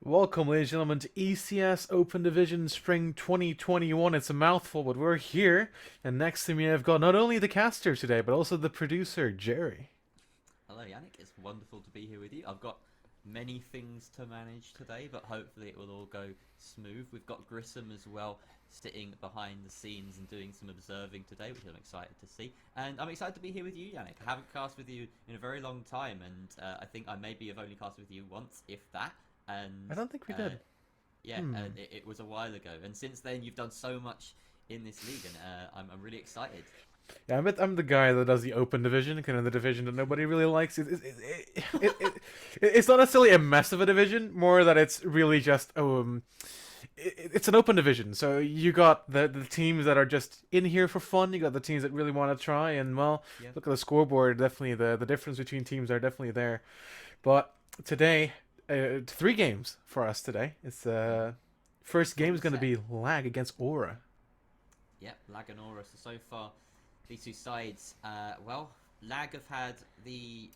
Welcome, ladies and gentlemen, to ECS Open Division Spring 2021. It's a mouthful, but we're here. And next to me, I've got not only the caster today, but also the producer, Jerry. Hello, Yannick. It's wonderful to be here with you. I've got many things to manage today, but hopefully it will all go smooth. We've got Grissom as well, sitting behind the scenes and doing some observing today, which I'm excited to see. And I'm excited to be here with you, Yannick. I haven't cast with you in a very long time, and I think I maybe have only cast with you once, if that. I And don't think we did. yeah, it was a while ago. And since then, you've done so much in this league, and I'm really excited. Yeah, I'm the guy that does the Open Division, kind of the division that nobody really likes. It's not necessarily a mess of a division, more that it's really just it's an open division. So you got the teams that are just in here for fun. You got the teams that really want to try. And well, Yeah. look at the scoreboard. Definitely the difference between teams are definitely there. But today, 3 games for us today. It's first game is going to Set. be Lag against Aura. Yep, Lag and Aura. So far, these two sides, well, Lag have had the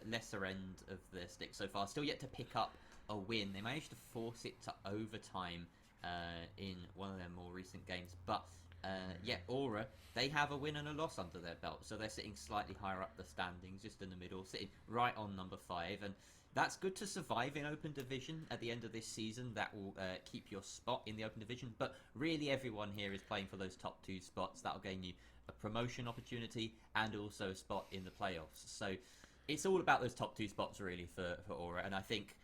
lesser end of the stick so far. Still yet to pick up a win. They managed to force it to overtime in one of their more recent games. But yeah, Aura, they have a win and a loss under their belt. So they're sitting slightly higher up the standings, just in the middle, sitting right on number 5. And that's good to survive in Open Division at the end of this season. That will keep your spot in the Open Division. But really everyone here is playing for those top 2 spots. That'll gain you a promotion opportunity and also a spot in the playoffs. So it's all about those top 2 spots really for Aura. And I think,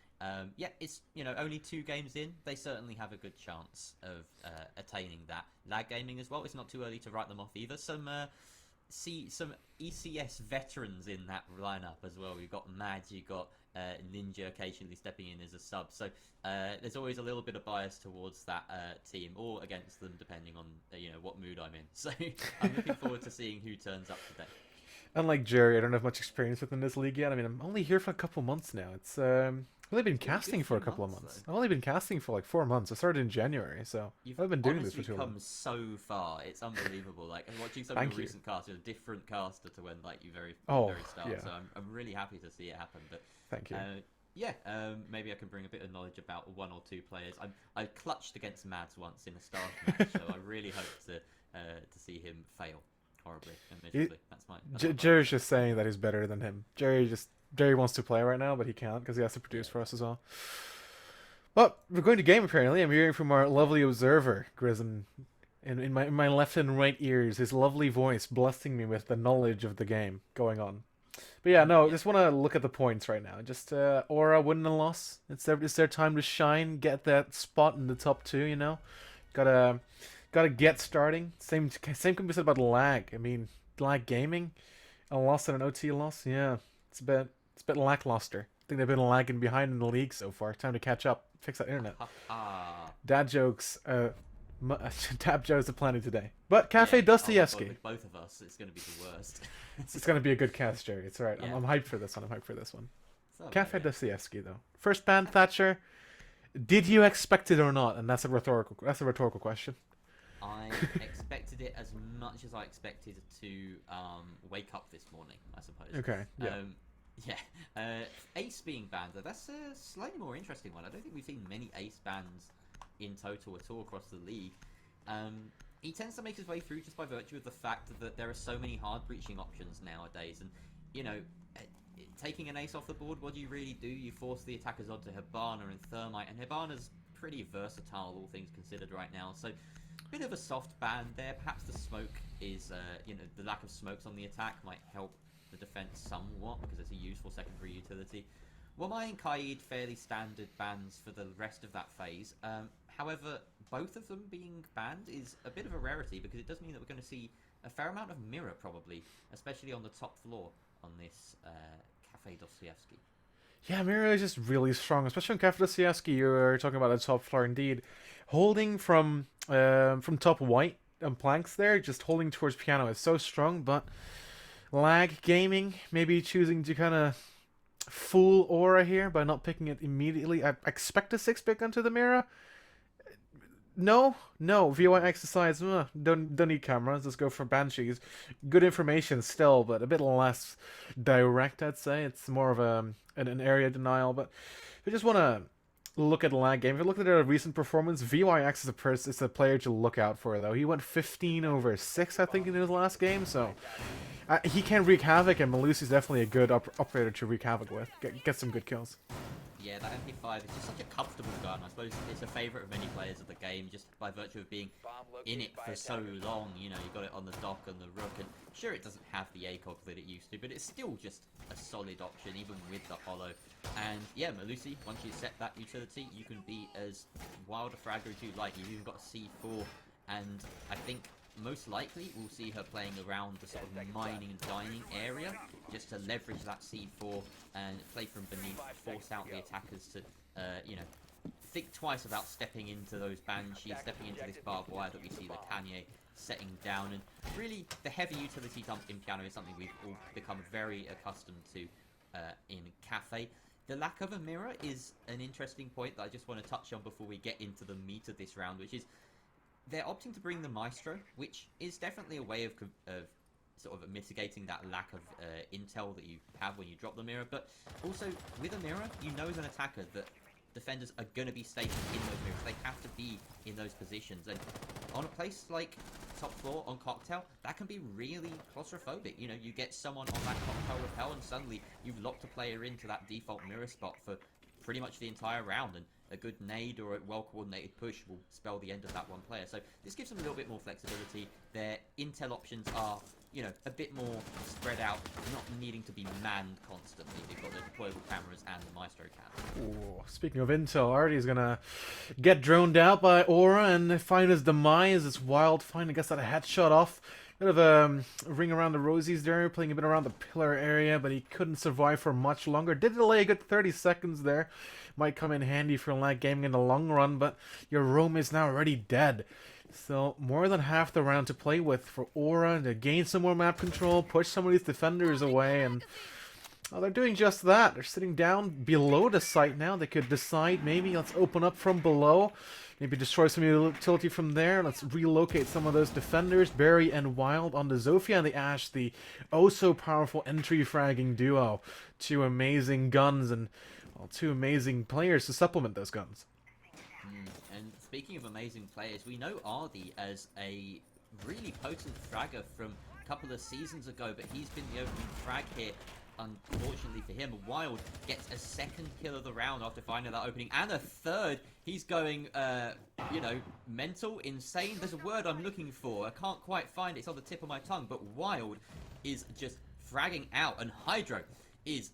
yeah, it's only 2 games in. They certainly have a good chance of attaining that. Lag Gaming as well. It's not too early to write them off either. See some ECS veterans in that lineup as well. You've got Mads, you've got Ninja occasionally stepping in as a sub. So there's always a little bit of bias towards that team or against them depending on what mood I'm in. So I'm looking forward to seeing who turns up today. Unlike Jerry, I don't have much experience within this league yet. I mean, I'm only here for a couple months now. It's I've only been It's been a good casting for a few couple of months, months. though. I've only been casting for like 4 months. I started in January, so You've I've been doing this for honestly 2 months. come so far. It's unbelievable. Like watching some of Thank your you. recent casts, you're a different caster to when like you Oh, very start. yeah. So I'm really happy to see it happen. But Thank you. yeah, maybe I can bring a bit of knowledge about 1 or 2 players. I clutched against Mads once in a staff match, so I really hope to see him fail horribly and miserably. That's my hope. Jerry's just saying that he's better than him. Jerry wants to play right now, but he can't because he has to produce Yeah. for us as well. But we're going to game apparently. I'm hearing from our lovely observer, Grism, in my left and right ears, his lovely voice blessing me with the knowledge of the game going on. But yeah, no, Yeah. just want to look at the points right now. Just Aura win and loss. It's their time to shine, get that spot in the top 2. Gotta get starting. Same can be said about Lag. I mean, Lag Gaming, a loss and an OT loss. Yeah, it's a bit lackluster. I think they've been lagging behind in the league so far. Time to catch up. Fix that internet. Ha ha. Dad jokes. Dad jokes are plenty today. But Yeah. Cafe Oh my god, Dostoevsky. with both of us, it's going to be the worst. It's gonna be a good cast, Jerry. It's alright. I'm, Yeah. I'm hyped for this one. I'm hyped for this one. So, Cafe yeah. Dostoevsky though. First ban Thatcher. Did you expect it or not? And that's a rhetorical question. I expected it as much as I expected to wake up this morning, I suppose. Okay. Yeah. Yeah. Ace being banned, though, that's a slightly more interesting one. I don't think we've seen many Ace bans in total at all across the league. He tends to make his way through just by virtue of the fact that there are so many hard breaching options nowadays. And, uh, taking an Ace off the board, what do you really do? You force the attackers onto Hibana and Thermite, and Hibana's pretty versatile, all things considered, right now. So, bit of a soft ban there. Perhaps the smoke is, the lack of smokes on the attack might help the defense somewhat because it's a useful secondary utility. Wamai and Kaid, fairly standard bans for the rest of that phase. However, both of them being banned is a bit of a rarity because it does mean that we're going to see a fair amount of mirror probably, especially on the top floor on this Cafe Dostoevsky. Yeah, Mira is just really strong, especially on Cafe Dostoevsky. You're talking about the top floor indeed. Holding from top white and planks there, just holding towards piano is so strong, but Lag Gaming maybe choosing to kind of fool Aura here by not picking it immediately. I expect a 6 pick onto the Mira. No. VOI exercise. Don't need cameras. Let's go for banshees. Good information still, but a bit less direct. I'd say it's more of an area denial. But if you just want to look at lag game. If you look at their recent performance, VYX is a player to look out for, though. He went 15 over 6, I think, in his last game, so he can wreak havoc, and Malusi's definitely a good operator to wreak havoc with. Get some good kills. Yeah, that MP5 is just such a comfortable gun. I suppose it's a favourite of many players of the game, just by virtue of being in it for so long. You know, you got it on the dock and the rook, and sure, it doesn't have the ACOG that it used to, but it's still just a solid option, even with the holo. And yeah, Malusi, once you set that utility, you can be as wild a fragger as you like. You've even got a C4, and I think most likely we'll see her playing around the sort of mining and dining area, just to leverage that C4 and play from beneath, force out the attackers to, you know, think twice about stepping into those banshees, stepping into this barbed wire that we see the Kanye setting down. And really, the heavy utility dump in piano is something we've all become very accustomed to in Cafe. The lack of a mirror is an interesting point that I just want to touch on before we get into the meat of this round, which is they're opting to bring the Maestro, which is definitely a way of sort of mitigating that lack of intel that you have when you drop the mirror. But also, with a mirror, you know as an attacker that defenders are going to be stationed in those mirrors. They have to be in those positions. And on a place like top floor on Cocktail, that can be really claustrophobic. You know, you get someone on that Cocktail rappel and suddenly you've locked a player into that default mirror spot for pretty much the entire round, and a good nade or a well-coordinated push will spell the end of that one player. So this gives them a little bit more flexibility. Their intel options are, you know, a bit more spread out, not needing to be manned constantly. They've got the deployable cameras and the Maestro cam. Ooh, speaking of intel, Artie's gonna get droned out by Aura and find his demise. It's wild find, I guess, that a headshot off. Bit of a ring around the rosies there, playing a bit around the pillar area, but he couldn't survive for much longer. Did delay a good 30 seconds there. Might come in handy for lag gaming in the long run, but your roam is now already dead. So more than half the round to play with for Aura to gain some more map control, push some of these defenders away, and well, they're doing just that. They're sitting down below the site now. They could decide, maybe let's open up from below, maybe destroy some utility from there. Let's relocate some of those defenders, Barry and Wild on the Zofia and the Ash, the oh-so-powerful entry-fragging duo. Two amazing guns and, well, two amazing players to supplement those guns. And speaking of amazing players, we know Ardi as a really potent fragger from a couple of seasons ago, but he's been the opening frag here. Unfortunately for him, Wild gets a second kill of the round after finding that opening, and a third. He's going, you know, mental, insane. There's a word I'm looking for. I can't quite find it. It's on the tip of my tongue, but Wild is just fragging out, and Hydro is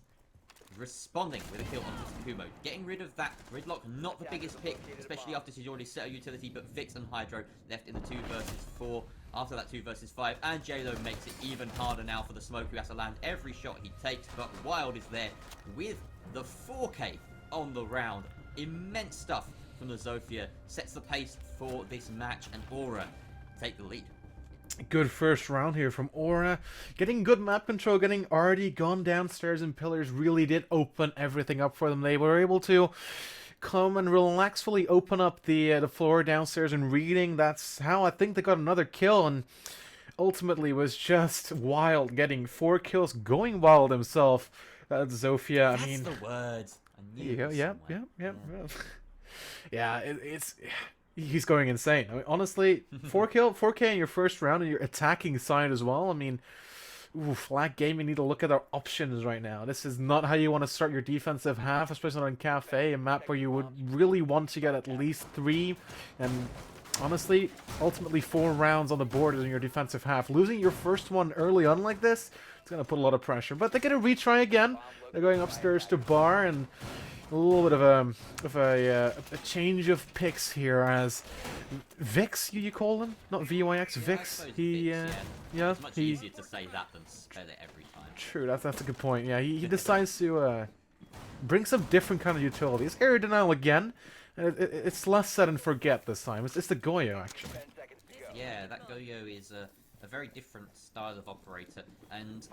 responding with a kill onto Takumo, getting rid of that gridlock. Not the biggest pick, especially after she's already set a utility, but Vix and Hydro left in the 2 versus 4 after that 2 versus 5, and JLo makes it even harder now for the Smoke, who has to land every shot he takes. But Wild is there with the 4K on the round. Immense stuff from the Zofia, sets the pace for this match, and Aura take the lead. Good first round here from Aura. Getting good map control, getting already gone downstairs and pillars really did open everything up for them. They were able to come and relaxfully open up the floor downstairs and reading. That's how I think they got another kill, and ultimately was just Wild getting 4 kills, going wild himself. That's Zofia. That's I mean, the words. I knew yeah. Yeah, it's he's going insane. I mean, honestly, 4K in your first round, and your attacking side as well. I mean, Flat Gaming need to look at their options right now. This is not how you want to start your defensive half, especially on Cafe, a map where you would really want to get at least 3, and honestly, ultimately 4 rounds on the board in your defensive half. Losing your first one early on like this, it's going to put a lot of pressure. But they're going to retry again. They're going upstairs to Bar, and a little bit of a change of picks here as Vix, you call him? Not VYX, Vix. He, yeah, it's much easier to say that than spell it every time. True, that's a good point. Yeah, he decides to bring some different kind of utilities. Area denial again, and it's less set and forget this time. It's the Goyo, actually. Yeah, that Goyo is a very different style of operator, and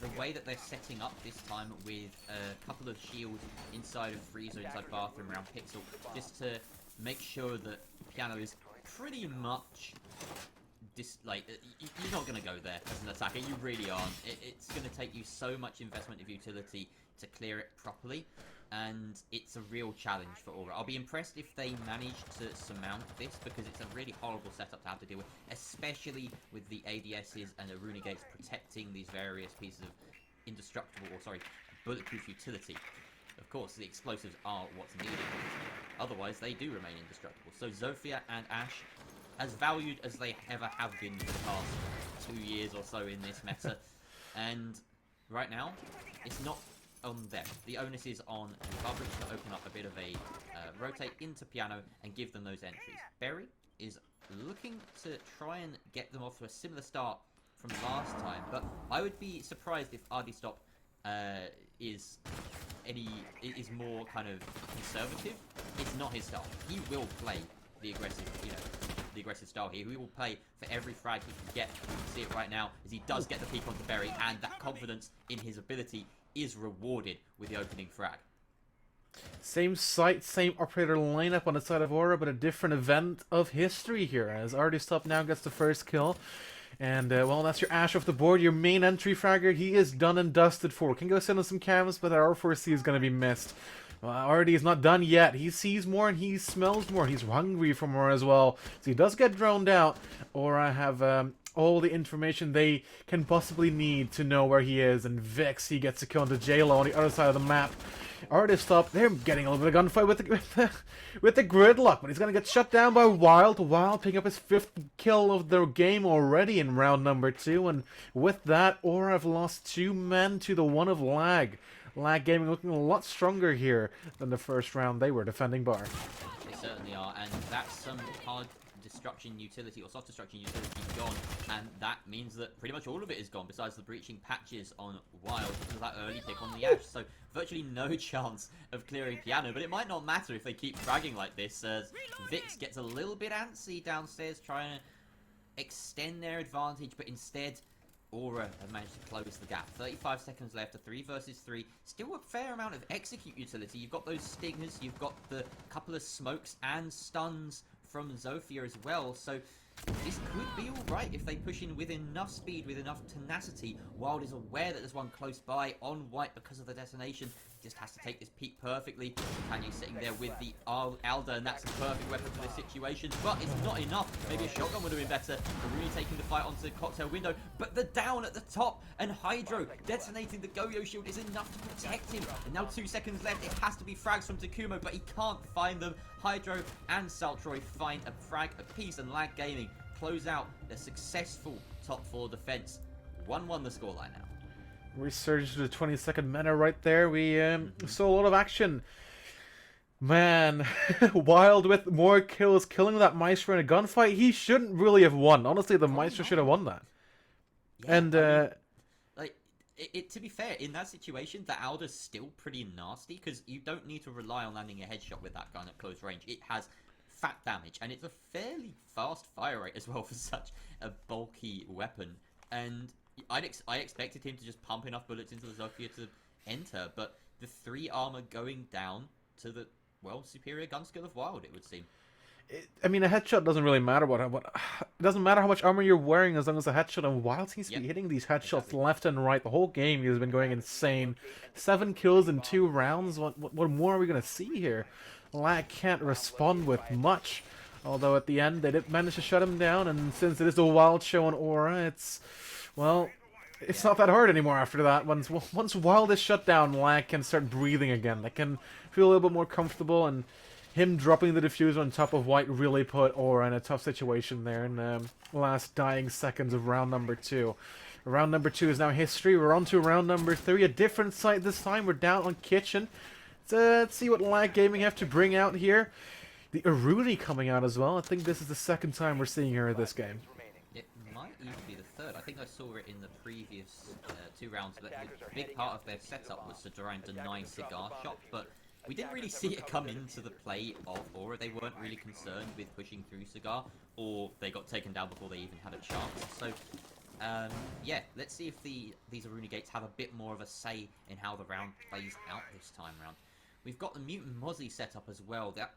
the way that they're setting up this time with a couple of shields inside of Freezer, inside bathroom around Pixel, just to make sure that Piano is pretty much you're not going to go there as an attacker. You really aren't. It's going to take you so much investment of utility to clear it properly. and it's a real challenge for Aura. I'll be impressed if they manage to surmount this, because it's a really horrible setup to have to deal with, especially with the ADSs and Aruna Gates protecting these various pieces of indestructible, or sorry, bulletproof utility. Of course, the explosives are what's needed. Otherwise, they do remain indestructible. So Zofia and Ashe, as valued as they ever have been for the past 2 years or so in this meta, and right now, it's not on them. The onus is on Coverage to open up a bit of a rotate into Piano and give them those entries. Berry is looking to try and get them off to a similar start from last time, but I would be surprised if Ardistop is more kind of conservative. It's not his style. He will play the aggressive, the aggressive style here. He will play for every frag he can get. You can see it right now as he does get the peek onto Berry, and that confidence in his ability is rewarded with the opening frag. Same site, same operator lineup on the side of Aura, but a different event of history here, as Ardistop now gets the first kill. And, well, that's your Ashe off the board, your main entry fragger. He is done and dusted for. Can go send on some cams, but that R4C is going to be missed. Already is not done yet. He sees more and he smells more. He's hungry for more as well. So he does get droned out. Aura have all the information they can possibly need to know where he is. And Vix, he gets a kill into J-Lo on the other side of the map. Ardistop, they're getting a little bit of gunfight with the gridlock, but he's going to get shut down by Wild. Wild picking up his 5th kill of their game already in round number 2, and with that, Aura have lost 2 men to the 1 of Lag. Lag Gaming looking a lot stronger here than the first round they were defending Bar. They certainly are, and that's some hard destruction utility, or soft destruction utility gone, and that means that pretty much all of it is gone, besides the breaching patches on Wild because of that early pick on the Ashe. So virtually no chance of clearing Piano, but it might not matter if they keep fragging like this, as Vix gets a little bit antsy downstairs trying to extend their advantage, but instead Aura have managed to close the gap. 35 seconds left, a 3 versus 3. Still a fair amount of execute utility. You've got those stingers, you've got the couple of smokes and stuns from Zofia as well, so this could be alright if they push in with enough speed, with enough tenacity. Wild is aware that there's one close by on White because of the detonation. Just has to take this peak perfectly. Kanye sitting there with the Alda, and that's a perfect weapon for this situation, but it's not enough. Maybe a shotgun would have been better. Really taking the fight onto the cocktail window, but the down at the top, and Hydro detonating the Goyo shield is enough to protect him. And now 2 seconds left. It has to be frags from Takumo, but he can't find them. Hydro and Saltroy find a frag apiece, and Lag Gaming close out their successful top 4 defense. 1-1 the scoreline now. Resurged to the 22nd minute right there. We saw a lot of action. Man, Wild with more kills, killing that Maestro in a gunfight. He shouldn't really have won. Honestly, the Maestro should have won that. Yeah, And, like, to be fair, in that situation, the Alda's still pretty nasty, because you don't need to rely on landing a headshot with that gun at close range. It has fat damage, and it's a fairly fast fire rate as well for such a bulky weapon. And I expected him to just pump enough bullets into the Zofia to enter, but the 3 armor going down to the, well, superior gun skill of Wild, it would seem. I mean, a headshot doesn't really matter what it doesn't matter how much armor you're wearing as long as a headshot. And Wild seems to be hitting these headshots left and right. The whole game he has been going insane. 7 kills in 2 rounds. What more are we gonna see here? Lag can't respond with much. Although at the end they did manage to shut him down, and since it is the Wild show on Aura, it's, well, it's not that hard anymore after that. Once Wild is shut down, Lag can start breathing again. They can feel a little bit more comfortable, and him dropping the diffuser on top of White really put Aura in a tough situation there in the last dying seconds of round number 2. Round number 2 is now history. We're on to round number 3. A different site this time. We're down on Kitchen. Let's see what Lag Gaming have to bring out here. The Aruni coming out as well. I think this is the 2nd time we're seeing her in this game. It might even be the 3rd. I think I saw it in the previous 2 rounds, but a big part of their setup was to try and deny Cigar Shot, but we didn't really see it come into the play of Aura. They weren't really concerned with pushing through Cigar, or they got taken down before they even had a chance. So, yeah, let's see if these Aruna Gates have a bit more of a say in how the round plays out this time round. We've got the Mutant Mozzie set up as well. That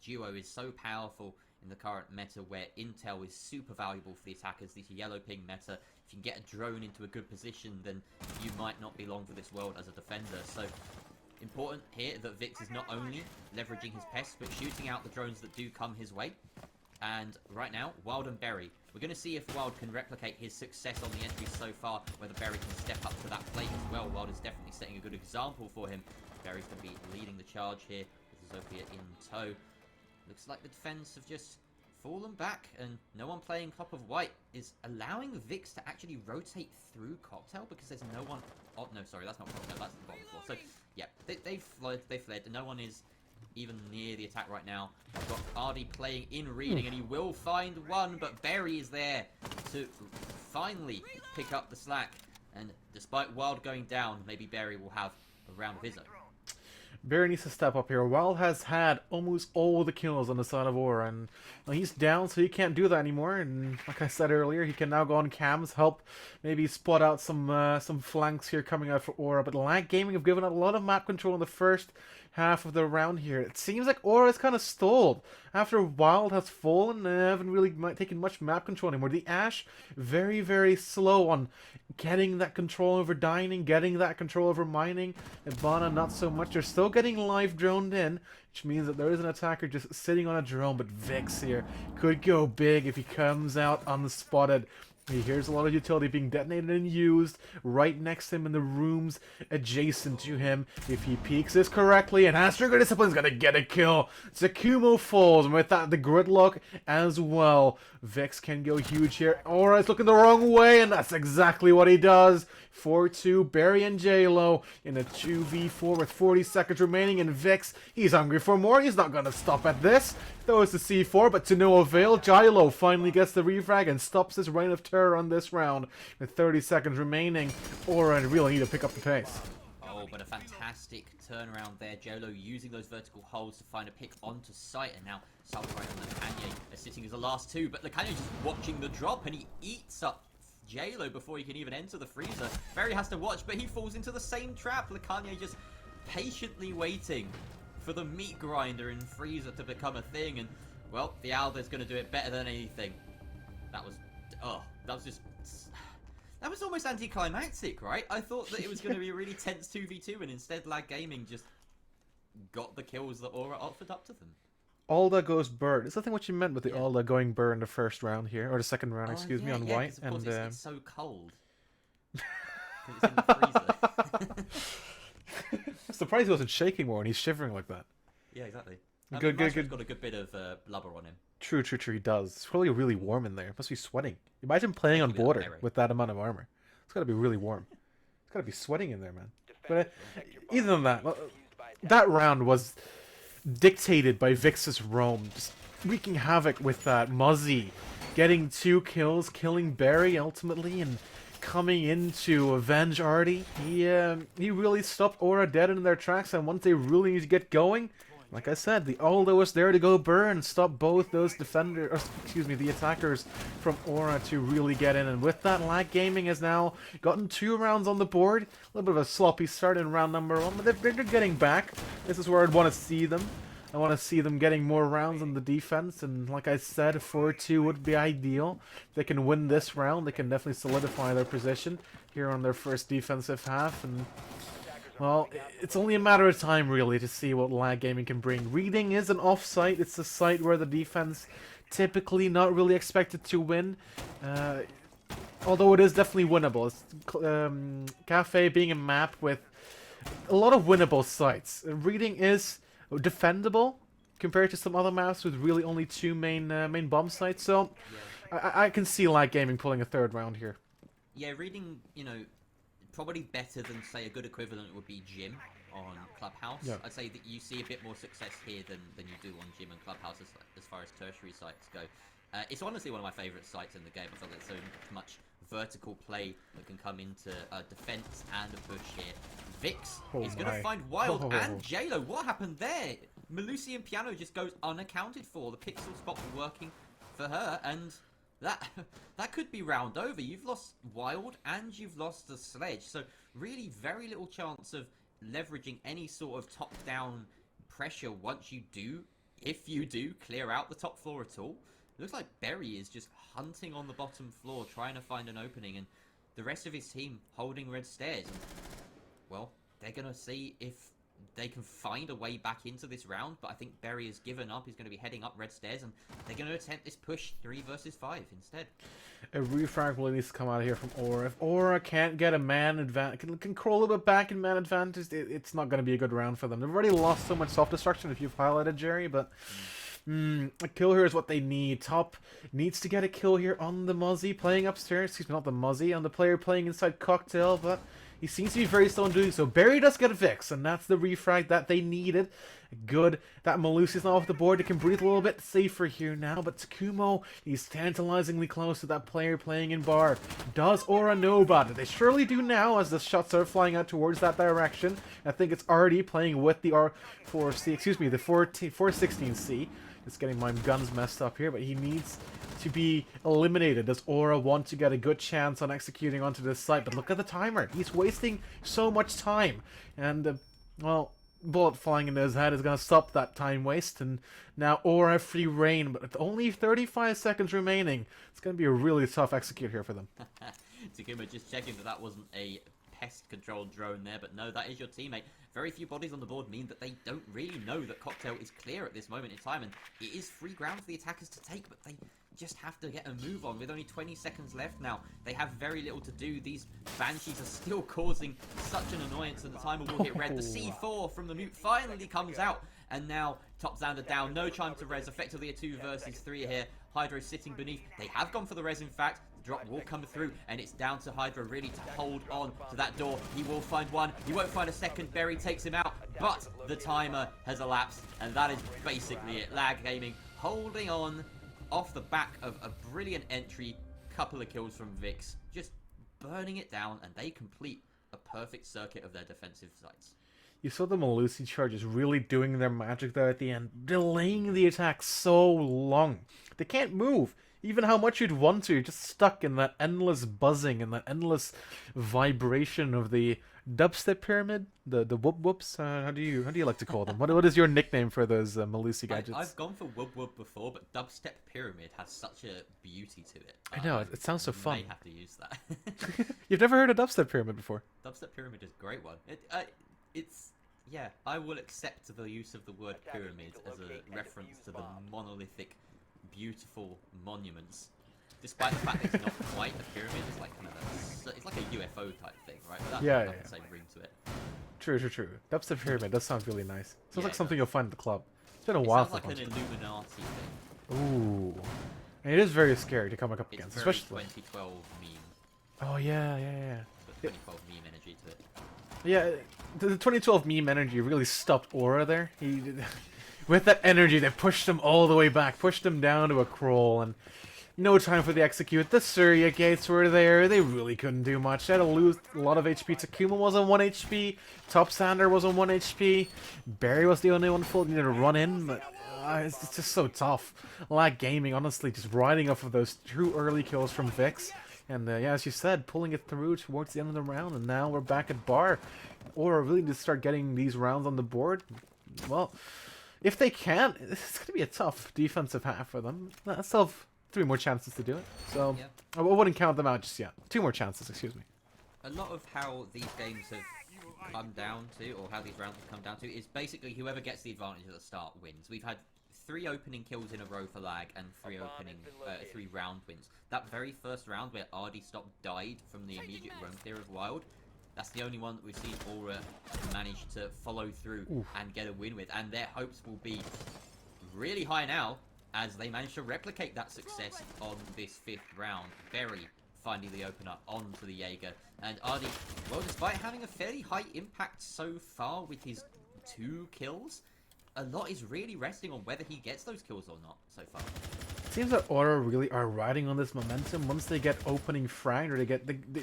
duo is so powerful in the current meta, where intel is super valuable for the attackers. This yellow ping meta, if you can get a drone into a good position, then you might not be long for this world as a defender. So Important here that Vix is not only leveraging his pests, but shooting out the drones that do come his way. And right now, Wild and Berry. We're going to see if Wild can replicate his success on the entries so far, whether Berry can step up to that plate as well. Wild is definitely setting a good example for him. Berry's going to be leading the charge here with Zofia in tow. Looks like the defense have just fallen back, and no one playing top of white is allowing Vix to actually rotate through Cocktail because there's no one... Oh, no, sorry, that's not Cocktail, that's the bottom floor. So, yeah, they've fled, and no one is even near the attack right now. We've got Ardy playing in reading, and he will find one, but Berry is there to finally pick up the slack. And despite Wild going down, maybe Berry will have a round of his own. Berry needs to step up here. Wild has had almost all the kills on the side of Aura, and he's down, so he can't do that anymore. And like I said earlier, he can now go on cams, help maybe spot out some flanks here coming out for Aura. But Lag Gaming have given out a lot of map control in the first half of the round here. It seems like Aura is kind of stalled after Wild has fallen. They haven't really taken much map control anymore. The Ashe, very, very slow on getting that control over dining, getting that control over mining. Ibana, not so much. They're still getting live droned in, which means that there is an attacker just sitting on a drone. But Vix here could go big if he comes out unspotted. He hears a lot of utility being detonated and used right next to him in the rooms adjacent to him. If he peeks this correctly and has trigger discipline, is going to get a kill. Zakumo falls, and with that, the gridlock as well. Vix can go huge here. Aura is looking the wrong way, and that's exactly what he does. 4-2, Berry and JLo in a 2v4 with 40 seconds remaining, and Vix, he's hungry for more. He's not going to stop at this. Throws the C4, but to no avail. JLo finally gets the refrag and stops his reign of terror on this round. With 30 seconds remaining, Aura really need to pick up the pace. Oh, but a fantastic turnaround there. JLo using those vertical holes to find a pick onto site, and now Salvatore and Lekanye are sitting as the last two, but Lekanye just watching the drop, and he eats up JLo before he can even enter the freezer. Berry has to watch, but he falls into the same trap. Lekanye just patiently waiting for the meat grinder in freezer to become a thing, and well, the Alder's going to do it better than anything. That was almost anticlimactic, right? I thought that it was going to be a really tense 2v2, and instead Lag Gaming just got the kills that Aura offered up to them. Alda goes burr. Is that what you meant with the Alda going burr in the first round here? Or the second round, excuse me, on white? And it's so cold. It's in the freezer. I'm surprised he wasn't shaking more and he's shivering like that. Yeah, exactly. Good. He's got a good bit of blubber on him. True, he does. It's probably really warm in there. Must be sweating. Imagine playing on border with that amount of armor. It's gotta be really warm. It's gotta be sweating in there, man. But either than that, that round was dictated by Vix's roam, just wreaking havoc with that. Muzzy getting 2 kills, killing Berry ultimately, and coming in to avenge Ardy. He really stopped Aura dead in their tracks, and once they really need to get going, like I said, the Aldo was there to go burn and stop both those the attackers from Aura to really get in. And with that, Lag Gaming has now gotten 2 rounds on the board. A little bit of a sloppy start in round number 1, but they're getting back. This is where I'd want to see them. I want to see them getting more rounds on the defense, and like I said, 4-2 would be ideal. If they can win this round, they can definitely solidify their position here on their first defensive half, and well, it's only a matter of time, really, to see what Lag Gaming can bring. Reading is an off-site. It's a site where the defense typically not really expected to win. Although it is definitely winnable. It's, Cafe being a map with a lot of winnable sites. Reading is defendable compared to some other maps with really only 2 main bomb sites. So I can see Lag Gaming pulling a 3rd round here. Yeah, Reading, probably better than, say, a good equivalent would be Gym on Clubhouse. Yeah. I'd say that you see a bit more success here than you do on Gym and Clubhouse as far as tertiary sites go. It's honestly one of my favourite sites in the game. I feel there's so much vertical play that can come into defense and a push here. Vix is going to find Wild and JLo. What happened there? Melusi and Piano just goes unaccounted for. The pixel spot working for her, and that could be round over. You've lost Wild and you've lost the Sledge, so really very little chance of leveraging any sort of top-down pressure once you do, if you do, clear out the top floor at all. It looks like Berry is just hunting on the bottom floor, trying to find an opening, and the rest of his team holding red stairs. And, well, they're going to see if they can find a way back into this round, but I think Berry has given up. He's going to be heading up red stairs, and they're going to attempt this push 3 versus 5 instead. A refrag really needs to come out of here from Aura. If Aura can't get a man advantage, can crawl a little bit back in man advantage, it's not going to be a good round for them. They've already lost so much self-destruction, if you've highlighted, Jerry, but a kill here is what they need. Top needs to get a kill here on the Muzzy playing upstairs. Excuse me, not the Muzzy, on the player playing inside Cocktail, but he seems to be very slow in doing so. Barry does get a fix, and that's the refrag that they needed. Good that Malusi's not off the board. They can breathe a little bit safer here now, but Takumo, he's tantalizingly close to that player playing in bar. Does Aura know about it? They surely do now, as the shots are flying out towards that direction. I think it's already playing with the R4C, excuse me, the 416C. Just getting my guns messed up here, but he needs to be eliminated. Does Aura want to get a good chance on executing onto this site? But look at the timer. He's wasting so much time. And, well, bullet flying into his head is going to stop that time waste. And now Aura free reign, but with only 35 seconds remaining, it's going to be a really tough execute here for them. Takuma just checking that wasn't a pest-controlled drone there, but no, that is your teammate. Very few bodies on the board mean that they don't really know that Cocktail is clear at this moment in time, and it is free ground for the attackers to take, but they just have to get a move on with only 20 seconds left now. They have very little to do. These Banshees are still causing such an annoyance, and the timer will hit red. The C4 from the mute finally comes out, and now Top Xander down. No time to res. Effectively a 2 versus 3 here. Hydro sitting beneath. They have gone for the res, in fact. Drop will come through, and it's down to Hydra really to hold on to that door. He will find one. He won't find a second. Berry takes him out, but the timer has elapsed, and that is basically it. Lag Gaming holding on off the back of a brilliant entry. Couple of kills from Vix, just burning it down, and they complete a perfect circuit of their defensive sites. You saw the Malusi charges really doing their magic there at the end, delaying the attack so long. They can't move. Even how much you'd want to, you're just stuck in that endless buzzing and that endless vibration of the dubstep pyramid, the whoop whoops. How do you like to call them? What is your nickname for those Malusi gadgets? I've gone for whoop whoop before, but dubstep pyramid has such a beauty to it. I know, it sounds so fun. You may have to use that. You've never heard of dubstep pyramid before? Dubstep pyramid is a great one. Yeah, I will accept the use of the word pyramid as a reference to the monolithic, beautiful monuments. Despite the fact that it's not quite a pyramid, it's like kind of it's like a UFO type thing, right? But that's got the same ring to it. True. Dubstep pyramid does sound really nice. Sounds like something does. you'll find at the club. It's been a while. It sounds like an Illuminati thing. Ooh, and it is very scary to come up It's against, very especially 2012 meme. Oh yeah. But 2012 meme energy to it. Yeah, the 2012 meme energy really stopped Aura there. With that energy, they pushed him all the way back, pushed him down to a crawl, and no time for the execute. The Surya gates were there. They really couldn't do much. They had to lose a lot of HP. Takuma was on 1 HP. Top Sander was on 1 HP. Barry was the only one full needed to run in, but it's just so tough. Lag Gaming, honestly, just riding off of those 2 early kills from Vix. And yeah, as you said, pulling it through towards the end of the round, and now we're back at bar. Or really to start getting these rounds on the board. Well, if they can't, it's going to be a tough defensive half for them. I still have 3 more chances to do it, so I wouldn't count them out just yet. 2 more chances, excuse me. A lot of how these games have come down to, or how these rounds have come down to, is basically whoever gets the advantage at the start wins. We've had 3 opening kills in a row for Lag, and 3 round wins. That very first round where Ardy Stop died from the immediate roam clear of Wild, that's the only one that we've seen Aura manage to follow through and get a win with, and their hopes will be really high now as they manage to replicate that success on this 5th round. Berry finding the opener onto the Jaeger, and Ardy, well, despite having a fairly high impact so far with his 2 kills, a lot is really resting on whether he gets those kills or not so far. It seems that Aura really are riding on this momentum. Once they get opening fragged, or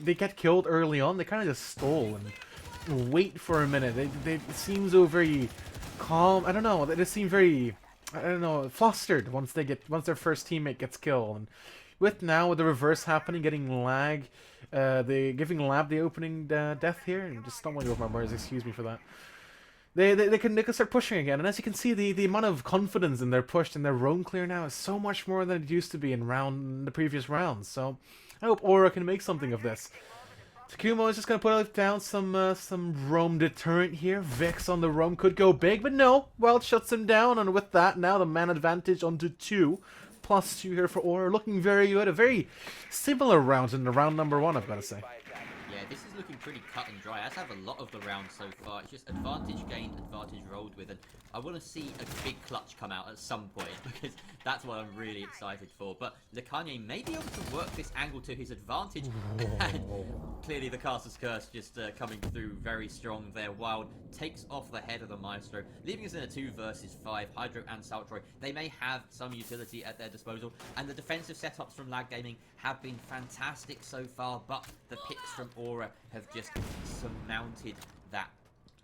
they get killed early on, they kind of just stall and wait for a minute. They seem so very calm. I don't know. They just seem very, I don't know, flustered once their first teammate gets killed. And with the reverse happening, getting Lag, giving Lab the opening death here, and just stumbling over my words. Excuse me for that. They can start pushing again, and as you can see, the amount of confidence in their push and their roam clear now is so much more than it used to be in the previous rounds. So I hope Aura can make something of this. Takumo is just gonna put down some roam deterrent here. Vix on the roam could go big, but no. Wild shuts him down, and with that, now the man advantage onto 2. +2 here for Aura, looking very good. A very similar round in the round number 1, I've got to say. Yeah, this is looking pretty cut and dry, as have a lot of the rounds so far. It's just advantage gained, advantage rolled with, and I want to see a big clutch come out at some point, because that's what I'm really excited for. But Lekanye may be able to work this angle to his advantage, and clearly the Caster's Curse just coming through very strong there. Wild takes off the head of the Maestro, leaving us in a 2 versus 5. Hydro and Saltroy, they may have some utility at their disposal, and the defensive setups from Lag Gaming have been fantastic so far, but the picks from Aura have just surmounted that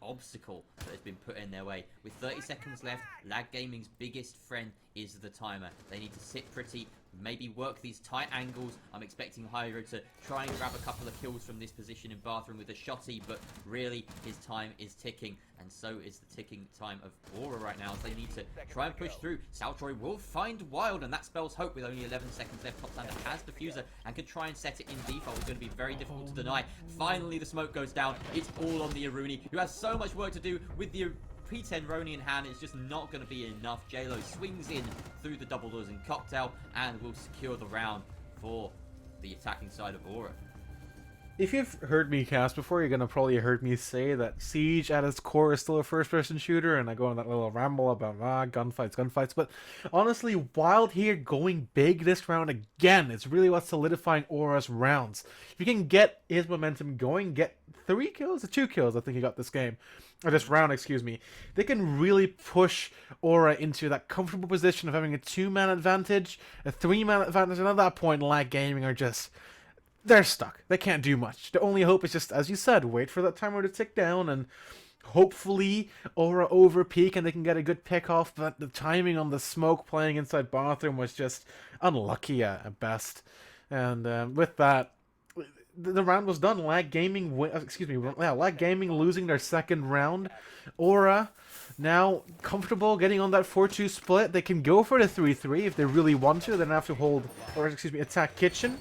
obstacle that has been put in their way. With 30 seconds left, Lag Gaming's biggest friend is the timer. They need to sit pretty, maybe work these tight angles. I'm expecting Hydro to try and grab a couple of kills from this position in Bathroom with a shotty, but really his time is ticking, and so is the ticking time of Aura right now, as they need to try and push through. Saltroy will find Wild, and that spells hope with only 11 seconds left. Topsander has Diffuser and can try and set it in default. It's going to be very difficult to deny. Finally, the smoke goes down. It's all on the Aruni, who has so much work to do with the P10 Roni in hand. It's just not going to be enough. JLo swings in through the double doors and cocktail and will secure the round for the attacking side of Aura. If you've heard me cast before, you're gonna probably heard me say that Siege at its core is still a first-person shooter, and I go on that little ramble about gunfights. But honestly, Wild here going big this round again, it's really what's solidifying Aura's rounds. If you can get his momentum going, get 3 kills, or 2 kills, I think he got this game, or this round, excuse me, they can really push Aura into that comfortable position of having a 2-man advantage, a 3-man advantage, and at that point, Lag Gaming are just... they're stuck. They can't do much. The only hope is just, as you said, wait for that timer to tick down, and hopefully Aura over peak and they can get a good pick off, but the timing on the smoke playing inside Bathroom was just unlucky at best. And with that, the round was done. Lag Gaming losing their second round. Aura now comfortable getting on that 4-2 split. They can go for the 3-3 if they really want to. They don't have to hold, or excuse me, attack Kitchen.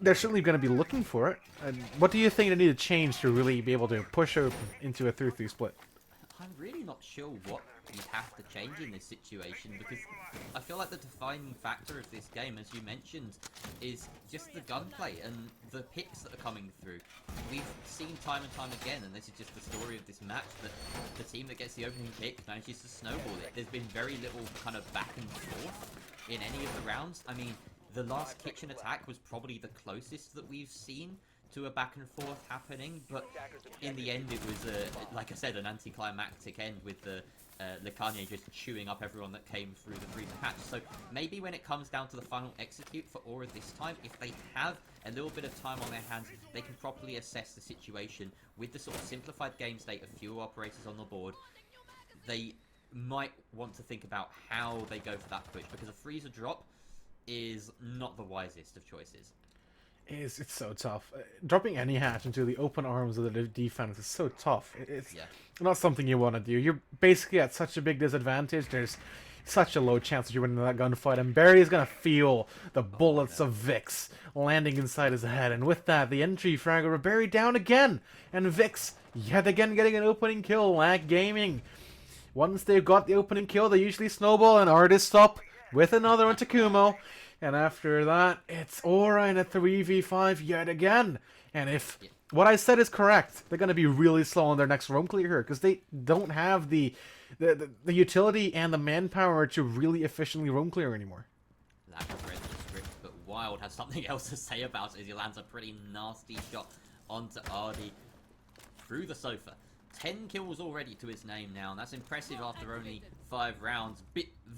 They're certainly going to be looking for it. And what do you think they need to change to really be able to push open into a 3-3 split? I'm really not sure what you have to change in this situation, because I feel like the defining factor of this game, as you mentioned, is just the gunplay and the picks that are coming through. We've seen time and time again, and this is just the story of this match, that the team that gets the opening pick manages to snowball it. There's been very little kind of back and forth in any of the rounds. I mean, the last Kitchen attack was probably the closest that we've seen to a back and forth happening, but in the end it was, like I said, an anticlimactic end with the Lekanye just chewing up everyone that came through the freezer hatch. So maybe when it comes down to the final execute for Aura this time, if they have a little bit of time on their hands, they can properly assess the situation with the sort of simplified game state of fewer operators on the board. They might want to think about how they go for that push, because a freezer drop is not the wisest of choices. It's so tough. Dropping any hatch into the open arms of the defense is so tough. It's not something you want to do. You're basically at such a big disadvantage. There's such a low chance that you're winning that gunfight, and Barry is going to feel the bullets of Vix landing inside his head, and with that, the entry frag over Barry down again, and Vix yet again getting an opening kill. Lag Gaming, once they've got the opening kill, they usually snowball, and Artist up with another on Takumo. And after that, it's Aura in a 3v5 yet again. And if what I said is correct, they're going to be really slow on their next roam clear here, because they don't have the utility and the manpower to really efficiently roam clear anymore. Lack of read the script, but Wild has something else to say about it as he lands a pretty nasty shot onto Ardy through the sofa. 10 kills already to his name now, and that's impressive after only 5 rounds.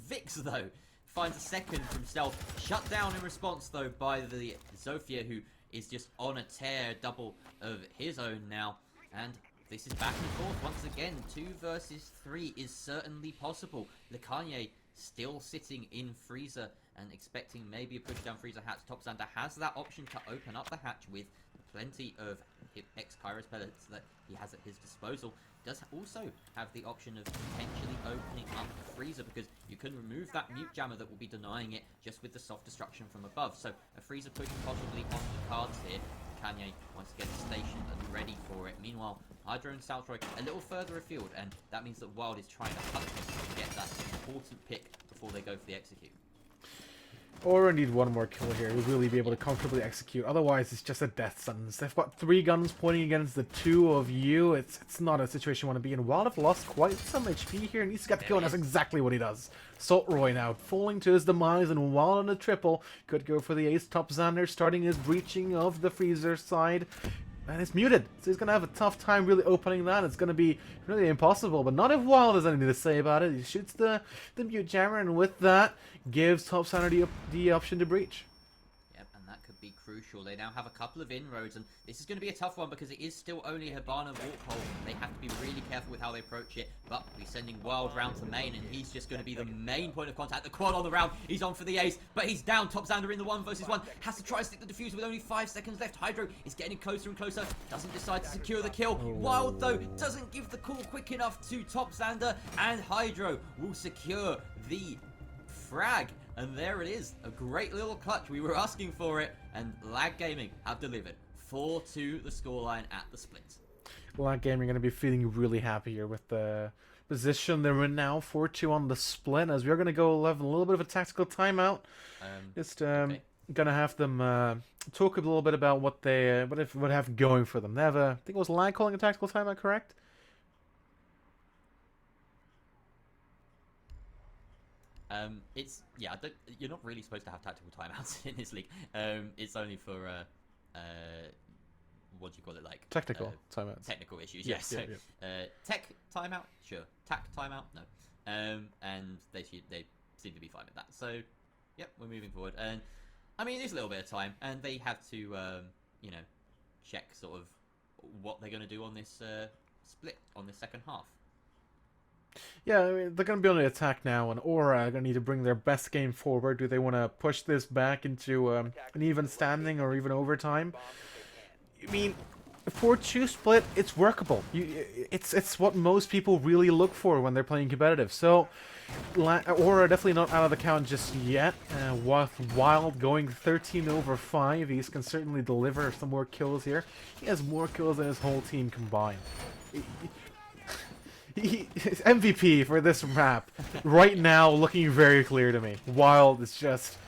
Vix, though, finds a second from stealth. Shut down in response, though, by the Zofia, who is just on a tear, double of his own now. And this is back and forth once again. 2 versus 3 is certainly possible. Lekanye still sitting in freezer and expecting maybe a push down freezer hatch. Topsander has that option to open up the hatch with plenty of X-Kairos pellets that he has at his disposal. Does also have the option of potentially opening up the freezer, because you can remove that mute jammer that will be denying it just with the soft destruction from above. So a freezer push possibly on the cards here. Kanye once again stationed and ready for it. Meanwhile, Hydro and Saltroy a little further afield, and that means that Wild is trying to cut this and get that important pick before they go for the execute. Or need one more kill here to really be able to comfortably execute. Otherwise, it's just a death sentence. They've got 3 guns pointing against the 2 of you. It's not a situation you want to be in. Wild have lost quite some HP here. Needs to get the kill, and that's exactly what he does. Saltroy now falling to his demise, and Wild on a triple could go for the ace. Top Xander starting his breaching of the freezer side. And it's muted, so he's going to have a tough time really opening that. It's going to be really impossible, but not if Wild has anything to say about it. He shoots the mute jammer, and with that, gives Top Xander the option to breach. Yep, and that could be crucial. They now have a couple of inroads, and this is going to be a tough one because it is still only a Hibana walk hole. They have to be really careful with how they approach it, but he's sending Wild round to main, and he's just going to be the main point of contact. The quad on the round, he's on for the ace, but he's down. Top Xander in the 1 versus 1, has to try to stick the diffuser with only 5 seconds left. Hydro is getting closer and closer, doesn't decide to secure the kill. Wild, though, doesn't give the call quick enough to Top Xander, and Hydro will secure the frag. And there it is, a great little clutch. We were asking for it, and Lag Gaming have delivered. 4-2 the scoreline at the split. Lag Gaming are going to be feeling really happy here with the position they're in now. 4-2 on the split, as we're going to go have a little bit of a tactical timeout. Okay. Gonna have them talk a little bit about what they what have going for them. They have I think it was Lag calling a tactical timeout, correct? You're not really supposed to have tactical timeouts in this league. It's only for what do you call it, like technical timeouts, technical issues. Yes. Yeah, tech timeout, sure. Tac timeout, no. And they seem to be fine with that. So, yep, we're moving forward. And I mean, it is a little bit of time, and they have to check sort of what they're going to do on this split on the second half. Yeah, I mean, they're going to be on the attack now, and Aura are going to need to bring their best game forward. Do they want to push this back into an even standing or even overtime? I mean, 4-2 split, it's workable. It's what most people really look for when they're playing competitive. So, Aura definitely not out of the count just yet. Wild going 13/5. He can certainly deliver some more kills here. He has more kills than his whole team combined. He's MVP for this map right now, looking very clear to me. Wild is just,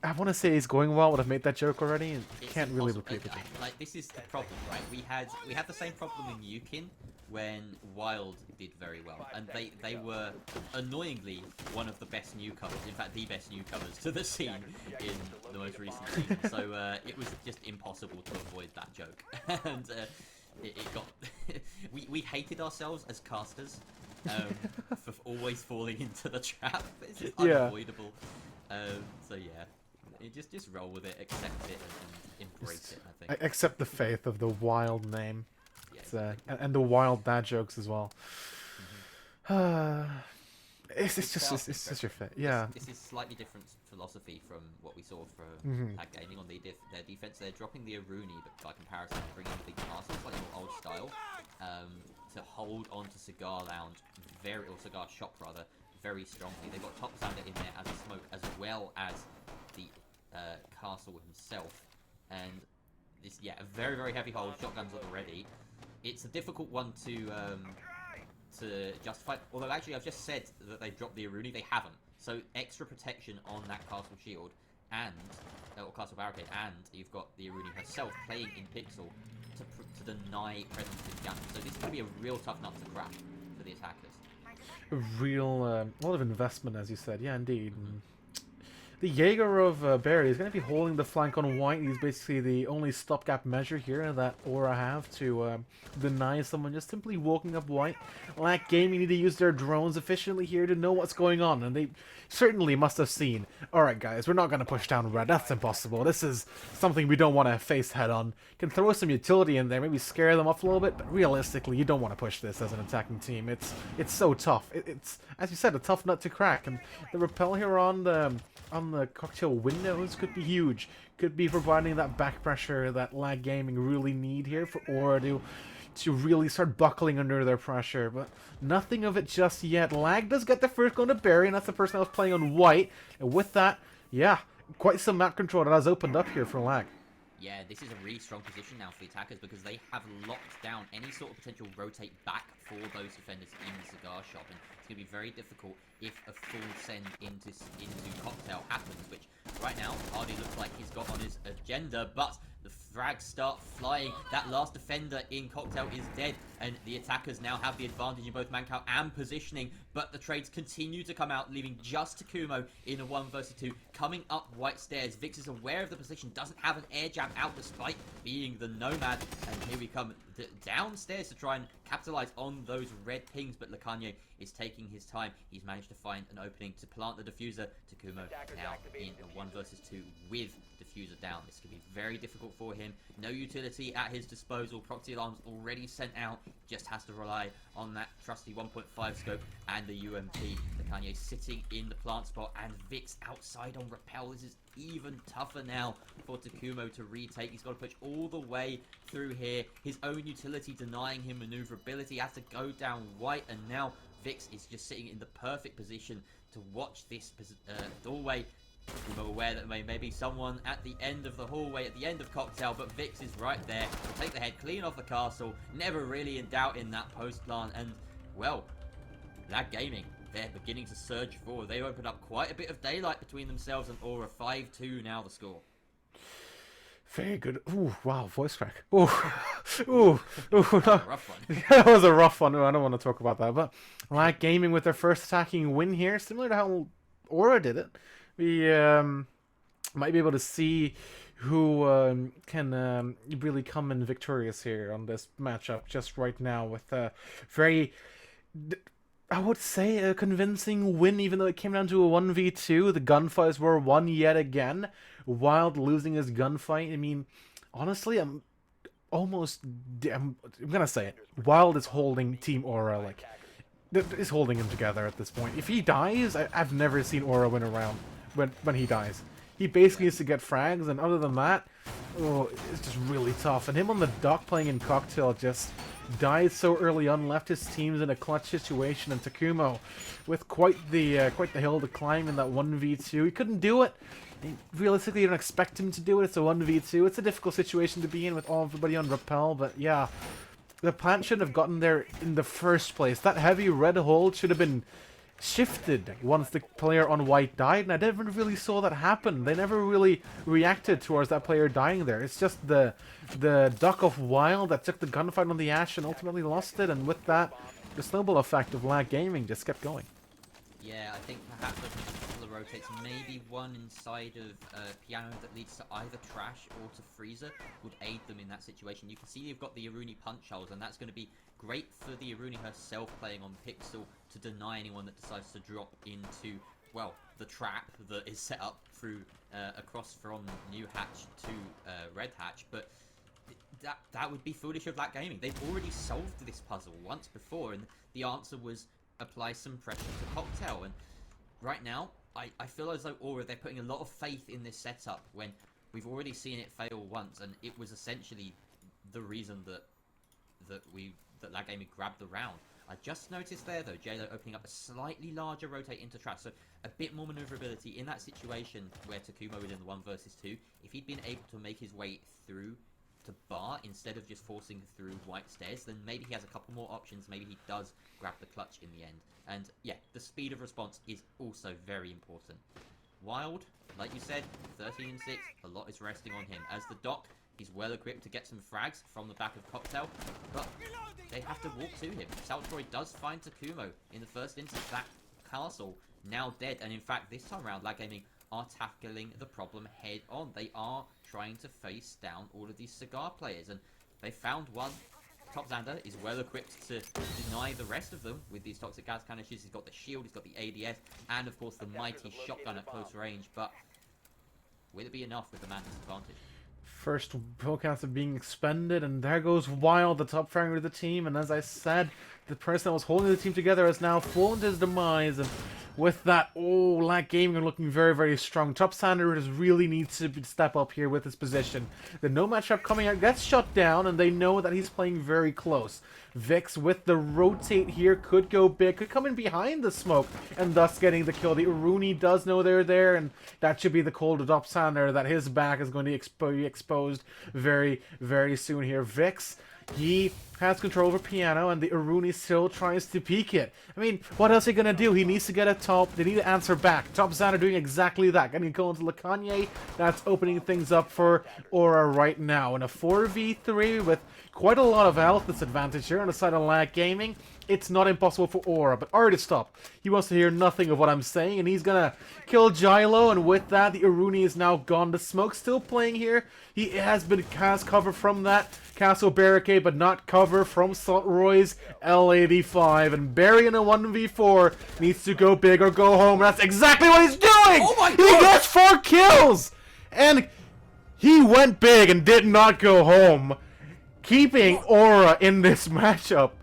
I want to say he's going well, but I've made that joke already, and can't really repeat it. Like, this is the problem, right? We had the same problem in Yukin when Wild did very well, and they were annoyingly one of the best newcomers, in fact the best newcomers to the scene in the most recent season. So it was just impossible to avoid that joke, and it got we hated ourselves as casters for always falling into the trap. It's just unavoidable. So yeah, just roll with it, accept it, and embrace it. I think accept the faith of the Wild name, and the Wild dad jokes as well. It's just your fit. Yeah. This is slightly different philosophy from what we saw for Tag Gaming on their defense. They're dropping the Aruni, but by comparison, bringing the castle, slightly more old style, to hold on to Cigar Lounge, or Cigar Shop rather, very strongly. They've got Top Xander in there as a smoke, as well as the castle himself, and this a very very heavy hold. Shotguns at the ready. It's a difficult one to justify. Although actually I've just said that they've dropped the Aruni, they haven't. So extra protection on that castle shield and or castle barricade, and you've got the Aruni herself playing in pixel to deny presence in jump. So this is going to be a real tough nut to crack for the attackers. A lot of investment, as you said. Yeah, indeed. The Jaeger of Barry is going to be holding the flank on White. He's basically the only stopgap measure here that Aura have to deny someone just simply walking up White. Lag Gaming need to use their drones efficiently here to know what's going on, and they certainly must have seen, alright guys, we're not going to push down Red, that's impossible. This is something we don't want to face head on. Can throw some utility in there, maybe scare them off a little bit, but realistically, you don't want to push this as an attacking team. It's so tough. It's, as you said, a tough nut to crack, and the rappel here on the cocktail windows could be huge. Could be providing that back pressure that Lag Gaming really need here for Aura to really start buckling under their pressure, but nothing of it just yet. Lag does get the first going to Barry, and that's the person that was playing on White, and with that, yeah, quite some map control that has opened up here for Lag. Yeah, this is a really strong position now for the attackers because they have locked down any sort of potential rotate back for those defenders in the cigar shop, and it's going to be very difficult if a full send into Cocktail happens, which right now Hardy looks like he's got on his agenda, but the frags start flying. That last defender in Cocktail is dead, and the attackers now have the advantage in both manpower and positioning, but the trades continue to come out, leaving just Takumo in a 1 versus 2, coming up white stairs. Vix is aware of the position, doesn't have an air jab out despite being the Nomad, and here we come downstairs to try and capitalize on those red pings, but Lacanye is taking his time. He's managed to find an opening to plant the diffuser. Takumo now in a 1 versus 2 with diffuser down. This could be very difficult for him. No utility at his disposal. Proxy alarms already sent out. Just has to rely on that trusty 1.5 scope and the UMP. Lacanye sitting in the plant spot, and Vix outside on repel. This is even tougher now for Takumo to retake. He's got to push all the way through here. His own utility denying him maneuverability. He has to go down white, and now Vix is just sitting in the perfect position to watch this doorway. Takumo aware that there may be someone at the end of the hallway, at the end of Cocktail, but Vix is right there to take the head clean off the castle. Never really in doubt in that post plant, and well, Lag Gaming, they're beginning to surge forward. They opened up quite a bit of daylight between themselves and Aura. 5-2 now the score. Very good. Ooh, wow, voice crack. Ooh, ooh, ooh. No. Rough one. Yeah, that was a rough one. I don't want to talk about that. But Lag Gaming with their first attacking win here, similar to how Aura did it. We might be able to see who can really come in victorious here on this matchup just right now with a very, I would say, a convincing win, even though it came down to a 1v2. The gunfights were won yet again. Wild losing his gunfight. I mean, honestly, I'm gonna say it. Wild is holding Team Aura, like, is holding him together at this point. If he dies, I've never seen Aura win a round when he dies. He basically needs to get frags, and other than that, oh, it's just really tough. And him on the dock playing in Cocktail just died so early on, left his teams in a clutch situation, and Takumo with quite the hill to climb in that 1v2. He couldn't do it. Realistically, you don't expect him to do it. It's a 1v2. It's a difficult situation to be in with everybody on repel, but yeah, the plant shouldn't have gotten there in the first place. That heavy red hold should have been shifted once the player on white died, and I never really saw that happen. They never really reacted towards that player dying there. It's just the duck of Wild that took the gunfight on the Ash and ultimately lost it, and with that, the snowball effect of Lag Gaming just kept going. Yeah, I think perhaps a couple of rotates, maybe one inside of Piano that leads to either Trash or to Freezer would aid them in that situation. You can see you've got the Iruni punch holes, and that's going to be great for the Iruni herself playing on Pixel to deny anyone that decides to drop into, well, the trap that is set up through across from New Hatch to Red Hatch, but that would be foolish of Lag Gaming. They've already solved this puzzle once before, and the answer was apply some pressure to Cocktail. And right now, I feel as though Aura, they're putting a lot of faith in this setup when we've already seen it fail once, and it was essentially the reason that Lag Gaming grabbed the round. I just noticed there though, JLo opening up a slightly larger rotate into Trash, so a bit more maneuverability in that situation where Takumo is in the 1 versus 2. If he'd been able to make his way through to bar instead of just forcing through white stairs, then maybe he has a couple more options. Maybe he does grab the clutch in the end. And yeah, the speed of response is also very important. Wild, like you said, 13 and 6, a lot is resting on him. As the doc, he's well equipped to get some frags from the back of Cocktail, but they have to walk to him. Saltroy does find Takumo in the first instance. That castle now dead, and in fact this time around Lag Gaming are tackling the problem head on. They are trying to face down all of these cigar players, and they found one. Top Xander is well equipped to deny the rest of them with these toxic gas canisters. He's got the shield, he's got the ADS, and of course the mighty shotgun at close range, but will it be enough with the Mantis advantage? First Hellcats are being expended, and there goes Wild, the top franger of the team, and as I said, the person that was holding the team together has now fallen to his demise, and with that, Lag Gaming are looking very, very strong. Top Standard really needs to step up here with his position. The no matchup coming out gets shut down, and they know that he's playing very close. Vix with the rotate here could go big, could come in behind the smoke, and thus getting the kill. The Uruni does know they're there, and that should be the call to Top Standard that his back is going to be exposed very, very soon here. Vix, he has control over Piano, and the Uruni still tries to peek it. I mean, what else are you going to do? He needs to get a top. They need to answer back. Top Zan are doing exactly that. Getting going to Lekanye. That's opening things up for Aura right now. In a 4v3 with quite a lot of health disadvantage here on the side of Lag Gaming. It's not impossible for Aura, but Aura to stop. He wants to hear nothing of what I'm saying, and he's gonna kill Gylo, and with that, the Uruni is now gone. The Smoke's still playing here. He has cover from that castle barricade, but not cover from Salt Roy's L85. And Barry in a 1v4 needs to go big or go home. That's exactly what he's doing! Oh my He God! gets 4 kills! And he went big and did not go home, keeping Aura in this matchup.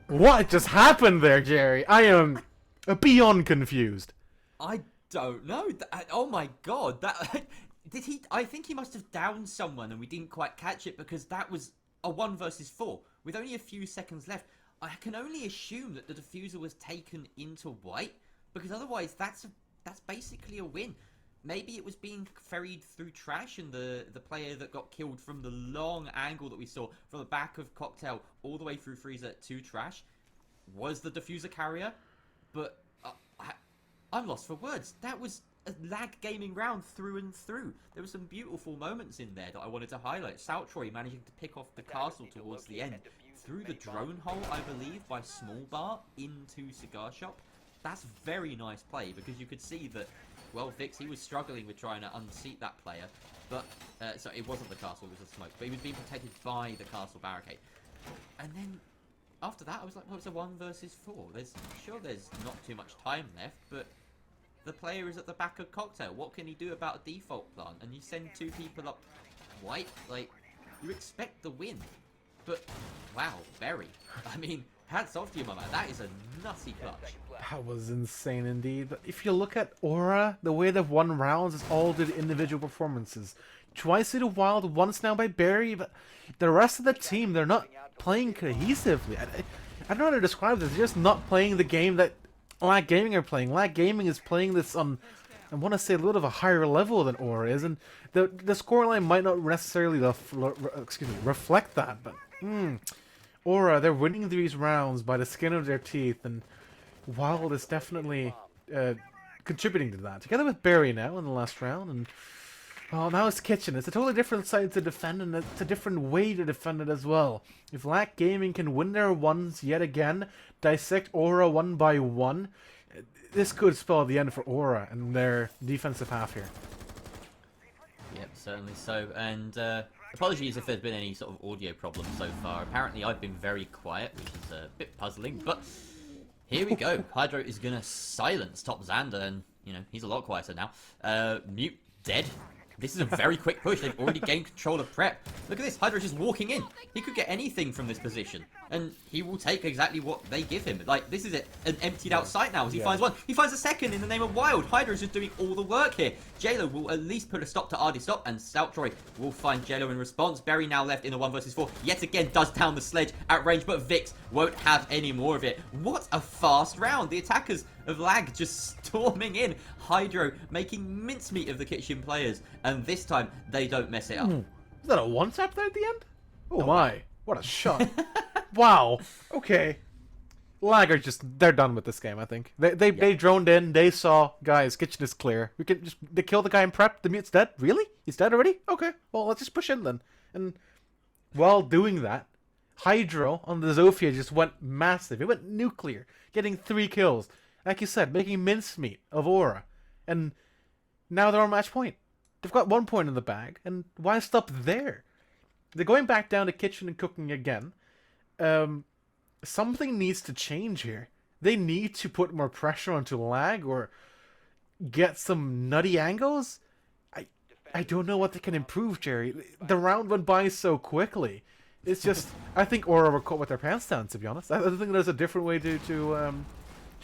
What just happened there, Jerry? I am beyond confused. I don't know. Oh my God! That did he? I think he must have downed someone, and we didn't quite catch it because that was a 1 versus 4 with only a few seconds left. I can only assume that the diffuser was taken into white, because otherwise that's basically a win. Maybe it was being ferried through trash, and the player that got killed from the long angle that we saw from the back of Cocktail all the way through Freezer to trash was the diffuser carrier. But I'm lost for words. That was a Lag Gaming round through and through. There were some beautiful moments in there that I wanted to highlight. Saltroy managing to pick off the castle towards the end through the drone hole, I believe, by Small Bar into Cigar Shop. That's very nice play, because you could see that, well, Vix, he was struggling with trying to unseat that player, but, so it wasn't the castle, it was a smoke, but he was being protected by the castle barricade. And then, after that, I was like, well, it's a 1 versus 4. There's not too much time left, but the player is at the back of Cocktail. What can he do about a default plant? And you send 2 people up white, like, you expect the win. But, wow, Berry. I mean, hats off to you, my man. That is a nutty clutch. That was insane indeed. If you look at Aura, the way they've won rounds is all due to individual performances. Twice due to Wild, once now by Barry, but the rest of the team, they're not playing cohesively. I don't know how to describe this. They're just not playing the game that Lag Gaming are playing. Lag Gaming is playing this on, I want to say, a little of a higher level than Aura is, and the scoreline might not necessarily reflect that, but Aura, they're winning these rounds by the skin of their teeth, and Wild is definitely contributing to that. Together with Barry now in the last round, and well, now it's Kitchen. It's a totally different side to defend, and it's a different way to defend it as well. If Lag Gaming can win their ones yet again, dissect Aura 1 by 1, this could spell the end for Aura and their defensive half here. Yep, certainly so. And apologies if there's been any sort of audio problems so far. Apparently I've been very quiet, which is a bit puzzling, but here we go. Hydro is going to silence Top Xander, and, you know, he's a lot quieter now. Mute dead. This is a very quick push. They've already gained control of prep. Look at this. Hydra's just walking in. He could get anything from this position, and he will take exactly what they give him. Like, this is an emptied out site now as he finds one. He finds a second in the name of Wild. Hydra's just doing all the work here. JLo will at least put a stop to RD Stop, and Saltroy will find JLo in response. Berry now left in the 1 versus 4. Yet again does down the sledge at range, but Vix won't have any more of it. What a fast round. The attackers of Lag just storming in. Hydro making mincemeat of the Kitchen players, and this time they don't mess it up. Is that a one-tap there at the end? Oh my, what a shot. Wow, okay. Lag are they're done with this game, I think. They droned in, they saw, guys, Kitchen is clear. We can just, they kill the guy in prep, the mute's dead? Really? He's dead already? Okay, well, let's just push in then. And while doing that, Hydro on the Zofia just went massive. It went nuclear, getting 3 kills. Like you said, making mincemeat of Aura. And now they're on match point. They've got 1 point in the bag, and why stop there? They're going back down to Kitchen and cooking again. Something needs to change here. They need to put more pressure onto Lag, or get some nutty angles. I don't know what they can improve, Jerry. The round went by so quickly. It's just, I think Aura were caught with their pants down. To be honest, I don't think there's a different way to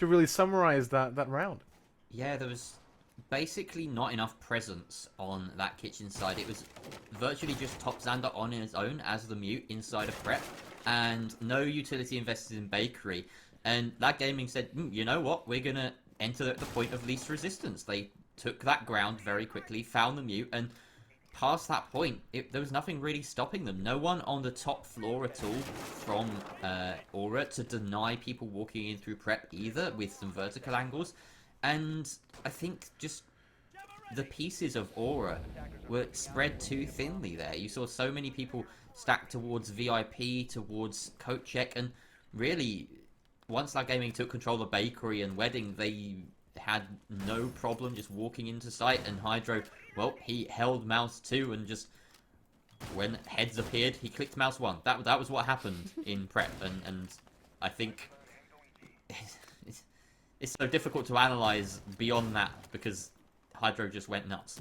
really summarize that round. Yeah, there was basically not enough presence on that kitchen side. It was virtually just Top Xander on his own as the mute inside of prep, and no utility invested in bakery. And that gaming said, you know what, we're gonna enter at the point of least resistance. They took that ground very quickly, found the mute, and past that point, there was nothing really stopping them. No one on the top floor at all from Aura to deny people walking in through prep either, with some vertical angles. And I think just the pieces of Aura were spread too thinly there. You saw so many people stacked towards VIP, towards Coat Check, and really, once that gaming took control of Bakery and Wedding, they had no problem just walking into sight, and Hydro, well, he held mouse 2 and just, when heads appeared, he clicked mouse 1. That was what happened in prep, and I think it's so difficult to analyze beyond that because Hydro just went nuts.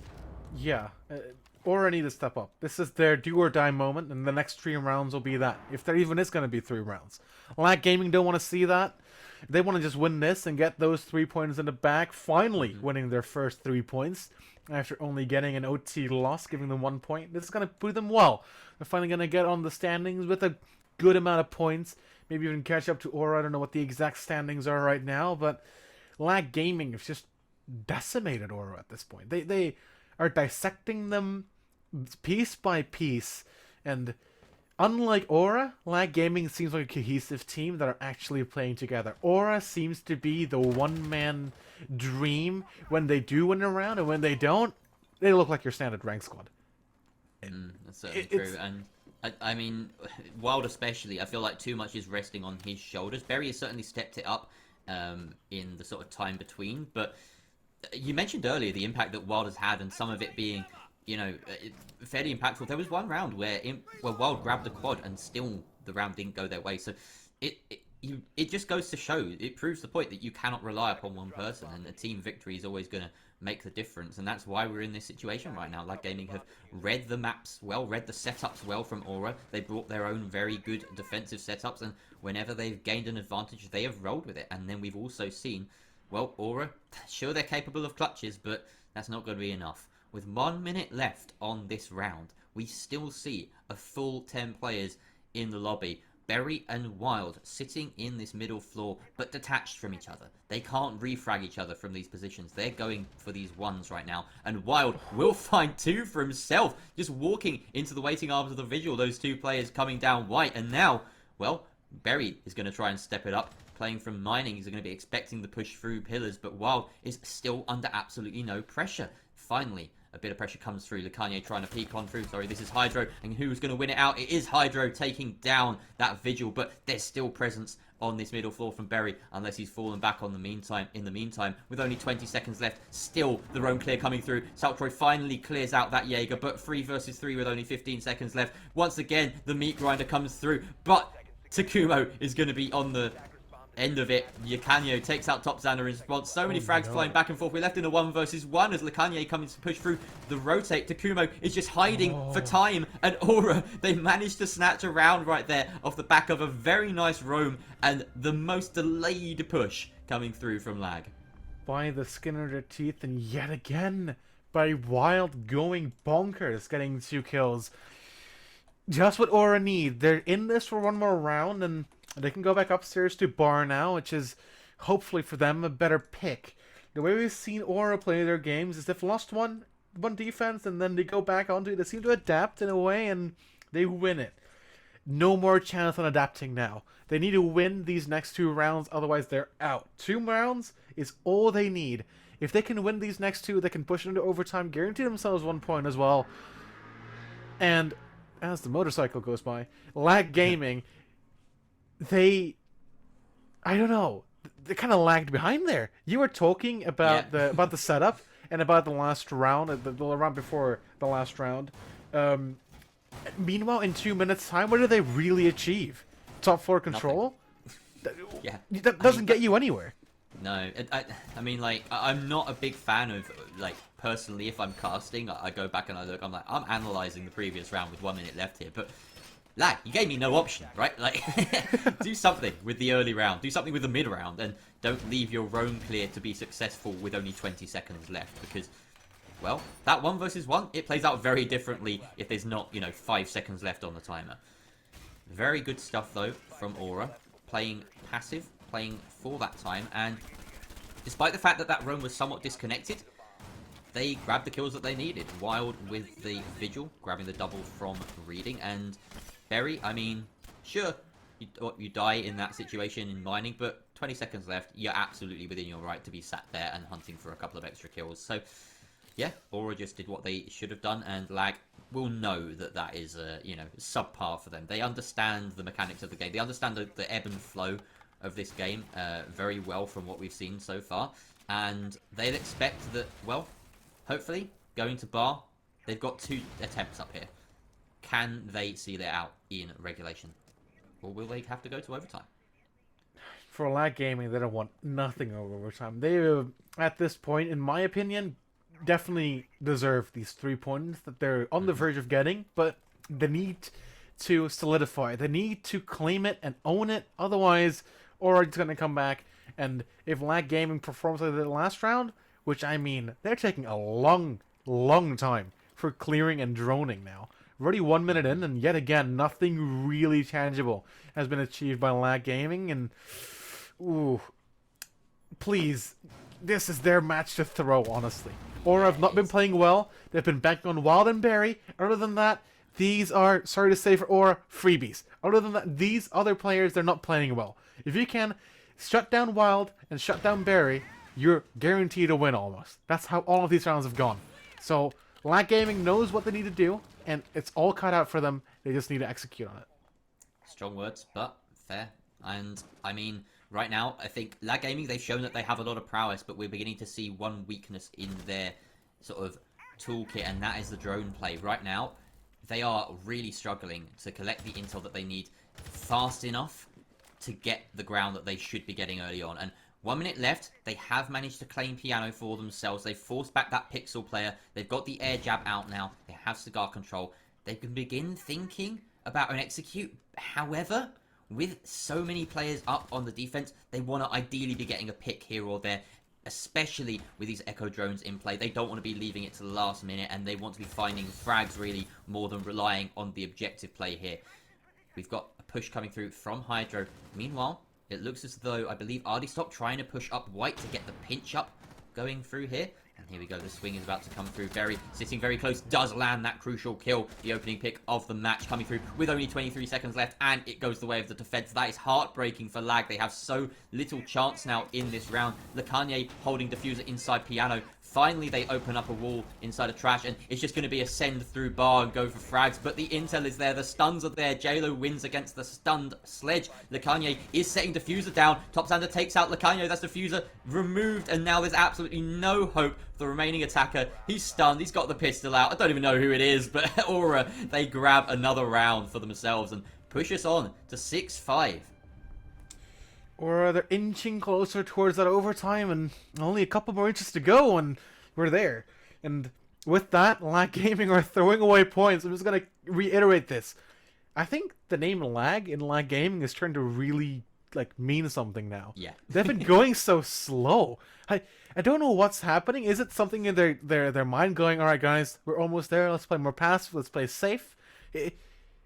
Yeah, Aura need to step up. This is their do or die moment, and the next 3 rounds will be that. If there even is going to be 3 rounds. Lag Gaming don't want to see that. They want to just win this and get those 3 points in the bag, finally winning their first 3 points after only getting an OT loss, giving them 1 point. This is going to put them well. They're finally going to get on the standings with a good amount of points, maybe even catch up to Aura. I don't know what the exact standings are right now, but Lag Gaming has just decimated Aura at this point. They are dissecting them piece by piece, and unlike Aura, Lag Gaming seems like a cohesive team that are actually playing together. Aura seems to be the one-man dream when they do win a round, and when they don't, they look like your standard rank squad. That's certainly true, and I mean, Wild especially, I feel like too much is resting on his shoulders. Berry has certainly stepped it up in the sort of time between, but you mentioned earlier the impact that Wild has had, and some of it being, you know, fairly impactful. There was one round where Wild grabbed the quad and still the round didn't go their way. So it just goes to show, it proves the point that you cannot rely upon one person, and a team victory is always going to make the difference. And that's why we're in this situation right now. Lag Gaming have read the maps well, read the setups well from Aura. They brought their own very good defensive setups, and whenever they've gained an advantage, they have rolled with it. And then we've also seen, well, Aura, sure, they're capable of clutches, but that's not going to be enough. With 1 minute left on this round, we still see a full 10 players in the lobby. Berry and Wild sitting in this middle floor, but detached from each other. They can't refrag each other from these positions. They're going for these ones right now. And Wild will find 2 for himself, just walking into the waiting arms of the Vigil. Those 2 players coming down white. And now, well, Berry is going to try and step it up. Playing from Mining, he's going to be expecting the push through pillars, but Wild is still under absolutely no pressure. Finally, a bit of pressure comes through. Lekanye trying to peek on through. Sorry, this is Hydro. And who's going to win it out? It is Hydro taking down that Vigil, but there's still presence on this middle floor from Berry, unless he's fallen back on the meantime. In the meantime, with only 20 seconds left, still the roam clear coming through. Saltroy finally clears out that Jaeger, but 3 versus 3 with only 15 seconds left. Once again, the meat grinder comes through, but Takumo is going to be on the end of it. Lekanye takes out Top Xander in response. So many frags flying back and forth. We're left in a 1 versus 1 as Lekanye comes to push through the rotate. Takumo is just hiding for time, and Aura, they managed to snatch a round right there off the back of a very nice roam and the most delayed push coming through from Lag. By the skin of their teeth, and yet again by Wild going bonkers, getting 2 kills. Just what Aura need. They're in this for 1 more round, and they can go back upstairs to Bar now, which is hopefully for them a better pick. The way we've seen Aura play their games is they've lost one defense and then they go back onto it. They seem to adapt in a way and they win it. No more chance on adapting now. They need to win these next 2 rounds, otherwise they're out. 2 rounds is all they need. If they can win these next 2, they can push into overtime, guarantee themselves 1 point as well. And as the motorcycle goes by, Lag Gaming, I don't know, they kind of lagged behind there. You were talking about the setup and about the last round, the round before the last round. Meanwhile, in 2 minutes' time, what did they really achieve? Top 4 control? Yeah, that doesn't get you anywhere. No, I mean, like, I'm not a big fan of, like, personally, if I'm casting, I go back and I look, I'm like, I'm analysing the previous round with 1 minute left here, but Lag, you gave me no option, right? Like, do something with the early round, do something with the mid round, and don't leave your roam clear to be successful with only 20 seconds left, because, well, that 1 versus 1, it plays out very differently if there's not, 5 seconds left on the timer. Very good stuff, though, from Aura. Playing passive, playing for that time, and despite the fact that that roam was somewhat disconnected, they grabbed the kills that they needed. Wild with the Vigil, grabbing the double from Reading, and Berry, I mean, sure, you die in that situation in mining, but 20 seconds left, you're absolutely within your right to be sat there and hunting for a couple of extra kills. So, yeah, Aura just did what they should have done, and Lag will know that that is, subpar for them. They understand the mechanics of the game. They understand the ebb and flow of this game very well from what we've seen so far, and they'll expect that, well, hopefully, going to Bar, they've got 2 attempts up here. Can they see that out in regulation? Or will they have to go to overtime? For Lag Gaming, they don't want nothing over overtime. They, at this point, in my opinion, definitely deserve these 3 points that they're on the verge of getting, but they need to solidify. They need to claim it and own it, otherwise, or it's going to come back, and if Lag Gaming performs like they did last round, which, I mean, they're taking a long time for clearing and droning now. We're already 1 minute in, and yet again, nothing really tangible has been achieved by Lag Gaming, and ooh, please, this is their match to throw, honestly. Or have not been playing well. They've been banking on Wild and Berry. Other than that, these are, sorry to say for Aura, freebies. Other than that, these other players, they're not playing well. If you can shut down Wild and shut down Berry, you're guaranteed a win almost. That's how all of these rounds have gone. So, Lag Gaming knows what they need to do, and it's all cut out for them. They just need to execute on it. Strong words, but fair. And, I mean, right now, I think Lag Gaming, they've shown that they have a lot of prowess, but we're beginning to see one weakness in their sort of toolkit, and that is the drone play. Right now, they are really struggling to collect the intel that they need fast enough to get the ground that they should be getting early on. And 1 minute left, they have managed to claim Piano for themselves. They've forced back that Pixel player. They've got the air jab out now. They have cigar control. They can begin thinking about an execute. However, with so many players up on the defense, they want to ideally be getting a pick here or there, especially with these Echo drones in play. They don't want to be leaving it to the last minute, and they want to be finding frags really more than relying on the objective play here. We've got a push coming through from Hydro. Meanwhile, it looks as though, I believe, Ardy stopped trying to push up White to get the pinch up going through here. And here we go, the swing is about to come through. Berry sitting very close, does land that crucial kill. The opening pick of the match coming through with only 23 seconds left, and it goes the way of the defense. That is heartbreaking for Lag. They have so little chance now in this round. Lekanye holding Diffuser inside Piano. Finally, they open up a wall inside a trash, and it's just going to be a send through Bar and go for frags. But the intel is there. The stuns are there. JLo wins against the stunned Sledge. Lekanye is setting Diffuser down. Topsander takes out Lekanye. That's Diffuser removed, and now there's absolutely no hope for the remaining attacker. He's stunned. He's got the pistol out. I don't even know who it is, but Aura, they grab another round for themselves and push us on to 6-5. Or they're inching closer towards that overtime, and only a couple more inches to go, and we're there. And with that, Lag Gaming are throwing away points. I'm just going to reiterate this. I think the name Lag in Lag Gaming is trying to really mean something now. Yeah. They've been going so slow. I don't know what's happening. Is it something in their mind going, all right, guys, we're almost there. Let's play more passive. Let's play safe.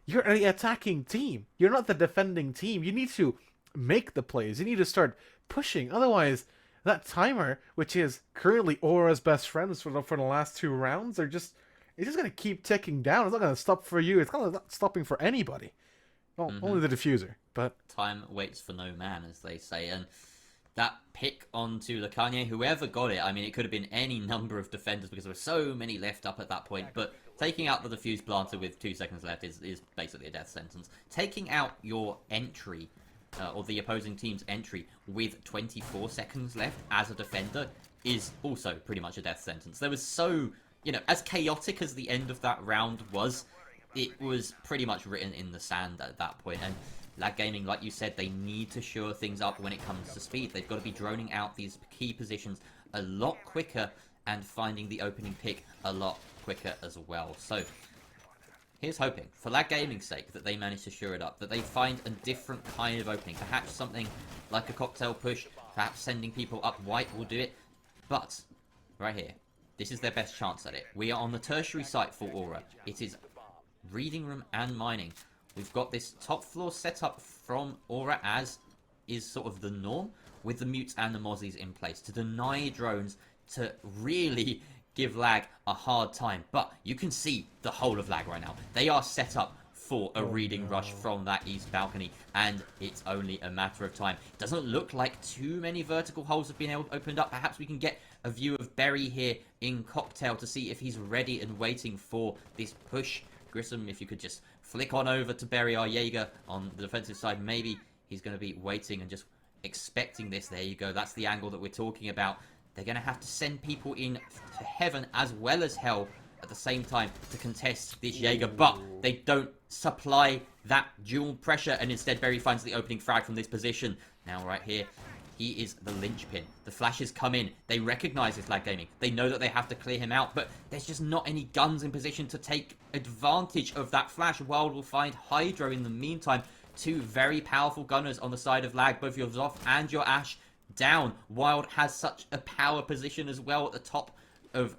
You're the attacking team. You're not the defending team. You need to make the plays. You need to start pushing. Otherwise, that timer, which is currently Aura's best friends for the last 2 rounds, it's just going to keep ticking down. It's not going to stop for you. It's not stopping for anybody. Well, only the diffuser. But time waits for no man, as they say. And that pick onto Lekanye, whoever got it, I mean, it could have been any number of defenders because there were so many left up at that point. But taking out the diffuse planter with 2 seconds left is basically a death sentence. Taking out your entry or the opposing team's entry with 24 seconds left as a defender is also pretty much a death sentence. There was so, as chaotic as the end of that round was, it was pretty much written in the sand at that point. And Lag Gaming, like you said, they need to shore things up when it comes to speed. They've got to be droning out these key positions a lot quicker and finding the opening pick a lot quicker as well. So Here's hoping, for Lag Gaming's sake, that they manage to shore it up, that they find a different kind of opening. Perhaps something like a cocktail push, perhaps sending people up white will do it. But, right here, this is their best chance at it. We are on the tertiary site for Aura. It is reading room and mining. We've got this top floor setup from Aura, as is sort of the norm, with the mutes and the mozzies in place to deny drones, to really give Lag a hard time. But you can see the whole of Lag right now. They are set up for a reading rush from that east balcony, and it's only a matter of time. It doesn't look like too many vertical holes have been opened up. Perhaps we can get a view of Berry here in Cocktail to see if he's ready and waiting for this push. Grissom, if you could just flick on over to Berry, our Jaeger on the defensive side. Maybe he's going to be waiting and just expecting this. There you go. That's the angle that we're talking about. They're going to have to send people in to heaven as well as hell at the same time to contest this Jaeger, but they don't supply that dual pressure, and instead Berry finds the opening frag from this position. Now right here, he is the linchpin. The flashes come in. They recognize this Lag Gaming. They know that they have to clear him out, but there's just not any guns in position to take advantage of that flash. Wild will find Hydro in the meantime. Two very powerful gunners on the side of Lag, both your Zoff and your Ash down. Wild has such a power position as well at the top of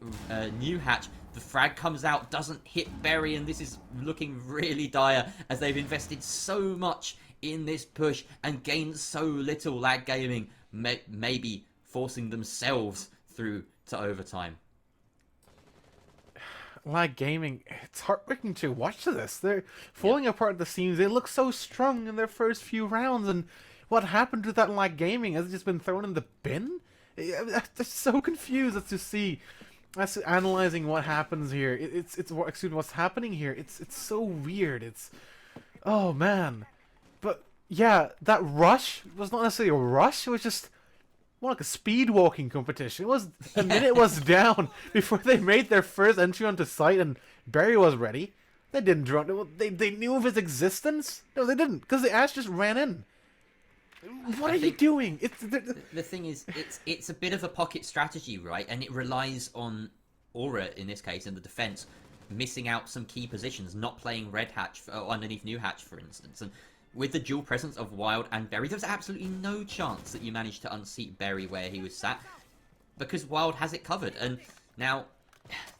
New Hatch. The frag comes out, doesn't hit Berry, and this is looking really dire as they've invested so much in this push and gained so little. Lag Gaming maybe forcing themselves through to overtime. Lag Gaming, it's heartbreaking to watch this. They're falling apart at the seams. They look so strong in their first few rounds, and what happened to that Lag Gaming? Has it just been thrown in the bin? I'm just so confused as to see, as to analyzing what happens here. Excuse me, what's happening here? It's so weird. Oh man. But yeah, that rush was not necessarily a rush. It was just more like a speed walking competition. It was a minute was down before they made their first entry onto site, and Berry was ready. They didn't drone. They knew of his existence. No, they didn't, because the Ash just ran in. What are you doing? The thing is, it's a bit of a pocket strategy, right? And it relies on Aura in this case, in the defense, missing out some key positions, not playing Red Hatch underneath New Hatch, for instance. And with the dual presence of Wild and Berry, there's absolutely no chance that you manage to unseat Berry where he was sat, because Wild has it covered. And now,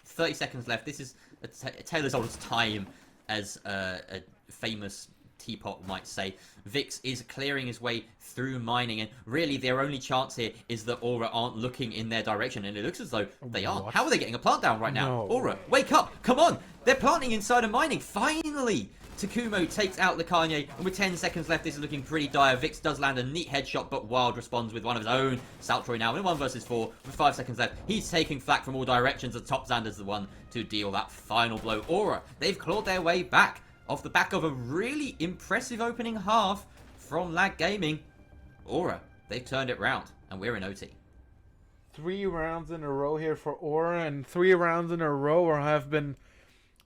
30 seconds left. This is a tale as old as time, as a famous teapot might say. Vix is clearing his way through mining, and really their only chance here is that Aura aren't looking in their direction, and it looks as though they are. How are they getting a plant down right now? No. Aura, wake up! Come on! They're planting inside of mining! Finally! Takumo takes out the Kanye, and with 10 seconds left, this is looking pretty dire. Vix does land a neat headshot, but Wild responds with one of his own. Saltroy now in 1 versus 4, with 5 seconds left. He's taking flak from all directions, and Top Xander's the one to deal that final blow. Aura, they've clawed their way back off the back of a really impressive opening half from Lag Gaming. Aura, they've turned it round, and we're in OT. 3 rounds in a row here for Aura, and 3 rounds in a row where I've been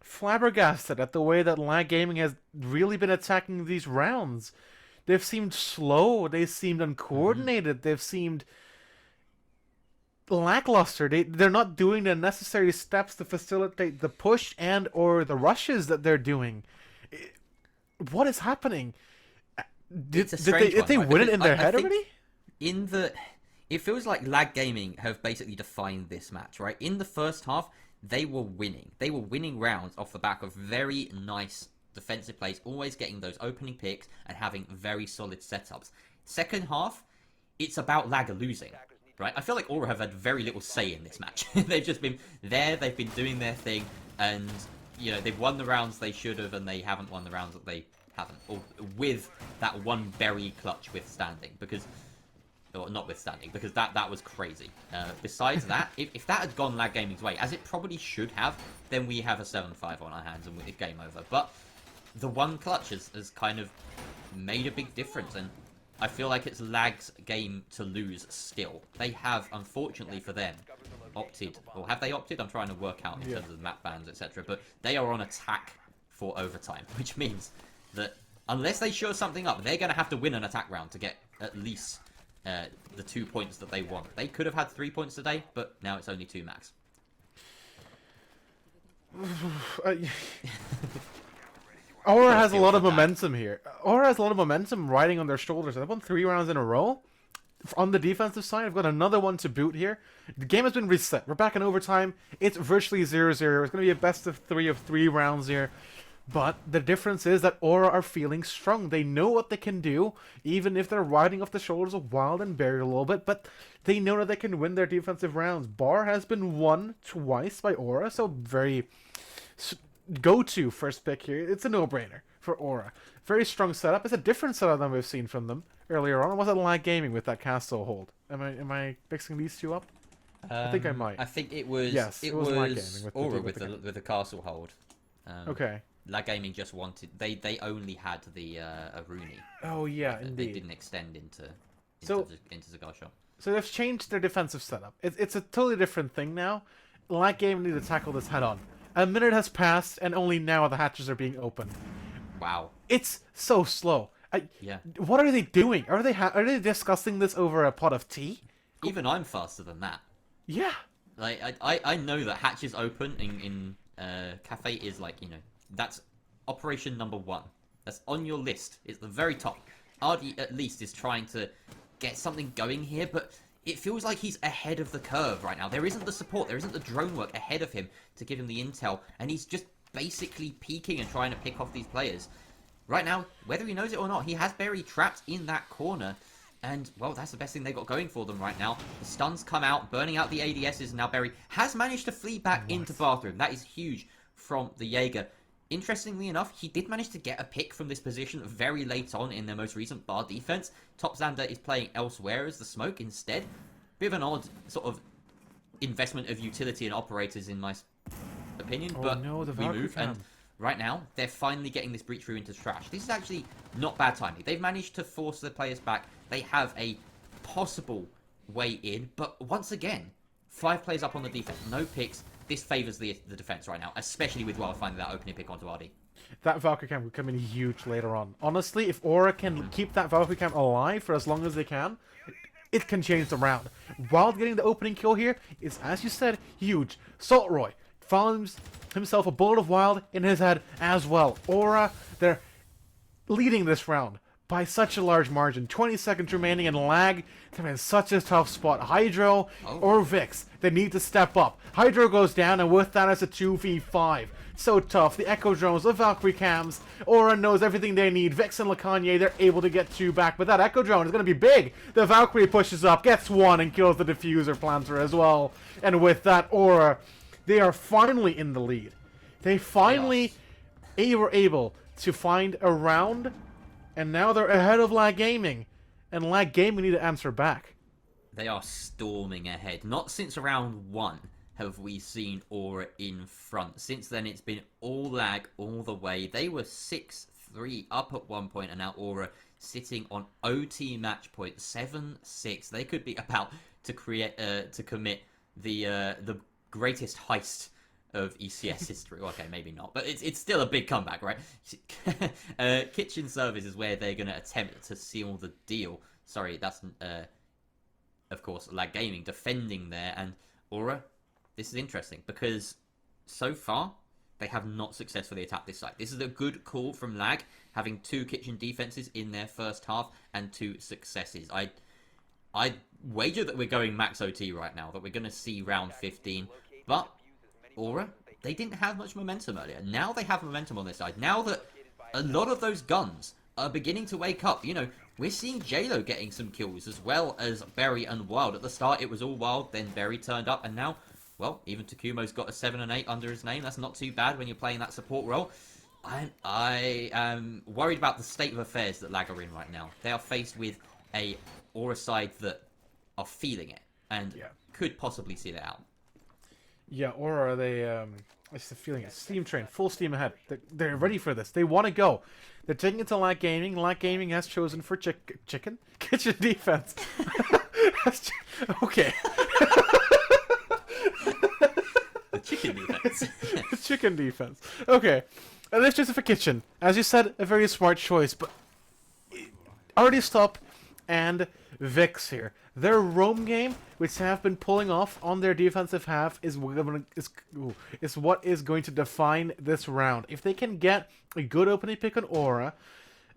flabbergasted at the way that Lag Gaming has really been attacking these rounds. They've seemed slow, they seemed uncoordinated, they've seemed lackluster. They're not doing the necessary steps to facilitate the push and or the rushes that they're doing. What is happening? Did they win it in their head already? It feels like Lag Gaming have basically defined this match, right? In the first half, they were winning. They were winning rounds off the back of very nice defensive plays, always getting those opening picks and having very solid setups. Second half, it's about Lag losing, right? I feel like Aura have had very little say in this match. They've just been there, they've been doing their thing, and you know, they've won the rounds they should have, and they haven't won the rounds that they haven't. Or with that one Berry clutch withstanding, because... or notwithstanding, because that was crazy. Besides that, if that had gone Lag Gaming's way, as it probably should have, then we have a 7-5 on our hands and it's game over. But the one clutch has kind of made a big difference, and I feel like it's Lag's game to lose still. They have, unfortunately for them, opted, or have they opted? I'm trying to work out in terms of map bans, etc. But they are on attack for overtime, which means that unless they show something up, they're going to have to win an attack round to get at least the 2 points that they want. They could have had 3 points today, but now it's only 2 max. Aura Gotta has a feel lot for of Dak. momentum here. Aura has a lot of momentum riding on their shoulders. They've won 3 rounds in a row. On the defensive side, I've got another one to boot here. The game has been reset. We're back in overtime. It's virtually 0-0. It's going to be a best of 3 rounds here. But the difference is that Aura are feeling strong. They know what they can do, even if they're riding off the shoulders of Wild and Barry a little bit. But they know that they can win their defensive rounds. Bar has been won twice by Aura, so very go-to first pick here. It's a no-brainer for Aura. Very strong setup. It's a different setup than we've seen from them earlier on. Or was it Lag Gaming with that castle hold? Am I mixing these two up? I think I might. I think it was. Yes, it was Lag Gaming with Aura the with the castle hold. Okay. Lag Gaming just wanted. They only had the Rooney. Oh yeah, They indeed. didn't extend into Cigar Shop. So they've changed their defensive setup. It's a totally different thing now. Lag Gaming need to tackle this head on. A minute has passed, and only now the hatches are being opened. Wow. It's so slow. Yeah. What are they doing? Are they discussing this over a pot of tea? Even I'm faster than that. Yeah. Like I know that hatches open in cafe is like, that's operation number 1. That's on your list. It's the very top. Ardy at least is trying to get something going here, but it feels like he's ahead of the curve right now. There isn't the support, there isn't the drone work ahead of him to give him the intel, and he's just basically peeking and trying to pick off these players. Right now, whether he knows it or not, he has Berry trapped in that corner, and, well, that's the best thing they got going for them right now. The stuns come out, burning out the ADSs, and now Berry has managed to flee back into bathroom. That is huge from the Jaeger. Interestingly enough, he did manage to get a pick from this position very late on in their most recent bar defense. Top Xander is playing elsewhere as the smoke instead. Bit of an odd sort of investment of utility and operators in my opinion, but no, the we Valkyrie move. And cam. right now, they're finally getting this breach through into trash. This is actually not bad timing. They've managed to force the players back. They have a possible way in, but once again, 5 players up on the defense, no picks. This favours the defense right now, especially with Wild finding that opening pick onto Ardy. That Valkyrie cam could come in huge later on. Honestly, if Aura can keep that Valkyrie cam alive for as long as they can, it can change the round. Wild getting the opening kill here is, as you said, huge. Saltroy finds himself a bullet of Wild in his head as well. Aura, they're leading this round by such a large margin. 20 seconds remaining, and Lag, they're in such a tough spot. Hydro or Vix, they need to step up. Hydro goes down, and with that, it's a 2v5. So tough. The Echo Drones, the Valkyrie Cams, Aura knows everything they need. Vix and Lacanye, they're able to get 2 back, but that Echo Drone is going to be big. The Valkyrie pushes up, gets 1, and kills the Diffuser Planter as well. And with that, Aura, they are finally in the lead. They finally were able to find a round, and now they're ahead of Lag Gaming. And Lag Gaming need to answer back. They are storming ahead. Not since round 1 have we seen Aura in front. Since then, it's been all Lag all the way. They were 6-3 up at one point, and now Aura sitting on OT match point 7-6. They could be about to commit the greatest heist of ECS history. Okay, maybe not, but it's still a big comeback, right? Kitchen Service is where they're going to attempt to seal the deal. Sorry, that's of course Lag Gaming defending there, and Aura. This is interesting because so far they have not successfully attacked this site. This is a good call from Lag, having 2 kitchen defenses in their first half and 2 successes. I wager that we're going max OT right now, that we're going to see round 15, but Aura, they didn't have much momentum earlier. Now they have momentum on their side. Now that a lot of those guns are beginning to wake up, we're seeing JLo getting some kills as well as Berry and Wild. At the start, it was all Wild, then Berry turned up, and now, well, even Takumo's got a 7 and 8 under his name. That's not too bad when you're playing that support role. I am worried about the state of affairs that Lag are in right now. They are faced with a Aura side that are feeling it and could possibly see that out. Yeah, or are they, I just have a feeling it's Steam Train, full steam ahead. They're ready for this. They want to go. They're taking it to Lag Gaming. Lag Gaming has chosen for kitchen defense. Okay. The chicken defense. Chicken defense. Okay. And let's choose it for kitchen. As you said, a very smart choice, but already stop and Vix here. Their roam game, which they have been pulling off on their defensive half, is what is going to define this round. If they can get a good opening pick on Aura,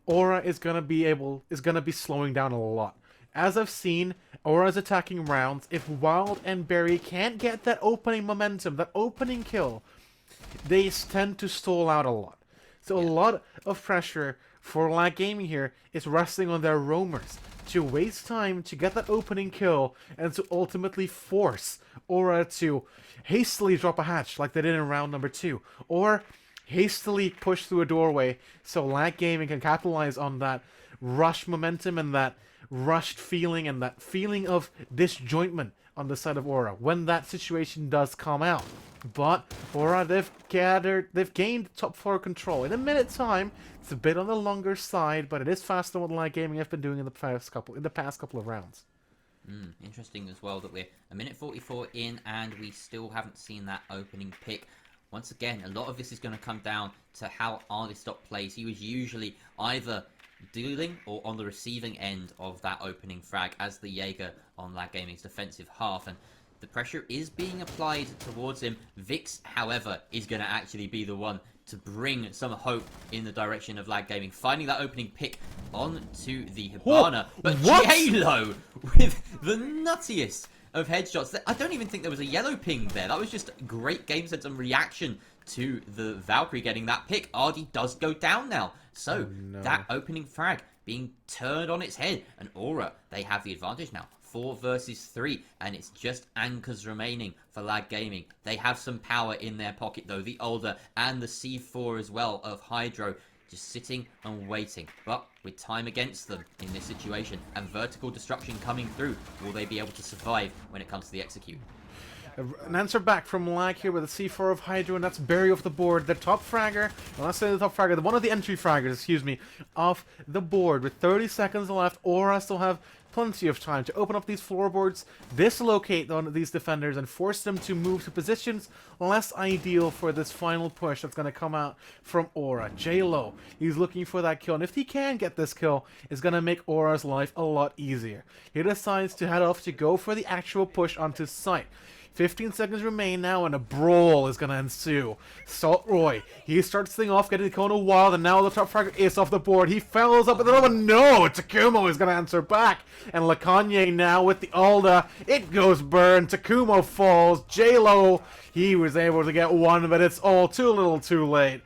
Aura is gonna be slowing down a lot. As I've seen, Aura's attacking rounds. If Wild and Berry can't get that opening momentum, that opening kill, they tend to stall out a lot. So a lot of pressure for Lag Gaming here is resting on their roamers to waste time to get that opening kill and to ultimately force Aura to hastily drop a hatch like they did in round number 2, or hastily push through a doorway so Lag Gaming can capitalize on that rush momentum and that rushed feeling and that feeling of disjointment on the side of Aura when that situation does come out. But Aura, they've gained top floor control. In a minute time, it's a bit on the longer side, but it is faster than what Light Gaming have been doing in the past couple of rounds. Interesting as well that we're a minute 44 in and we still haven't seen that opening pick. Once again, a lot of this is going to come down to how Arlistock plays. He was usually either dealing or on the receiving end of that opening frag as the Jaeger on Lag Gaming's defensive half, and the pressure is being applied towards him. Vix, however, is going to actually be the one to bring some hope in the direction of Lag Gaming, finding that opening pick onto the Hibana. But J-Lo with the nuttiest of headshots. I don't even think there was a yellow ping there. That was just great game sense and reaction to the Valkyrie getting that pick. RD does go down now. So, that opening frag being turned on its head. And Aura, they have the advantage now. 4 versus 3, and it's just anchors remaining for Lag Gaming. They have some power in their pocket though, the Older and the C4 as well of Hydro, just sitting and waiting. But with time against them in this situation and vertical destruction coming through, will they be able to survive when it comes to the execute? An answer back from Lag here with a C4 of Hydro, and that's Barry off the board. The top fragger, well, not saying the top fragger, one of the entry fraggers, excuse me, off the board with 30 seconds left. Aura still have plenty of time to open up these floorboards, dislocate these defenders, and force them to move to positions less ideal for this final push that's going to come out from Aura. J-Lo, he's looking for that kill, and if he can get this kill, it's going to make Aura's life a lot easier. He decides to head off to go for the actual push onto site. 15 seconds remain now, and a brawl is going to ensue. Salt Roy, he starts thing off, getting the kill in a while, and now the top fragger is off the board. He follows up with another one. No, Takumo is going to answer back. And Lacanye now with the Alda. It goes burn. Takumo falls. J-Lo, he was able to get one, but it's all too little too late.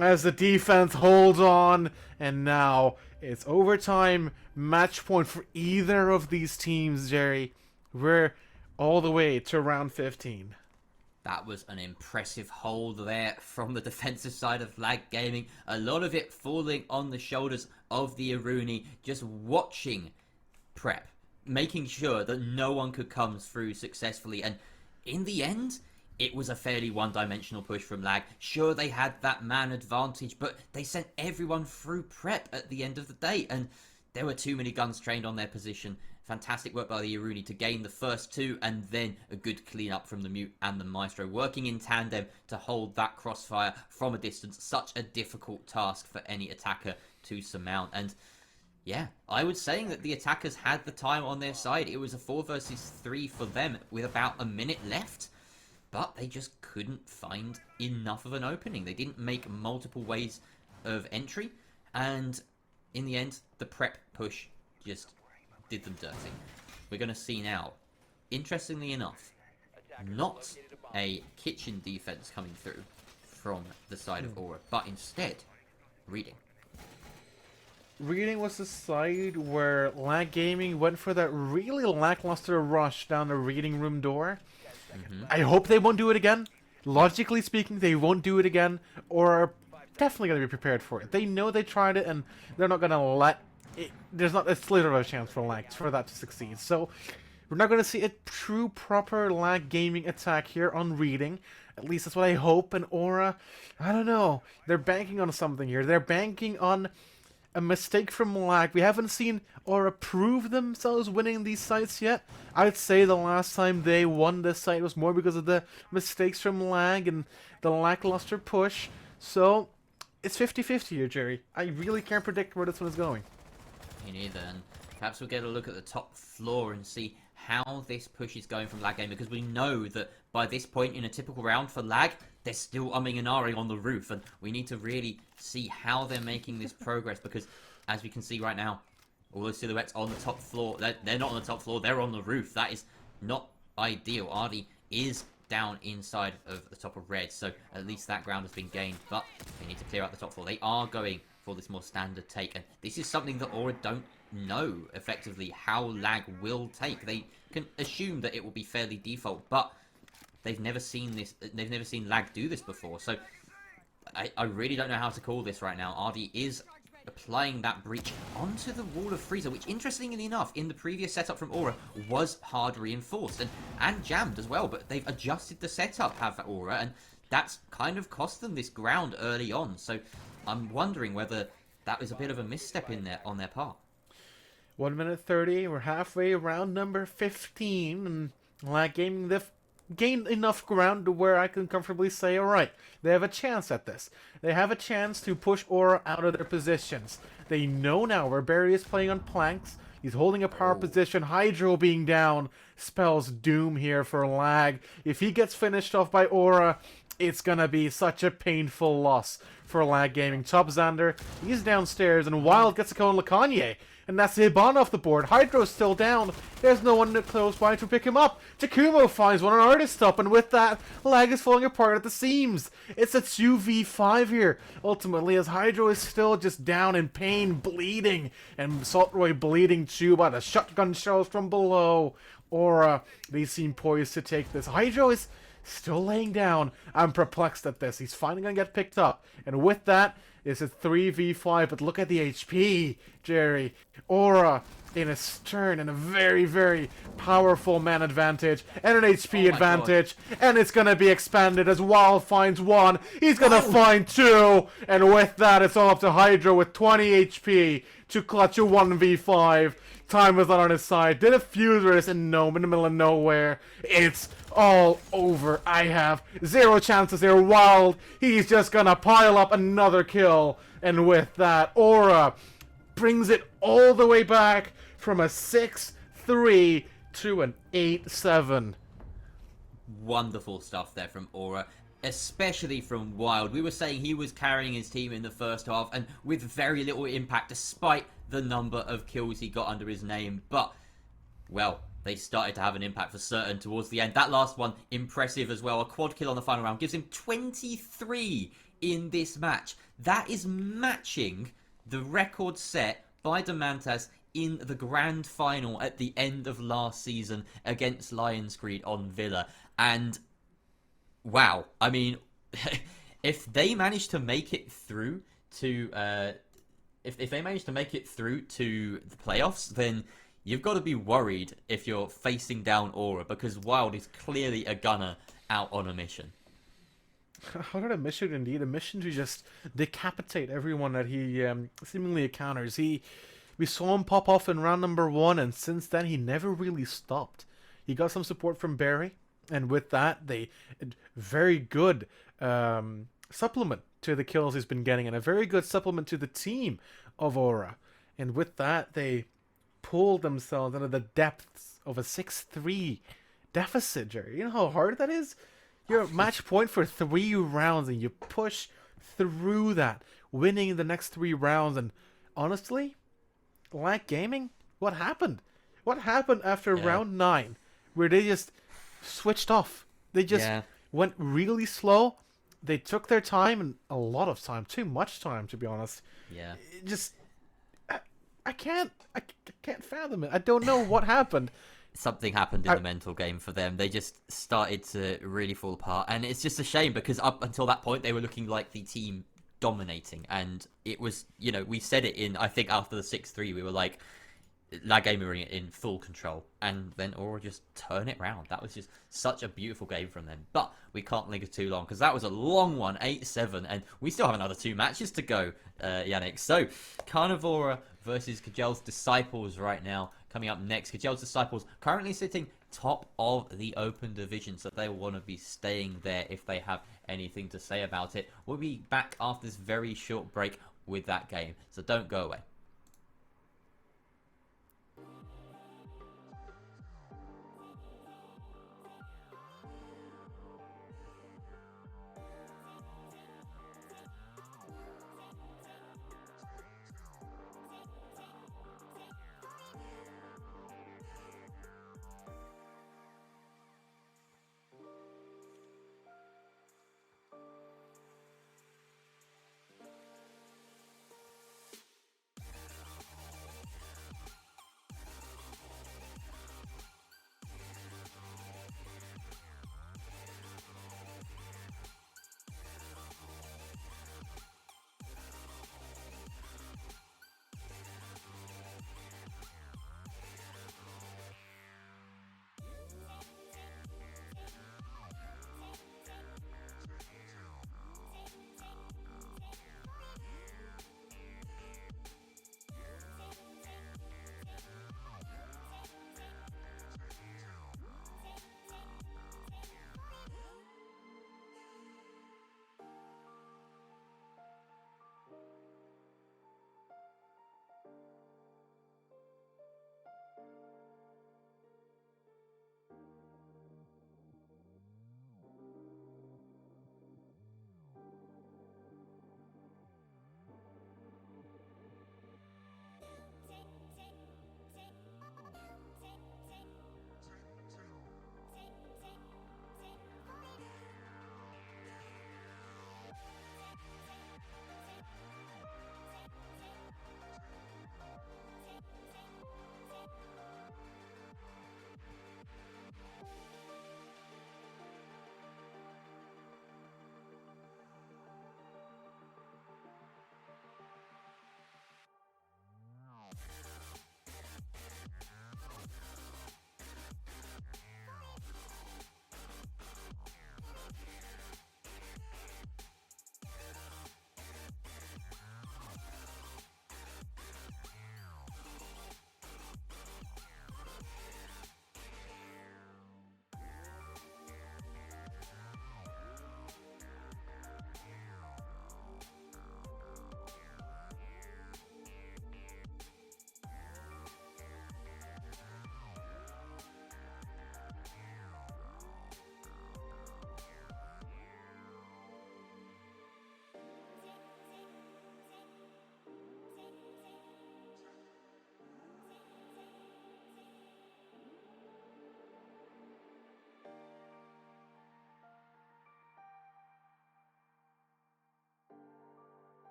As the defense holds on, and now it's overtime. Match point for either of these teams, Jerry. We're all the way to round 15. That was an impressive hold there from the defensive side of Lag Gaming. A lot of it falling on the shoulders of the Aruni, just watching prep, making sure that no one could come through successfully. And in the end, it was a fairly one-dimensional push from Lag. Sure, they had that man advantage, but they sent everyone through prep at the end of the day. And there were too many guns trained on their position. Fantastic work by the Aruni to gain the first 2, and then a good clean-up from the Mute and the Maestro, working in tandem to hold that crossfire from a distance. Such a difficult task for any attacker to surmount. And yeah, I was saying that the attackers had the time on their side. It was a 4 versus 3 for them with about a minute left, but they just couldn't find enough of an opening. They didn't make multiple ways of entry, and in the end, the prep push just did them dirty. We're going to see now, interestingly enough, not a kitchen defense coming through from the side of Aura, but instead, reading. Reading was the side where Lag Gaming went for that really lackluster rush down the reading room door. I hope they won't do it again. Logically speaking, they won't do it again, or are definitely going to be prepared for it. They know they tried it, and they're not going to let there's not a slither of a chance for Lag for that to succeed. So we're not going to see a true proper Lag Gaming attack here on reading. At least that's what I hope. And Aura, I don't know. They're banking on something here. They're banking on a mistake from Lag. We haven't seen Aura prove themselves winning these sites yet. I'd say the last time they won this site was more because of the mistakes from Lag and the lackluster push. So it's 50-50 here, Jerry. I really can't predict where this one is going. Me neither, and perhaps we'll get a look at the top floor and see how this push is going from Lag Game, because we know that by this point in a typical round for Lag, they're still umming and ahhing on the roof, and we need to really see how they're making this progress, because as we can see right now, all those silhouettes on the top floor, they're not on the top floor, they're on the roof. That is not ideal. Ardy is down inside of the top of red, so at least that ground has been gained, but they need to clear out the top floor. They are going for this more standard take, and this is something that Aura don't know effectively how Lag will take. They can assume that it will be fairly default, but they've never seen this. They've never seen Lag do this before, so I really don't know how to call this right now. Ardy is applying that breach onto the wall of Freezer, which interestingly enough in the previous setup from Aura was hard reinforced and jammed as well, but they've adjusted the setup, have Aura, and that's kind of cost them this ground early on. So I'm wondering whether that was a bit of a misstep in there on their part. 1 minute 30, we're halfway around number 15, and Lag Gaming, they've gained enough ground to where I can comfortably say, alright, they have a chance at this. They have a chance to push Aura out of their positions. They know now where Barry is playing on planks. He's holding a power position. Hydro being down spells doom here for Lag. If he gets finished off by Aura, it's gonna be such a painful loss for Lag Gaming. Top Xander, he's downstairs, and Wild gets a kill on Lacanye. And that's the Hibana off the board. Hydro's still down. There's no one close by to pick him up. Takumo finds one on Artist up, and with that, Lag is falling apart at the seams. It's a 2v5 here, ultimately, as Hydro is still just down in pain, bleeding, and Saltroy bleeding too by the shotgun shells from below. Aura, they seem poised to take this. Hydro is still laying down. I'm perplexed at this. He's finally gonna get picked up, and with that, it's a 3v5, but look at the HP, Jerry. Aura in a stern and a very, very powerful man advantage and an HP advantage. God. And it's going to be expanded as Wild finds one. He's going to find two. And with that, it's all up to Hydro with 20 HP to clutch a 1v5. Time was not on his side. Did a fuse in the middle of nowhere. It's all over. I have zero chances here. Wild, he's just gonna pile up another kill. And with that, Aura brings it all the way back from a 6-3 to an 8-7. Wonderful stuff there from Aura, especially from Wild. We were saying he was carrying his team in the first half and with very little impact despite the number of kills he got under his name, but well, they started to have an impact for certain towards the end. That last one, impressive as well. A quad kill on the final round gives him 23 in this match. That is matching the record set by Demantas in the grand final at the end of last season against Lionscreed on Villa. And wow, I mean, if they manage to make it through to if they manage to make it through to the playoffs, then you've got to be worried if you're facing down Aura, because Wild is clearly a gunner out on a mission. How did a mission indeed? A mission to just decapitate everyone that he seemingly encounters. We saw him pop off in round number 1, and since then he never really stopped. He got some support from Barry, and with that, they very good supplement to the kills he's been getting, and a very good supplement to the team of Aura. And with that, they pulled themselves out of the depths of a 6-3 deficit, Jerry. You know how hard that is? You're at match point for 3 rounds, and you push through that, winning the next 3 rounds. And honestly, Lag Gaming, what happened? What happened after round 9, where they just switched off? They just went really slow. They took their time, and a lot of time, too much time, to be honest. Yeah. It just, I can't fathom it. I don't know what happened. Something happened in the mental game for them. They just started to really fall apart, and it's just a shame because up until that point they were looking like the team dominating, and it was, you know, we said it in, I think after the 6-3, we were like, Lag Gaming were in full control, and then Aura just turn it round. That was just such a beautiful game from them. But we can't linger too long because that was a long one, 8-7, and we still have another 2 matches to go, Yannick. So Carnivora versus Kajel's Disciples right now coming up next. Kajel's Disciples currently sitting top of the open division, so they will want to be staying there if they have anything to say about it. We'll be back after this very short break with that game, so don't go away.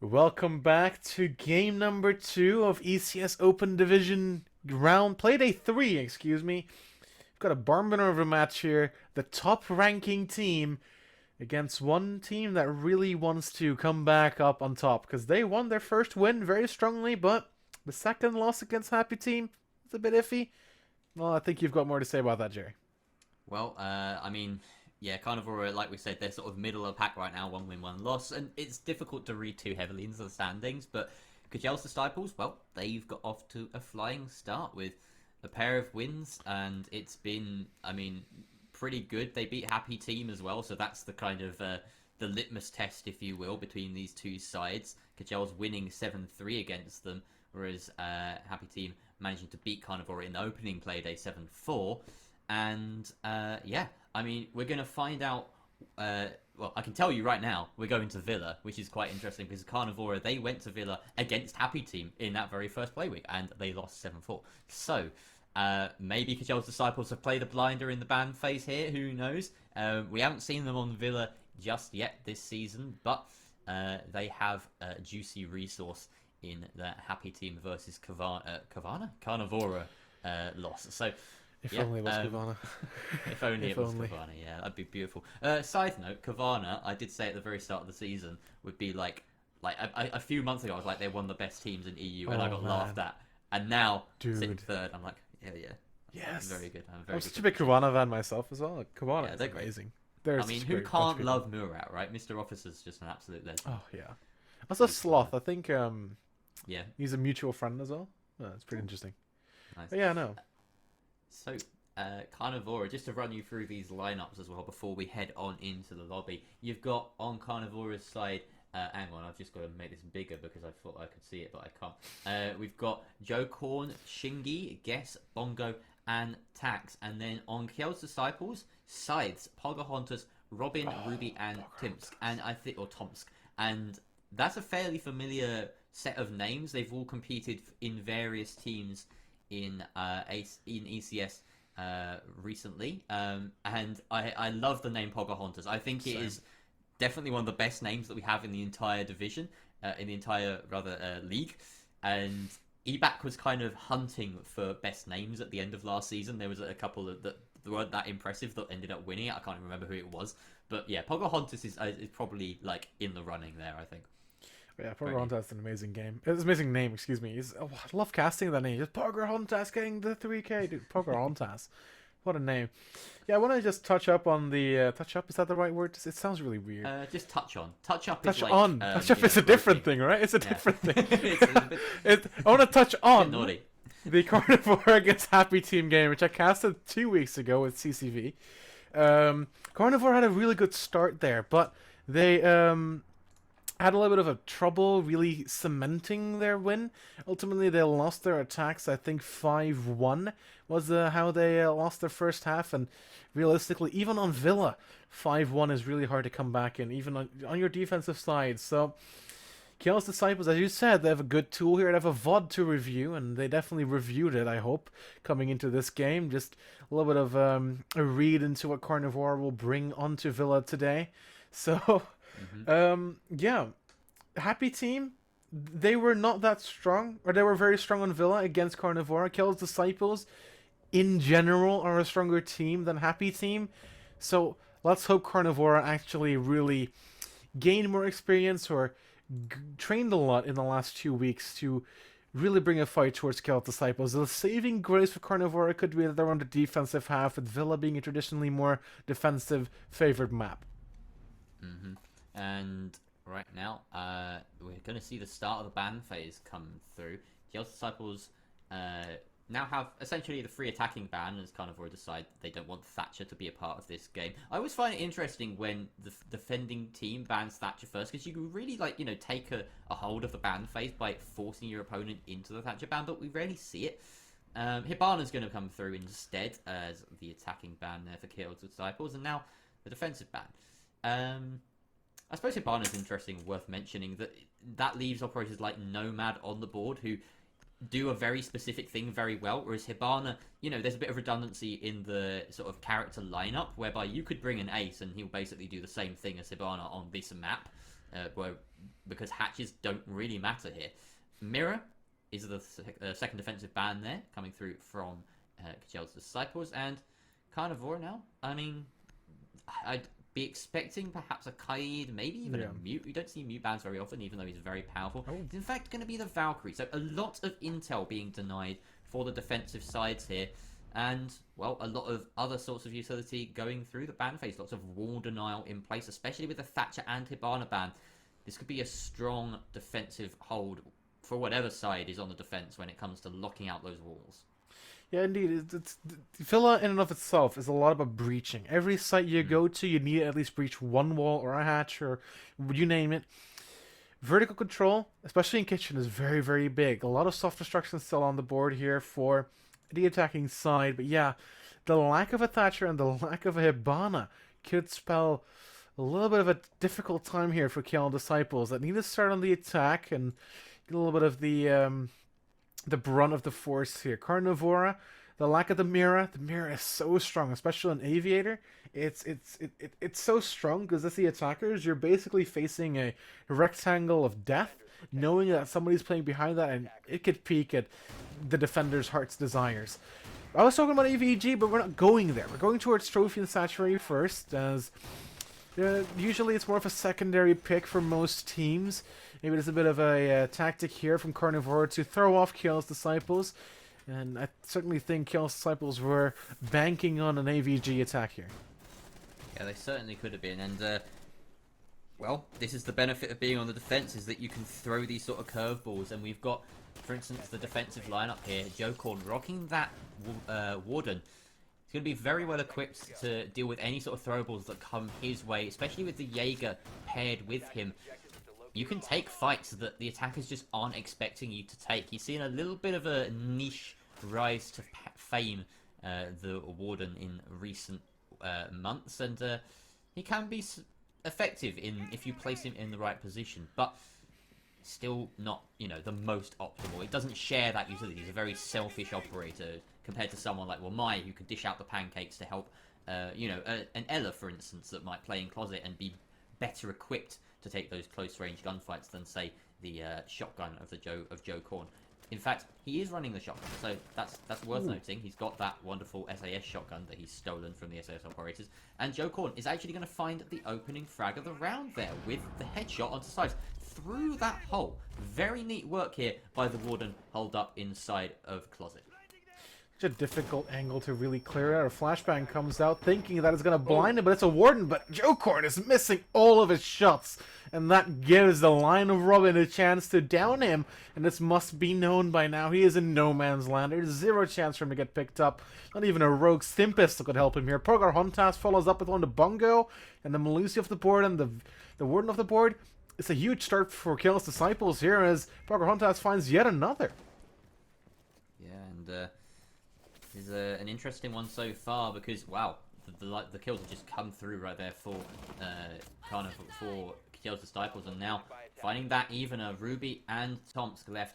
Welcome back to game number 2 of ECS Open Division round Playday 3, excuse me. We've got a barn burner of a match here. The top ranking team against one team that really wants to come back up on top because they won their first win very strongly, but the second loss against Happy Team is a bit iffy. Well, I think you've got more to say about that, Jerry. Well, I mean, yeah, Carnivore, like we said, they're sort of middle of the pack right now, 1 win, 1 loss, and it's difficult to read too heavily into the standings, but Kajel's Disciples, well, they've got off to a flying start with a pair of wins, and it's been, I mean, pretty good. They beat Happy Team as well, so that's the kind of the litmus test, if you will, between these two sides. Kajel's winning 7-3 against them, whereas Happy Team managing to beat Carnivore in the opening Playday 7-4. And yeah, I mean, we're going to find out. Well, I can tell you right now, we're going to Villa, which is quite interesting because Carnivora, they went to Villa against Happy Team in that very first play week, and they lost 7-4. So maybe Kajel's Disciples have played a blinder in the ban phase here. Who knows? We haven't seen them on Villa just yet this season, but they have a juicy resource in the Happy Team versus Carnivora loss. So. If only it was Kavana. If only it was Kavana, yeah, that'd be beautiful. Side note, Kavana, I did say at the very start of the season, would be like a few months ago, I was like, they're one of the best teams in EU, and I got laughed at. And now, sitting third, I'm like, yeah. Yes. Very good. I'm such a big Kavana fan myself as well. Kavana is amazing. I mean, who can't love Murat, right? Mr. Officer's just an absolute legend. Oh, yeah. Also, Sloth, I think yeah, he's a mutual friend as well. Oh, it's pretty interesting. Nice. But yeah, no. So, Carnivora, just to run you through these lineups as well before we head on into the lobby. You've got on Carnivora's side, hang on, I've just got to make this bigger because I thought I could see it, but I can't. We've got Joe Korn, Shingi, Guess, Bongo, and Tax. And then on Kjel's Disciples, Scythes, Pocahontas, Robin, Ruby, and Timsk. And I think, or Tomsk. And that's a fairly familiar set of names. They've all competed in various teams in ECS recently, and I love the name Pocahontas. I think it is definitely one of the best names that we have in the entire division, in the entire league. And EBAC was kind of hunting for best names at the end of last season. There was a couple that weren't that impressive that ended up winning it. I can't remember who it was, but yeah, Pocahontas is probably like in the running there, I think. Yeah, Pocahontas is an amazing game. It's an amazing name, excuse me. I love casting that name. Just Pocahontas getting the 3K. Dude, Pocahontas. What a name. Yeah, I want to just touch up on the... touch up, is that the right word? It sounds really weird. Just touch on. Touch up touch is like... on. Touch up is a different thing, right? It's a different thing. I want to touch on the Carnivore against Happy Team game, which I casted 2 weeks ago with CCV. Carnivore had a really good start there, but they... had a little bit of a trouble really cementing their win. Ultimately, they lost their attacks. I think 5-1 was how they lost their first half. And realistically, even on Villa, 5-1 is really hard to come back in, even on your defensive side. So, Kjel's Disciples, as you said, they have a good tool here. They have a VOD to review, and they definitely reviewed it, I hope, coming into this game. Just a little bit of a read into what Carnivore will bring onto Villa today. So... yeah, Happy Team, they were not that strong, or they were very strong on Villa against Carnivora. Kjel's Disciples, in general, are a stronger team than Happy Team. So let's hope Carnivora actually really gained more experience or trained a lot in the last 2 weeks to really bring a fight towards Kjel's Disciples. The saving grace for Carnivora could be that they're on the defensive half, with Villa being a traditionally more defensive favored map. And right now, we're going to see the start of the ban phase come through. Kjel's Disciples now have essentially the free attacking ban, as Carnivore decide they don't want Thatcher to be a part of this game. I always find it interesting when the defending team bans Thatcher first, because you can really, take a hold of the ban phase by forcing your opponent into the Thatcher ban, but we rarely see it. Hibana's going to come through instead as the attacking ban there for Kjel's Disciples, and now the defensive ban. I suppose Hibana's interesting, worth mentioning, that leaves operators like Nomad on the board who do a very specific thing very well, whereas Hibana, there's a bit of redundancy in the sort of character lineup, whereby you could bring an ace and he'll basically do the same thing as Hibana on this map. well, because hatches don't really matter here. Mirror is the second defensive ban there, coming through from Kjel's Disciples, and Carnivore now. I mean, I'd be expecting perhaps a Kaid, maybe even a Mute. We don't see Mute bans very often, even though he's very powerful. It's in fact going to be the Valkyrie, so a lot of intel being denied for the defensive sides here. And, well, a lot of other sorts of utility going through the ban phase. Lots of wall denial in place, especially with the Thatcher and Hibana ban. This could be a strong defensive hold for whatever side is on the defense when it comes to locking out those walls. Yeah, indeed. Villa in and of itself is a lot about breaching. Every site you go to, you need to at least breach one wall or a hatch or you name it. Vertical control, especially in kitchen, is very, very big. A lot of soft destruction still on the board here for the attacking side. But yeah, the lack of a Thatcher and the lack of a Hibana could spell a little bit of a difficult time here for Kjell Disciples that need to start on the attack and get a little bit of the brunt of the force here. Carnivora, the lack of the mirror is so strong, especially in Aviator. It's so strong because as the attackers, you're basically facing a rectangle of death, knowing that somebody's playing behind that, and it could peak at the defender's heart's desires. I was talking about AVG, but we're not going there. We're going towards Trophy and Saturday first, as usually it's more of a secondary pick for most teams. Maybe there's a bit of a tactic here from Carnivore to throw off Kjell's Disciples. And I certainly think Kjell's Disciples were banking on an AVG attack here. Yeah, they certainly could have been. And, well, this is the benefit of being on the defense, is that you can throw these sort of curveballs. And we've got, for instance, the defensive lineup here. Joe Korn rocking that Warden. He's going to be very well equipped to deal with any sort of throwables that come his way, especially with the Jaeger paired with him. You can take fights that the attackers just aren't expecting you to take. You've seen a little bit of a niche rise to fame, the Warden, in recent months, and he can be effective if you place him in the right position, but still not, the most optimal. It doesn't share that utility. He's a very selfish operator compared to someone like Mai, who could dish out the pancakes to help, an Ella, for instance, that might play in Closet and be better equipped to take those close-range gunfights than, say, the shotgun of Joe Korn. In fact, he is running the shotgun, so that's worth noting. He's got that wonderful SAS shotgun that he's stolen from the SAS operators. And Joe Korn is actually going to find the opening frag of the round there with the headshot onto sides through that hole. Very neat work here by the Warden, holed up inside of Closet. Such a difficult angle to really clear out. A flashbang comes out thinking that it's going to blind him, but it's a Warden. But Joe Korn is missing all of his shots. And that gives the line of Robin a chance to down him. And this must be known by now. He is in no man's land. There's zero chance for him to get picked up. Not even a rogue Stim pistol could help him here. Pocahontas follows up with one to Bungo. And the Melusi off the board and the Warden off the board. It's a huge start for Kjell's Disciples here as Pocahontas finds yet another. Yeah, and this is an interesting one so far because, wow, the kills have just come through right there for Kjell's Disciples, and now finding that evener, Ruby and Tomsk left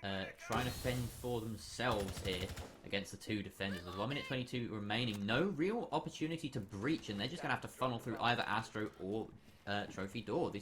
trying to fend for themselves here against the two defenders. There's 1 minute 22 remaining, no real opportunity to breach, and they're just going to have to funnel through either Astro or Trophy Door.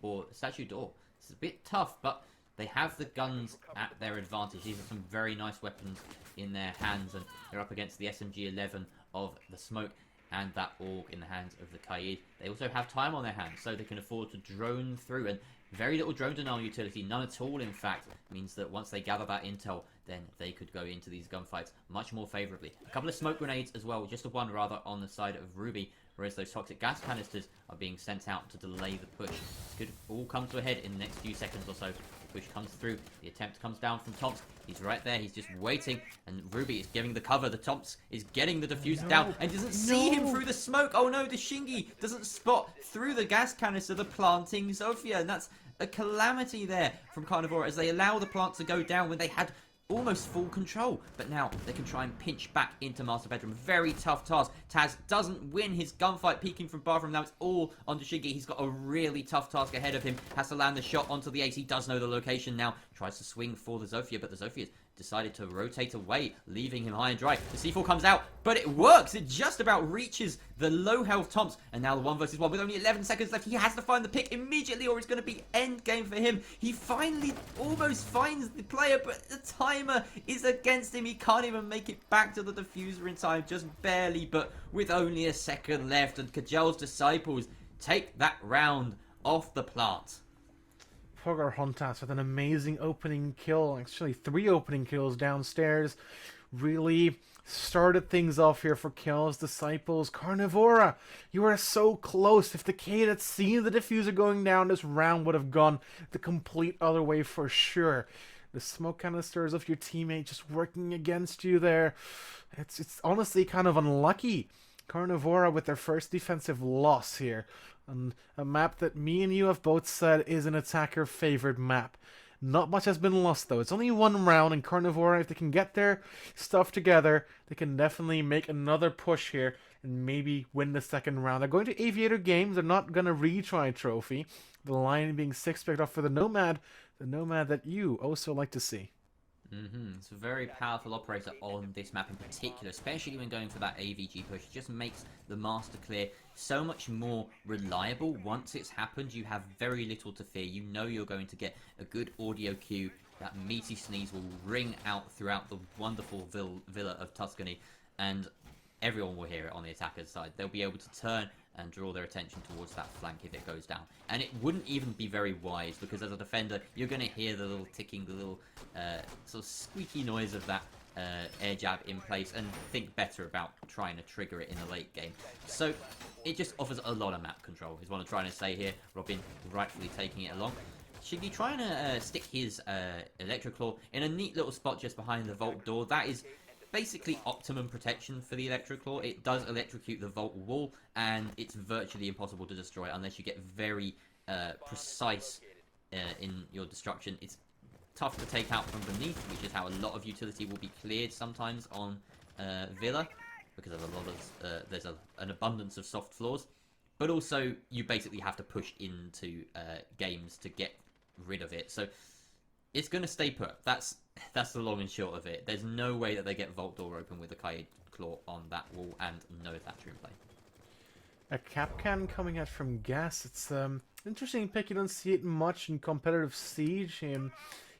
Or Statue Door. It's a bit tough, but they have the guns at their advantage. These are some very nice weapons in their hands, and they're up against the SMG-11 of the Smoke and that AUG in the hands of the Kaid. They also have time on their hands, so they can afford to drone through, and very little drone denial utility, none at all in fact, means that once they gather that intel, then they could go into these gunfights much more favourably. A couple of smoke grenades as well, just one rather on the side of Ruby, whereas those toxic gas canisters are being sent out to delay the push. This could all come to a head in the next few seconds or so. The push comes through, the attempt comes down from Tomsk. He's right there, he's just waiting, and Ruby is giving the cover. The Tomsk is getting the diffuser down and doesn't see him through the smoke. Oh no, the Shingi doesn't spot through the gas canister the planting Zofia, and that's a calamity there from Carnivore as they allow the plant to go down when they had almost full control, but now they can try and pinch back into Master Bedroom. Very tough task. Taz doesn't win his gunfight, peeking from Bathroom. Now it's all on Shingi. He's got a really tough task ahead of him. Has to land the shot onto the ace. He does know the location now. Tries to swing for the Zofia, but the Zofia is decided to rotate away, leaving him high and dry. The C4 comes out, but it works. It just about reaches the low health Tomps. And now the 1 versus 1 with only 11 seconds left. He has to find the pick immediately or it's going to be end game for him. He finally almost finds the player, but the timer is against him. He can't even make it back to the diffuser in time, just barely, but with only a second left. And Kajal's Disciples take that round off the plant. Pocahontas with an amazing opening kill. Actually, 3 opening kills downstairs. Really started things off here for kills. Disciples, Carnivora, you are so close. If the Kate had seen the diffuser going down, this round would have gone the complete other way for sure. The smoke canisters of your teammate just working against you there. It's honestly kind of unlucky. Carnivora with their first defensive loss here. On a map that me and you have both said is an attacker favored map. Not much has been lost though. It's only 1 round, and Carnivora, if they can get their stuff together, they can definitely make another push here and maybe win the second round. They're going to Aviator Games. They're not going to retry trophy. The line being 6 picked off for the Nomad that you also like to see. It's a very powerful operator on this map in particular, especially when going for that AVG push. It just makes the Master Clear so much more reliable. Once it's happened, you have very little to fear. You know you're going to get a good audio cue. That meaty sneeze will ring out throughout the wonderful villa of Tuscany, and everyone will hear it on the attacker's side. They'll be able to turn and draw their attention towards that flank if it goes down. And it wouldn't even be very wise, because as a defender, you're going to hear the little ticking, the little sort of squeaky noise of that air jab in place, and think better about trying to trigger it in the late game. So it just offers a lot of map control, is what I'm trying to say here. Robin rightfully taking it along. Shiggy trying to stick his Electroclaw in a neat little spot just behind the vault door. That is basically optimum protection for the Electroclaw. It does electrocute the vault wall, and it's virtually impossible to destroy unless you get very precise in your destruction. It's tough to take out from beneath, which is how a lot of utility will be cleared sometimes on Villa, because of a lot of there's an abundance of soft floors. But also, you basically have to push into games to get rid of it. So it's going to stay put. That's the long and short of it. There's no way that they get vault door open with a Kaid Claw on that wall and no Thatcher in play. A Capcan coming out from Gas. It's interesting pick. You don't see it much in competitive Siege.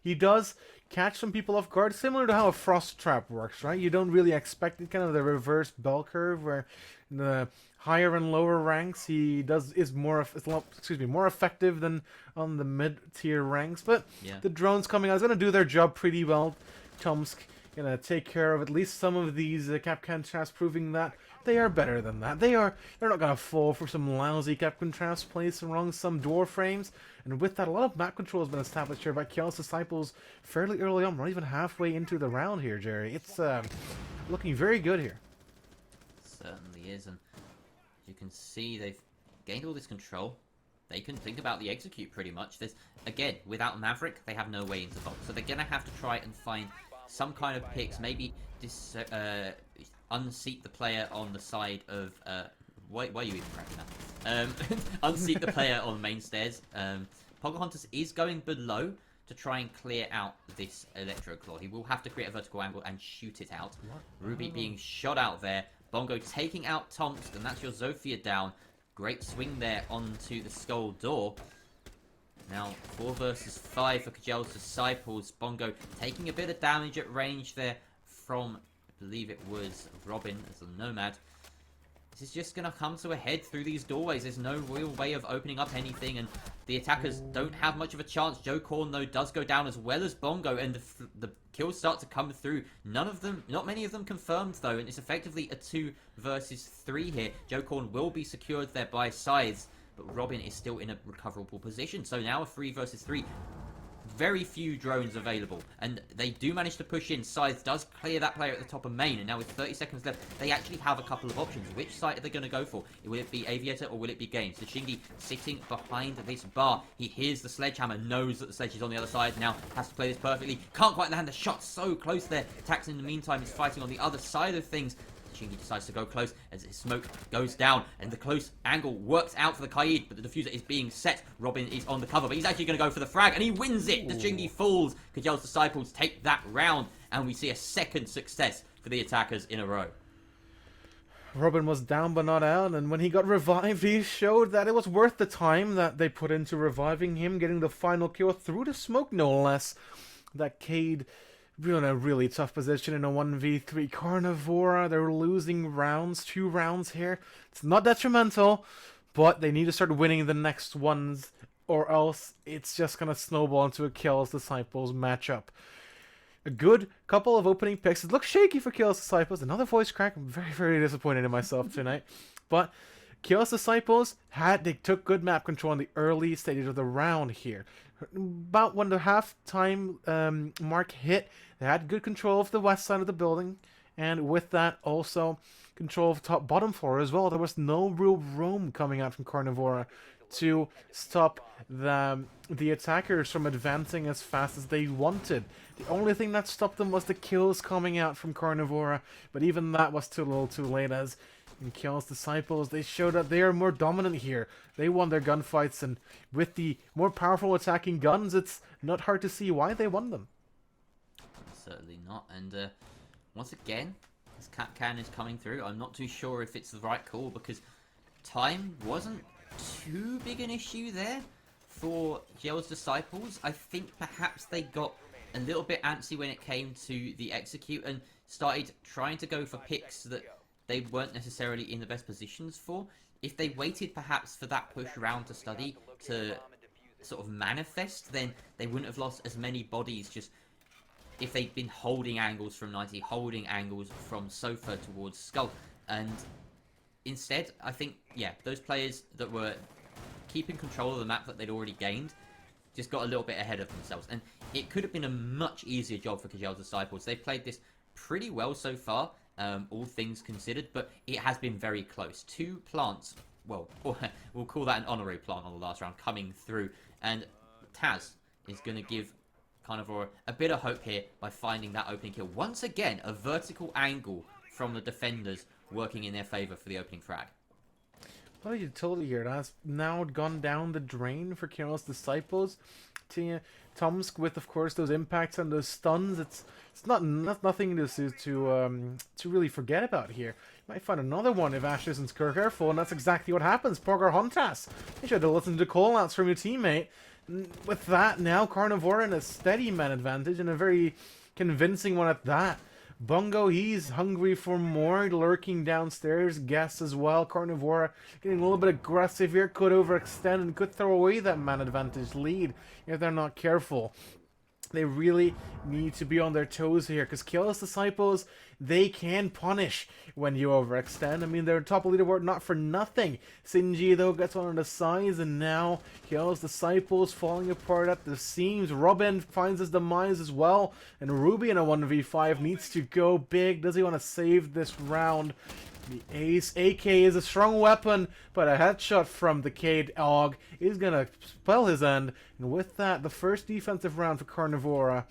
He does catch some people off guard, similar to how a Frost Trap works, right? You don't really expect it, kind of the reverse bell curve, where in the higher and lower ranks he is more effective than on the mid-tier ranks. But yeah, the drones coming out is going to do their job pretty well. Tomsk going to take care of at least some of these Capcan traps, proving that they are better than that. They're not going to fall for some lousy Capcan traps placed along some door frames. And with that, a lot of map control has been established here by Kjell's Disciples fairly early on. We're not even halfway into the round here, Jerry. It's looking very good here. Certainly is, and you can see they've gained all this control. They can think about the execute pretty much. There's, again, without Maverick, they have no way into vault. So they're going to have to try and find some kind of picks, maybe unseat the player on the side of... why are you even cracking that? Unseat the player on main stairs. Pocahontas is going below to try and clear out this Electroclaw. He will have to create a vertical angle and shoot it out. What? Ruby being shot out there. Bongo taking out Tomsk, and that's your Zofia down. Great swing there onto the skull door. Now, 4 versus 5 for Kjell's Disciples. Bongo taking a bit of damage at range there from, I believe it was Robin as a Nomad. This is just going to come to a head through these doorways. There's no real way of opening up anything, and the attackers don't have much of a chance. Joe Korn, though, does go down as well as Bongo, and the kills start to come through. None of them, not many of them confirmed, though, and it's effectively a 2 versus 3 here. Joe Korn will be secured there by Scythes, but Robin is still in a recoverable position. So now a 3 versus 3. Very few drones available, and they do manage to push in. Scythe does clear that player at the top of main, and now with 30 seconds left, they actually have a couple of options. Which site are they going to go for? Will it be Aviator or will it be Games? So Shingi sitting behind this bar. He hears the sledgehammer, knows that the sledge is on the other side, now has to play this perfectly. Can't quite land the shot, so close there. Tax in the meantime is fighting on the other side of things. Shingi decides to go close as his smoke goes down, and the close angle works out for the Kaid, but the diffuser is being set. Robin is on the cover, but he's actually going to go for the frag, and he wins it. The Shingi falls. Kjell's Disciples take that round, and we see a second success for the attackers in a row. Robin was down but not out, and when he got revived, he showed that it was worth the time that they put into reviving him, getting the final kill through the smoke, no less. That Cade in a really tough position in a 1v3. Carnivora, they're losing rounds, 2 rounds here. It's not detrimental, but they need to start winning the next ones, or else it's just going to snowball into a Chaos Disciples matchup. A good couple of opening picks. It looks shaky for Chaos Disciples. Another voice crack. I'm very, very disappointed in myself tonight. But Chaos Disciples they took good map control in the early stages of the round here. About when the half-time mark hit, they had good control of the west side of the building, and with that also control of top bottom floor as well. There was no real room coming out from Carnivora to stop the attackers from advancing as fast as they wanted. The only thing that stopped them was the kills coming out from Carnivora, but even that was too little too late, as in Chaos Disciples, they showed that they are more dominant here. They won their gunfights, and with the more powerful attacking guns, it's not hard to see why they won them. Certainly not, and once again, this Capcan is coming through. I'm not too sure if it's the right call, because time wasn't too big an issue there for Gel's Disciples. I think perhaps they got a little bit antsy when it came to the execute and started trying to go for picks that they weren't necessarily in the best positions for. If they waited perhaps for that push round to study to sort of manifest, then they wouldn't have lost as many bodies just if they'd been holding angles from 90, holding angles from Sofa towards Skull. And instead, I think, yeah, those players that were keeping control of the map that they'd already gained just got a little bit ahead of themselves. And it could have been a much easier job for Kajel's Disciples. They've played this pretty well so far, all things considered, but it has been very close. 2 plants, well, we'll call that an honorary plant on the last round, coming through. And Taz is going to give Carnivora a bit of hope here by finding that opening kill. Once again, a vertical angle from the defenders working in their favour for the opening frag. What a utility here. That's now gone down the drain for Chaos Disciples. Tomsk with, of course, those impacts and those stuns. It's nothing to really forget about here. You might find another one if Ash isn't careful, and that's exactly what happens. Porgar Huntas. You should have listened to call-outs from your teammate. With that, now Carnivora in a steady man advantage, and a very convincing one at that. Bungo, he's hungry for more, lurking downstairs. Guess as well. Carnivora getting a little bit aggressive here, could overextend and could throw away that man advantage lead if they're not careful. They really need to be on their toes here, because Chaos Disciples, they can punish when you overextend. I mean, they're top of the leaderboard not for nothing. Sinji, though, gets one on the sides, and now Chaos Disciples falling apart at the seams. Robin finds his demise as well, and Ruby in a 1v5 needs to go big. Does he want to save this round? The Ace AK is a strong weapon, but a headshot from the Cade Og is going to spell his end. And with that, the first defensive round for Carnivora.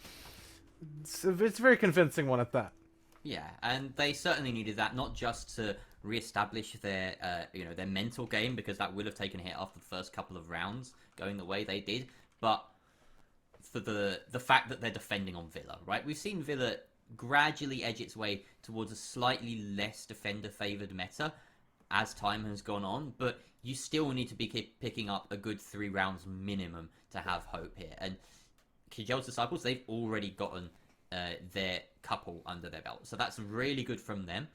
It's a very convincing one at that. Yeah, and they certainly needed that, not just to re-establish their, their mental game, because that would have taken a hit after the first couple of rounds going the way they did, but for the fact that they're defending on Villa, right? We've seen Villa gradually edge its way towards a slightly less defender-favoured meta as time has gone on, but you still need to be picking up a good 3 rounds minimum to have hope here. And Kijel's Disciples, they've already gotten their couple under their belt, so that's really good from them.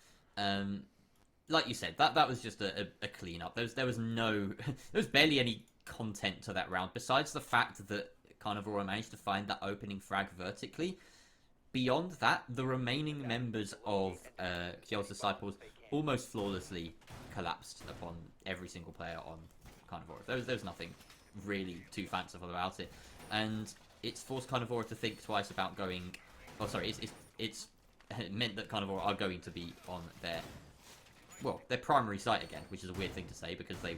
Like you said, that was just a clean-up. There was barely any content to that round, besides the fact that Carnivora managed to find that opening frag vertically. Beyond that, the remaining members of Kiel's Disciples almost flawlessly collapsed upon every single player on Carnivora. There's nothing really too fanciful about it. And it's forced Carnivora to think twice about going... Oh, sorry, it's meant that Carnivora are going to be on their primary site again, which is a weird thing to say because they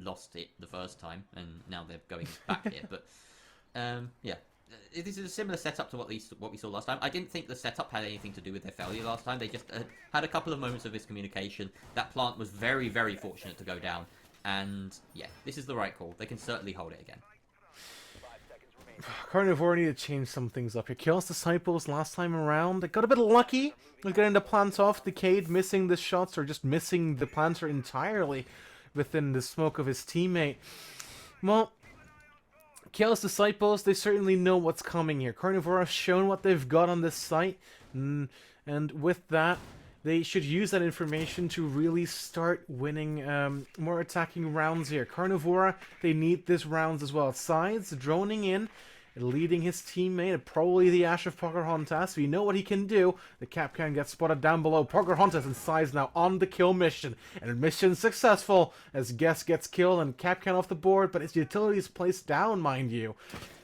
lost it the first time, and now they're going back here. But, yeah. This is a similar setup to what we saw last time. I didn't think the setup had anything to do with their failure last time. They just had a couple of moments of miscommunication. That plant was very, very fortunate to go down. And, yeah, this is the right call. They can certainly hold it again. Carnivore need to change some things up here. Chaos Disciples last time around, they got a bit lucky with getting the plants off. Decade missing the shots or just missing the planter entirely within the smoke of his teammate. Well, Chaos Disciples, they certainly know what's coming here. Carnivore have shown what they've got on this site, and with that, they should use that information to really start winning more attacking rounds here. Carnivora, they need this rounds as well. Sides droning in, leading his teammate, probably the Ash of Pocahontas. We know what he can do. The Capcan gets spotted down below. Pocahontas and Sides now on the kill mission. And mission successful as Guess gets killed and Capcan off the board, but his utility is placed down, mind you.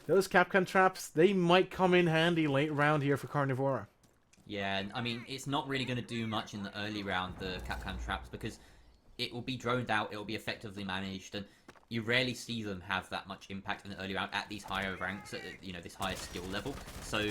Those Capcan traps, they might come in handy late round here for Carnivora. Yeah, I mean, it's not really going to do much in the early round, the Capcan traps, because it will be droned out, it will be effectively managed, and you rarely see them have that much impact in the early round at these higher ranks, at, you know, this higher skill level. So,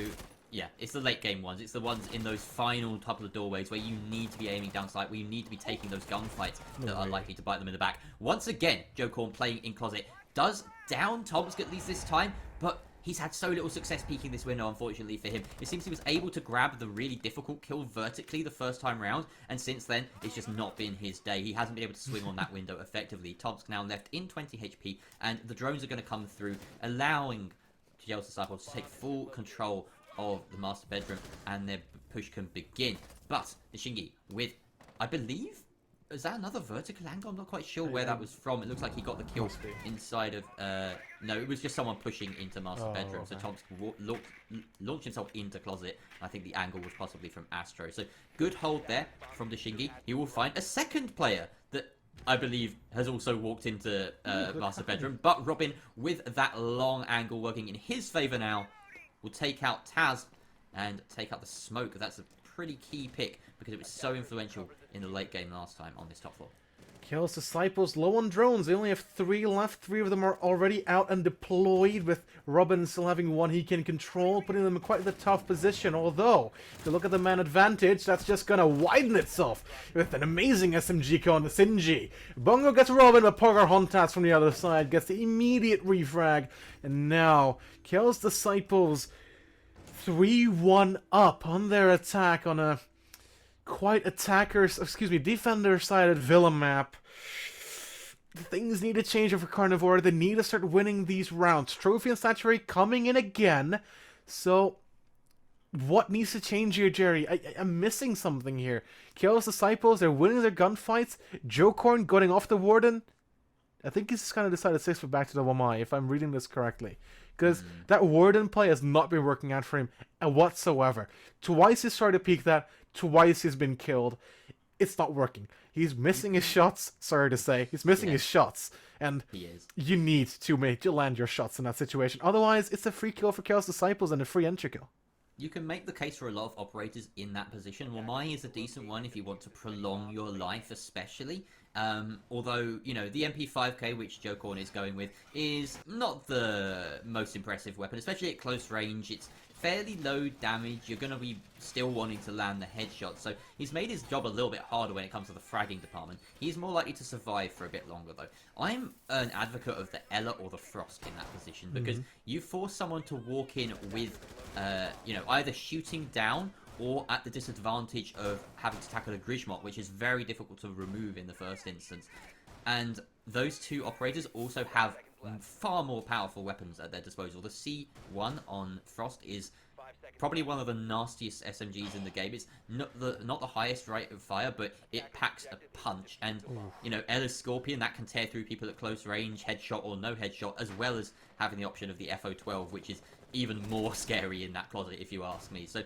yeah, it's the late game ones. It's the ones in those final couple of doorways where you need to be aiming down sight, where you need to be taking those gunfights that are likely to bite them in the back. Once again, Joe Korn playing in closet does down Tomsk at least this time, but he's had so little success peeking this window, unfortunately for him. It seems he was able to grab the really difficult kill vertically the first time round, and since then, it's just not been his day. He hasn't been able to swing on that window effectively. Tomsk now left in 20 HP, and the drones are going to come through, allowing Chaos Disciples to take full control of the master bedroom, and their push can begin. But the Shingi with, I believe, is that another vertical angle? I'm not quite sure where that was from. It looks like he got the kill inside of... no, it was just someone pushing into master bedroom. So Tomsk launched himself into closet. I think the angle was possibly from Astro. So good hold there from the Shingi. He will find a second player that I believe has also walked into master bedroom. But Robin, with that long angle working in his favor now, will take out Taz and take out the smoke. That's a pretty key pick because it was so influential in the late game last time on this top floor. Chaos Disciples low on drones. They only have 3 left. 3 of them are already out and deployed, with Robin still having 1 he can control, putting them in quite the tough position. Although, if you look at the man advantage, that's just going to widen itself with an amazing SMG kill on the Sinji. Bungo gets Robin, but Pocahontas from the other side gets the immediate refrag. And now, Chaos Disciples 3-1 up on their attack on a quite defender-sided Villa map. Things need to change for Carnivore. They need to start winning these rounds. Trophy and Saturate coming in again. So, what needs to change here, Jerry? I'm missing something here. Chaos Disciples, they're winning their gunfights. Joe Korn going off the Warden. I think he's just kind of decided to 6 foot back to the Wamai, if I'm reading this correctly. Because that Warden play has not been working out for him whatsoever. Twice he's tried to peek that. Twice he's been killed. It's not working. He's missing his shots. Sorry to say. He's missing his shots. And you need to land your shots in that situation. Otherwise, it's a free kill for Chaos Disciples and a free entry kill. You can make the case for a lot of operators in that position. Wamai is a decent one if you want to prolong your life, especially. Although, you know, the MP5K, which Joe Korn is going with, is not the most impressive weapon, especially at close range. It's fairly low damage. You're going to be still wanting to land the headshot. So he's made his job a little bit harder when it comes to the fragging department. He's more likely to survive for a bit longer, though. I'm an advocate of the Ella or the Frost in that position because you force someone to walk in with, you know, either shooting down or at the disadvantage of having to tackle a Grismot, which is very difficult to remove in the first instance. And those two operators also have far more powerful weapons at their disposal. The C1 on Frost is probably one of the nastiest SMGs in the game. It's not the highest rate of fire, but it packs a punch. And, you know, Ella's Scorpion, that can tear through people at close range, headshot or no headshot, as well as having the option of the FO12, which is even more scary in that closet, if you ask me. So,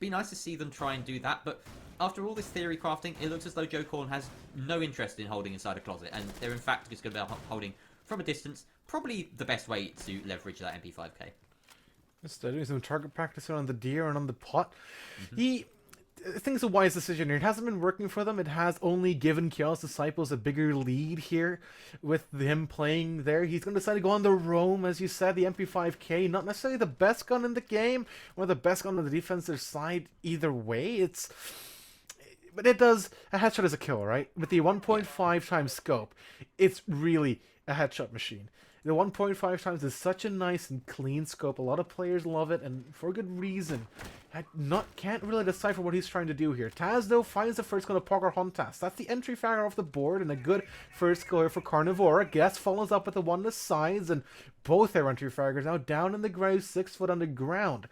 be nice to see them try and do that, but after all this theory crafting, it looks as though Joe Korn has no interest in holding inside a closet, and they're in fact just going to be holding from a distance. Probably the best way to leverage that MP5K. Just doing some target practice on the deer and on the pot. I think it's a wise decision here. It hasn't been working for them. It has only given Chaos Disciples a bigger lead here with him playing there. He's going to decide to go on the roam, as you said, the MP5K. Not necessarily the best gun in the game, or the best gun on the defensive side either way. But it does... A headshot is a kill, right? With the 1.5 times scope, it's really a headshot machine. The 1.5 times is such a nice and clean scope. A lot of players love it, and for good reason. Can't really decipher what he's trying to do here. Taz, though, finds the first gun of Pocahontas. That's the entry fragger off the board, and a good first goal here for Carnivora. Guess follows up with the one to the sides, and both their entry fraggers now down in the ground, 6 foot underground.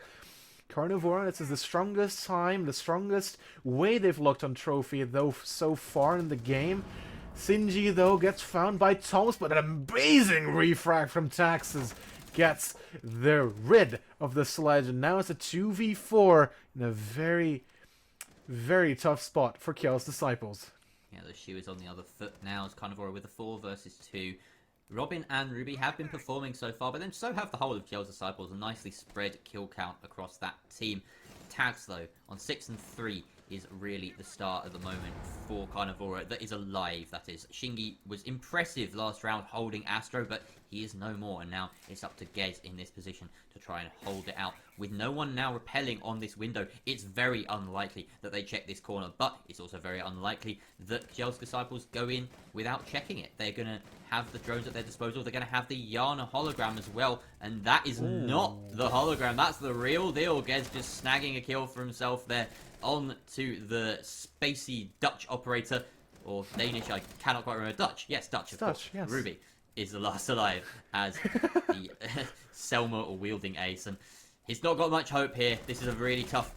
Carnivora, this is the strongest time, the strongest way they've looked on Trophy, though, so far in the game. Sinji, though, gets found by Thomas, but an amazing refrag from Taxes gets rid of the sledge, and now it's a 2v4 in a very, very tough spot for Kjell's Disciples. Yeah, the shoe is on the other foot now as Carnivora with a 4 versus 2. Robin and Ruby have been performing so far, but then so have the whole of Kjell's Disciples, a nicely spread kill count across that team. Tags, though, on 6 and 3 is really the start at the moment for Carnivora. That is alive, that is. Shingi was impressive last round holding Astro, but he is no more, and now it's up to Gez in this position to try and hold it out. With no one now repelling on this window, it's very unlikely that they check this corner, but it's also very unlikely that Kjell's Disciples go in without checking it. They're going to have the drones at their disposal. They're going to have the Yana hologram as well, and that is not the hologram. That's the real deal. Gez just snagging a kill for himself there on to the spacey Dutch operator, or Danish, I cannot quite remember. Dutch, yes, Dutch, of course. Yes. Ruby is the last alive as the Selma or wielding ace, and he's not got much hope here. This is a really tough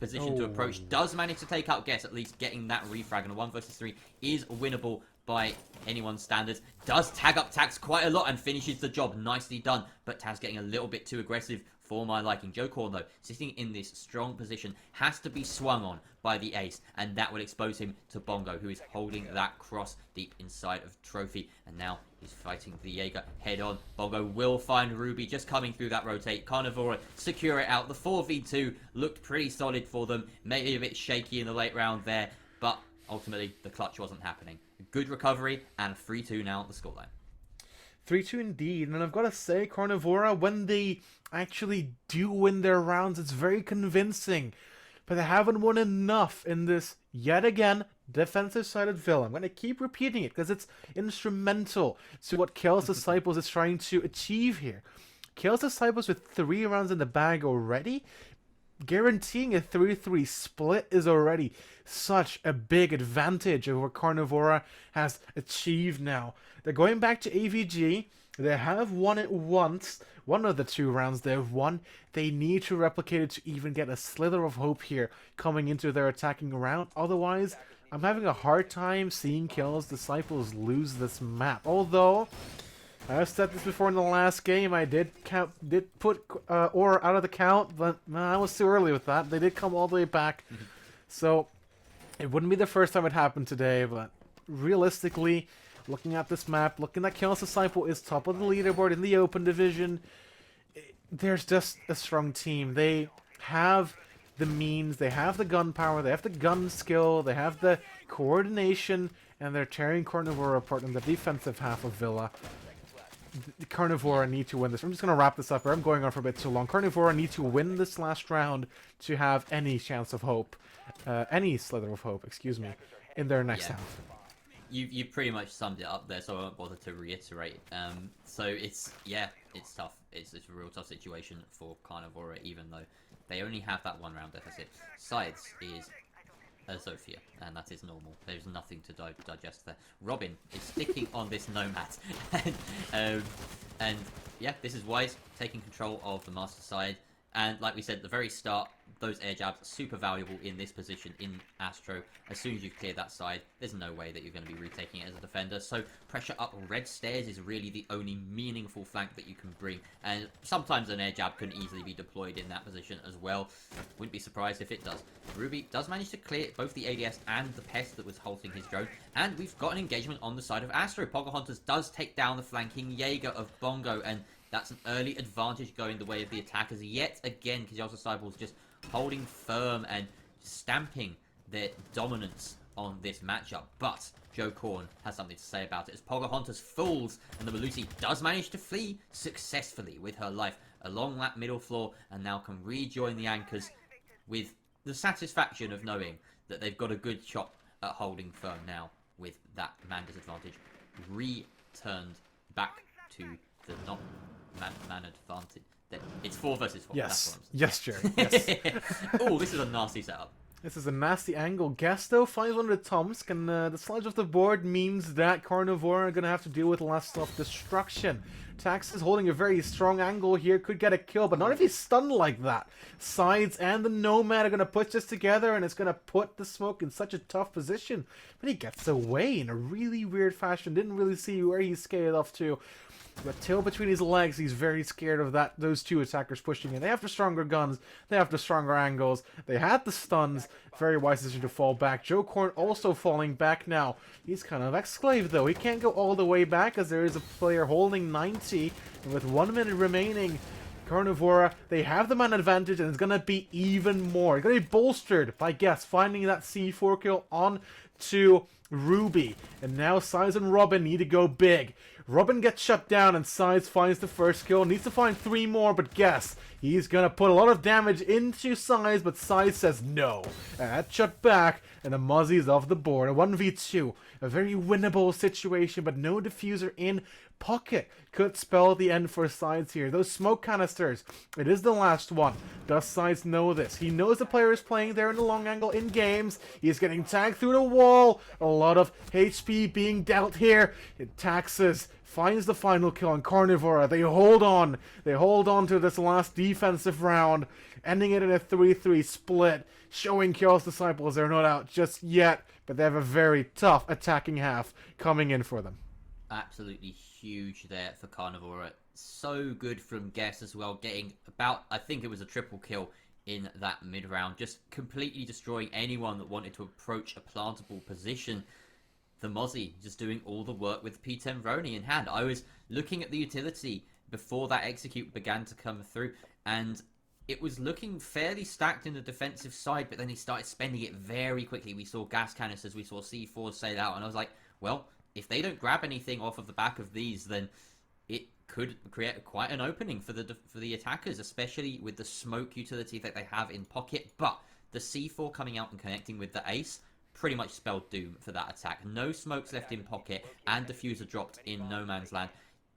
position to approach. Does manage to take out Guess, at least getting that refrag, and a 1 versus 3 is winnable by anyone's standards. Does tag up Tax quite a lot and finishes the job. Nicely done, but Taz getting a little bit too aggressive for my liking. Joe Korn, though, sitting in this strong position, has to be swung on by the ace, and that will expose him to Bongo, who is holding that cross deep inside of Trophy, and now he's fighting the Jaeger head on. Bongo will find Ruby just coming through that rotate. Carnivora secure it out. The 4v2 looked pretty solid for them, maybe a bit shaky in the late round there, but ultimately the clutch wasn't happening. Good recovery, and 3-2 now at the scoreline. 3-2 indeed, and I've got to say, Carnivora, when they actually do win their rounds, it's very convincing. But they haven't won enough in this, yet again, defensive-sided Villa. I'm going to keep repeating it, because it's instrumental to what Kjell's Disciples is trying to achieve here. Kjell's Disciples with 3 rounds in the bag already, guaranteeing a 3-3 split is already such a big advantage over what Carnivora has achieved now. They're going back to AVG. They have won it once. One of the 2 rounds they've won. They need to replicate it to even get a slither of hope here coming into their attacking round. Otherwise, I'm having a hard time seeing Kjell's Disciples lose this map. Although, I've said this before in the last game, I did put Aura out of the count, but I was too early with that. They did come all the way back. So, it wouldn't be the first time it happened today, but realistically, looking at this map, looking at Kjell's Disciple is top of the leaderboard in the open division. There's just a strong team. They have the means, they have the gun power, they have the gun skill, they have the coordination, and they're tearing Carnivora apart in the defensive half of Villa. The Carnivora need to win this. I'm just going to wrap this up, or I'm going on for a bit too long. Carnivora need to win this last round to have any chance of hope, any slither of hope, excuse me, in their next half. You pretty much summed it up there, so I won't bother to reiterate. So it's tough. It's a real tough situation for Carnivora, even though they only have that 1 round deficit. Sides is Zofia, and that is normal. There's nothing to digest there. Robin is sticking on this Nomad, and yeah, this is wise, taking control of the master side. And like we said at the very start, those air jabs super valuable in this position in Astro. As soon as you've cleared that side, there's no way that you're going to be retaking it as a defender. So pressure up red stairs is really the only meaningful flank that you can bring. And sometimes an air jab can easily be deployed in that position as well. Wouldn't be surprised if it does. Ruby does manage to clear both the ADS and the pest that was halting his drone. And we've got an engagement on the side of Astro. Pocahontas does take down the flanking Jaeger of Bongo, and that's an early advantage going the way of the attackers. Yet again, Kjell's Disciples just holding firm and stamping their dominance on this matchup. But Joe Korn has something to say about it as Pocahontas falls, and the Malusi does manage to flee successfully with her life along that middle floor, and now can rejoin the anchors with the satisfaction of knowing that they've got a good shot at holding firm now with that man disadvantage returned back to the not man advantage. It's 4 versus 4. Yes. That's what I'm saying. Yes, Jerry. Yes. Oh, this is a nasty setup. This is a nasty angle. Guess though finds one of the Tomsk, and the sledge off the board means that Carnivore are gonna have to deal with less self-destruction. Tax is holding a very strong angle here, could get a kill, but not if he's stunned like that. Sides and the Nomad are gonna put this together, and it's gonna put the Smoke in such a tough position. But he gets away in a really weird fashion. Didn't really see where he skated off to. But tail between his legs, he's very scared of those two attackers pushing in. They have the stronger guns, they have the stronger angles, they had the stuns. Very wise decision to fall back. Joe Korn also falling back now. He's kind of exclave though. He can't go all the way back as there is a player holding 90. And with 1 minute remaining, Carnivora, they have the man advantage, and it's going to be even more. It's going to be bolstered by Guess finding that C4 kill on to Ruby. And now Size and Robin need to go big. Robin gets shut down and Size finds the first kill. Needs to find 3 more, but Guess, he's going to put a lot of damage into Size, but Size says no. And that's shut back, and the Muzzy is off the board. A 1v2. A very winnable situation, but no diffuser in pocket. Could spell the end for Sides here. Those smoke canisters, it is the last one. Does Sides know this? He knows the player is playing there in the long angle in games. He's getting tagged through the wall. A lot of HP being dealt here. It taxes. Finds the final kill on Carnivora. They hold on. They hold on to this last defensive round. Ending it in a 3-3 split. Showing Chaos Disciples they're not out just yet. But they have a very tough attacking half coming in for them. Absolutely huge there for Carnivora. So good from Guess as well, getting about, I think it was a triple kill in that mid-round. Just completely destroying anyone that wanted to approach a plantable position. The Mozzie just doing all the work with P10 Roni in hand. I was looking at the utility before that execute began to come through, and it was looking fairly stacked in the defensive side, but then he started spending it very quickly. We saw gas canisters, we saw C4s sail out, and I was like, well, if they don't grab anything off of the back of these, then it could create quite an opening for the attackers, especially with the smoke utility that they have in pocket. But the C4 coming out and connecting with the ace pretty much spelled doom for that attack. No smokes left in pocket, and diffuser dropped in no man's land.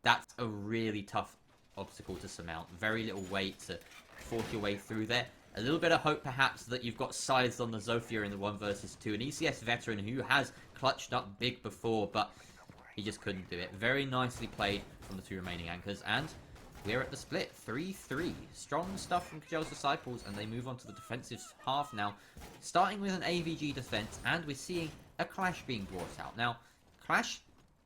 That's a really tough obstacle to surmount. Very little weight to force your way through there. A little bit of hope perhaps that you've got Scythes on the Zofia in the 1 versus 2. An ECS veteran who has clutched up big before, but he just couldn't do it. Very nicely played from the 2 remaining anchors, and we're at the split. 3-3. Strong stuff from Kajel's Disciples, and they move on to the defensive half now. Starting with an AVG defense, and we're seeing a Clash being brought out. Now, Clash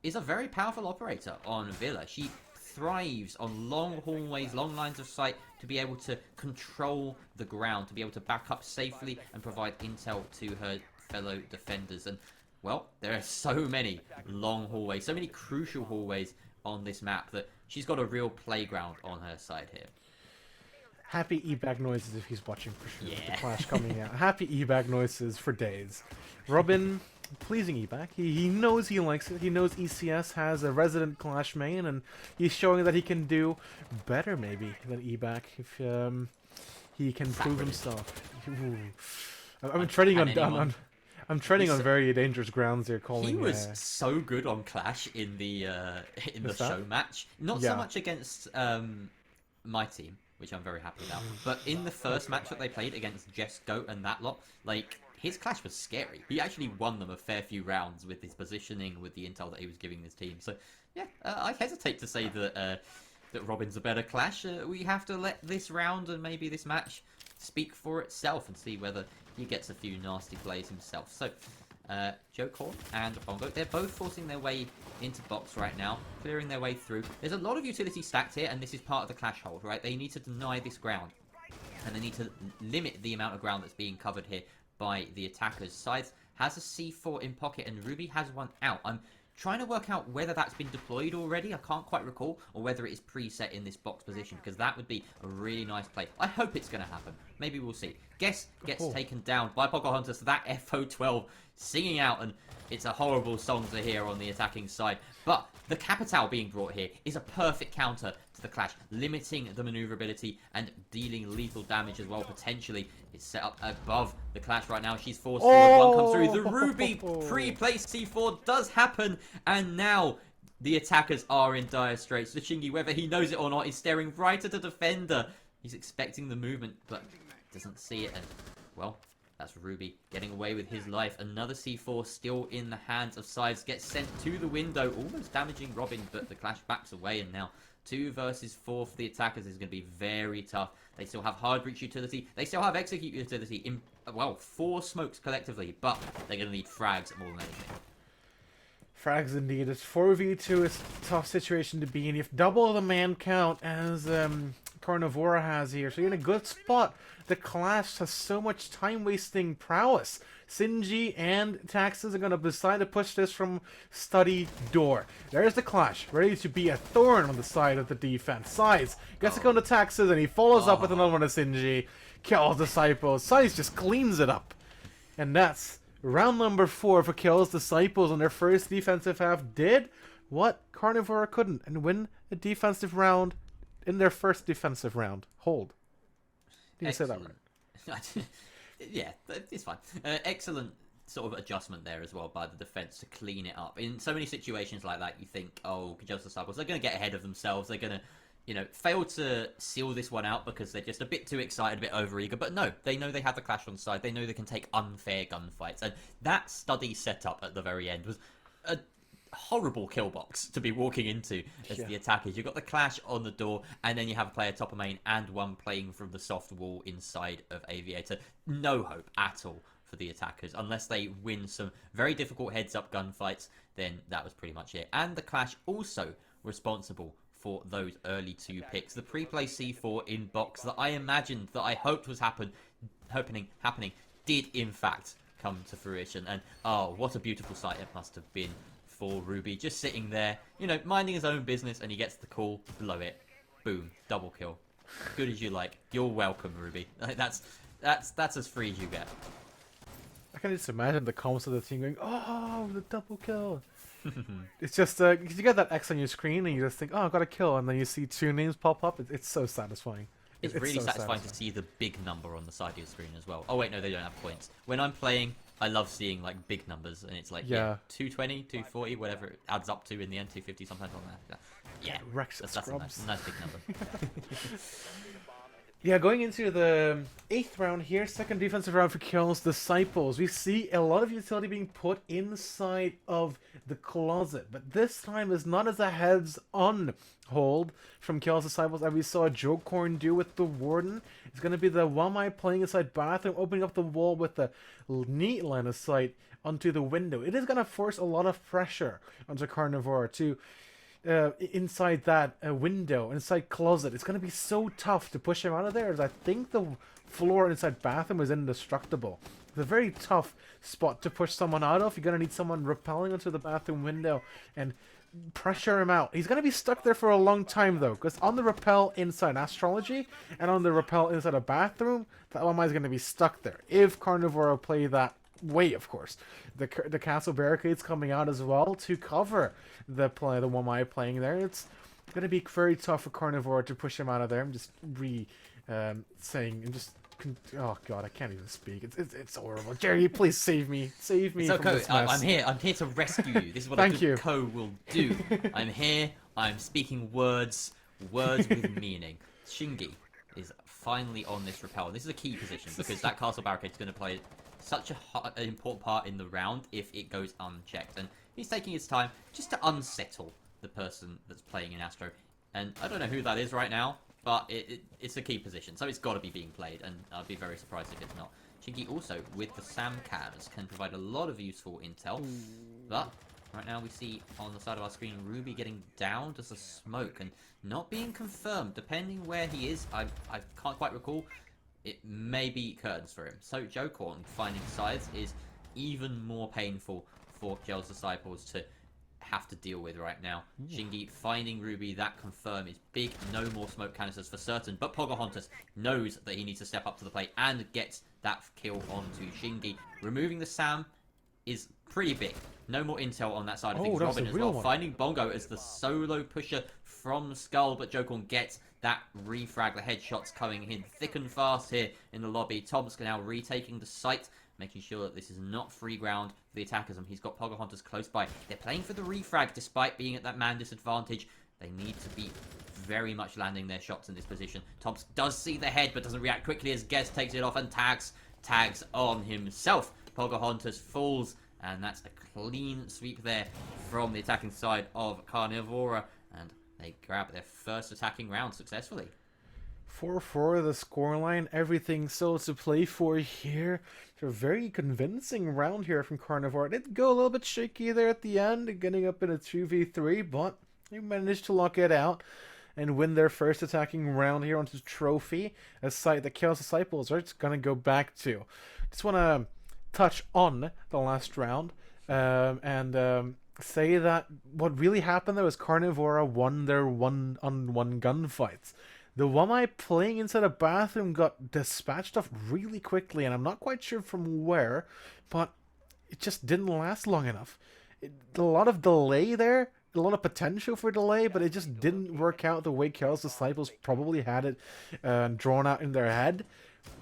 is a very powerful operator on Villa. She thrives on long hallways, long lines of sight, to be able to control the ground, to be able to back up safely and provide intel to her fellow defenders. And, well, there are so many long hallways, so many crucial hallways on this map that she's got a real playground on her side here. Happy e-bag noises if he's watching for sure. Yeah. With the Clash coming out. Happy e-bag noises for days. Robin, pleasing e-bag. He knows he likes it. He knows ECS has a resident Clash main, and he's showing that he can do better maybe than e-bag if he can prove himself. Ooh. I'm treading I'm treading on very dangerous grounds here. Calling he was so good on Clash in the show match. Not so much against my team, which I'm very happy about, but in the first match that they played against Jess Goat and that lot, like, his Clash was scary. He actually won them a fair few rounds with his positioning, with the intel that he was giving his team. So yeah, I hesitate to say that that Robin's a better Clash. We have to let this round and maybe this match speak for itself and see whether he gets a few nasty plays himself. So, Joe Korn and Bongo, they're both forcing their way into box right now, clearing their way through. There's a lot of utility stacked here, and this is part of the Clash hold, right? They need to deny this ground, and they need to limit the amount of ground that's being covered here by the attackers. Sides has a C4 in pocket, and Ruby has one out. I'm trying to work out whether that's been deployed already, I can't quite recall, or whether it is preset in this box position, because that would be a really nice play. I hope it's going to happen. Maybe we'll see. Guess gets taken down by Pocahontas. That FO12 singing out, and it's a horrible song to hear on the attacking side. But the Capital being brought here is a perfect counter to the Clash, limiting the maneuverability and dealing lethal damage as well, potentially. It's set up above the Clash right now. She's forced forward. One comes through. The Ruby pre-placed C4 does happen, and now The attackers are in dire straits. The Shingi, whether he knows it or not, is staring right at the defender. He's expecting the movement, but doesn't see it. And, well, that's Ruby getting away with his life. Another C4 still in the hands of Sides. Gets sent to the window, almost damaging Robin, but the Clash backs away. And now 2 versus 4 for the attackers is going to be very tough. They still have hard breach utility. They still have execute utility in, well, 4 smokes collectively, but they're going to need frags more than anything. Frags indeed. It's 4v2. It's a tough situation to be in. You have double the man count as Carnivora has here. So you're in a good spot. The Clash has so much time-wasting prowess. Sinji and Taxes are going to decide to push this from study door. There's the Clash, ready to be a thorn on the side of the defense. Size gets to go to Taxes, and he follows up with another one to Sinji. Kills Disciples. Size just cleans it up. And that's round number 4 for Kills Disciples on their first defensive half. Did what Carnivora couldn't, and win a defensive round in their first defensive round. Hold. Did you say that right? Yeah, it's fine. Excellent sort of adjustment there as well by the defense to clean it up. In so many situations like that, you think, oh, Kajos Disciples, they're going to get ahead of themselves. They're going to, you know, fail to seal this one out because they're just a bit too excited, a bit overeager. But no, they know they have the Clash on side. They know they can take unfair gunfights. And that study setup at the very end was a horrible kill box to be walking into as the attackers. You've got the Clash on the door, and then you have a player top of main and one playing from the soft wall inside of Aviator. No hope at all for the attackers unless they win some very difficult heads-up gunfights. Then that was pretty much it. And the Clash also responsible for those early 2 picks. The pre-play C4 in box that I imagined, that I hoped was happening, did in fact come to fruition. And oh, what a beautiful sight it must have been for Ruby, just sitting there, you know, minding his own business, and he gets the call, blow it, boom, double kill. Good as you like. You're welcome, Ruby. That's as free as you get. I can just imagine the comments of the team going, "Oh, the double kill." It's just you get that X on your screen, and you just think, "Oh, I got a kill," and then you see 2 names pop up. It's so satisfying. It's really so satisfying to see the big number on the side of your screen as well. Oh wait, no, they don't have points. When I'm playing, I love seeing like big numbers, and it's like 220, 240, whatever it adds up to in the end, 250 sometimes on that. Yeah, that's a nice big number. Yeah, going into the 8th round here, second defensive round for Kills Disciples. We see a lot of utility being put inside of the closet, but this time is not as a heads-on hold from Kills Disciples as we saw Jokorn do with the Warden. It's going to be the Wamai playing inside bathroom, opening up the wall with the neat line of sight onto the window. It is going to force a lot of pressure onto Carnivore to inside that window, inside closet. It's going to be so tough to push him out of there, as I think the floor inside bathroom is indestructible. It's a very tough spot to push someone out of. You're going to need someone rappelling onto the bathroom window and pressure him out. He's going to be stuck there for a long time, though, because on the rappel inside Astrology and on the rappel inside a bathroom, that one is going to be stuck there. If Carnivore play that way, of course. The castle barricades coming out as well to cover the Wamai playing there. It's going to be very tough for Carnivore to push him out of there. I'm just saying, and just oh god, I can't even speak. It's horrible. Jerry, please save me. Save me. It's from okay. this mess. I'm here. I'm here to rescue you. This is what a good co will do. I'm here. I'm speaking words with meaning. Shingi is finally on this rappel. This is a key position because that castle barricade is going to play such an important part in the round if it goes unchecked. And he's taking his time just to unsettle the person that's playing in Astro. And I don't know who that is right now, but it's a key position, so it's got to be being played, and I'd be very surprised if it's not. Shingi also, with the SAM cams, can provide a lot of useful intel, but right now we see on the side of our screen Ruby getting down just a smoke and not being confirmed. Depending where he is, I can't quite recall. It may be curtains for him. So Jokorn finding sides is even more painful for Gel's Disciples to have to deal with right now. Shingi finding Ruby, that confirm is big. No more smoke canisters for certain, but Pocahontas knows that he needs to step up to the plate and gets that kill onto Shingi. Removing the Sam is pretty big. No more intel on that side of things. Robin as well, finding Bongo as the solo pusher from Skull, but Jokorn gets that refrag. The headshots coming in thick and fast here in the lobby. Tomsk now retaking the site making sure that this is not free ground for the attackers. And he's got Pocahontas close by. They're playing for the refrag despite being at that man disadvantage. They need to be very much landing their shots in this position. Toms does see the head, but doesn't react quickly as Gez takes it off and tags on himself. Pocahontas falls, and that's a clean sweep there from the attacking side of Carnivora, and they grab their first attacking round successfully. 4-4 the scoreline, everything still to play for here. It's a very convincing round here from Carnivore. It did go a little bit shaky there at the end, getting up in a 2v3, but they managed to lock it out and win their first attacking round here onto the trophy, a site that Chaos Disciples are just going to go back to. Just want to touch on the last round and say that what really happened there was Carnivora won their one-on-one gunfights. The Wamai playing inside a bathroom got dispatched off really quickly, and I'm not quite sure from where, but it just didn't last long enough. A lot of delay there, a lot of potential for delay, but it just didn't work out the way Chaos Disciples probably had it drawn out in their head.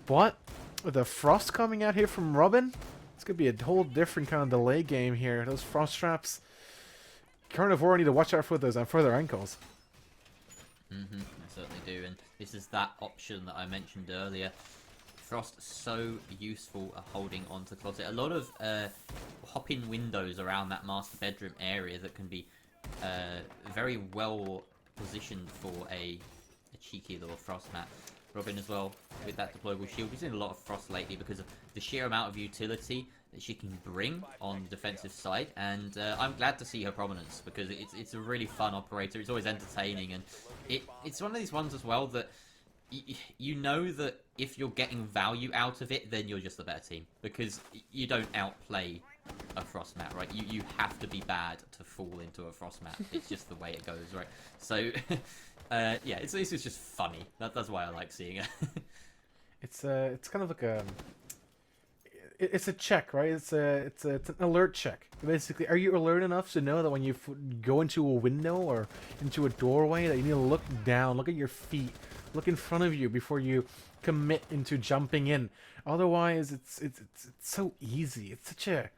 But with the Frost coming out here from Robin, it's going to be a whole different kind of delay game here. Those Frost traps, Carnivore need to watch out for those and for their ankles. I certainly do, and this is that option that I mentioned earlier. Frost so useful at holding onto closet. A lot of hop-in windows around that master bedroom area that can be very well positioned for a cheeky little Frost mat. Robin as well with that deployable shield. We've seen a lot of Frost lately because of the sheer amount of utility that she can bring on the defensive side, and I'm glad to see her prominence because it's a really fun operator. It's always entertaining, and it's one of these ones as well that you know that if you're getting value out of it, then you're just the better team because you don't outplay a Frost mat, right? You have to be bad to fall into a Frost mat. It's just the way it goes, right? So yeah, it's just funny. That's why I like seeing it. It's kind of like a it's a check, right? It's an alert check. Basically, are you alert enough to know that when you go into a window or into a doorway that you need to look down, look at your feet, look in front of you before you commit into jumping in. Otherwise, it's so easy. It's such a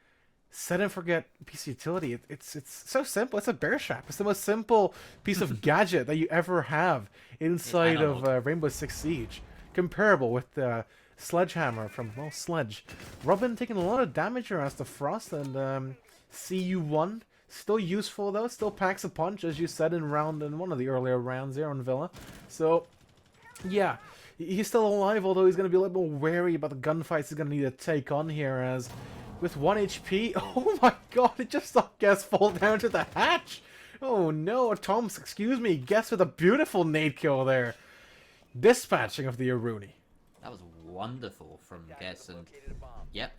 set and forget piece of utility. It's so simple. It's a bear trap. It's the most simple piece of gadget that you ever have inside of Rainbow Six Siege. Comparable with the Sledgehammer from, well, Sledge. Robin taking a lot of damage against the Frost, and CU1 still useful though, still packs a punch as you said in one of the earlier rounds there on Villa. So yeah, he's still alive, although he's going to be a little more wary about the gunfights he's going to need to take on here, as with 1 HP, oh my god, it just saw Guess fall down to the hatch. Oh no, Toms, excuse me, Guess with a beautiful nade kill there. Dispatching of the Aruni. That was wonderful from Guess, and yep,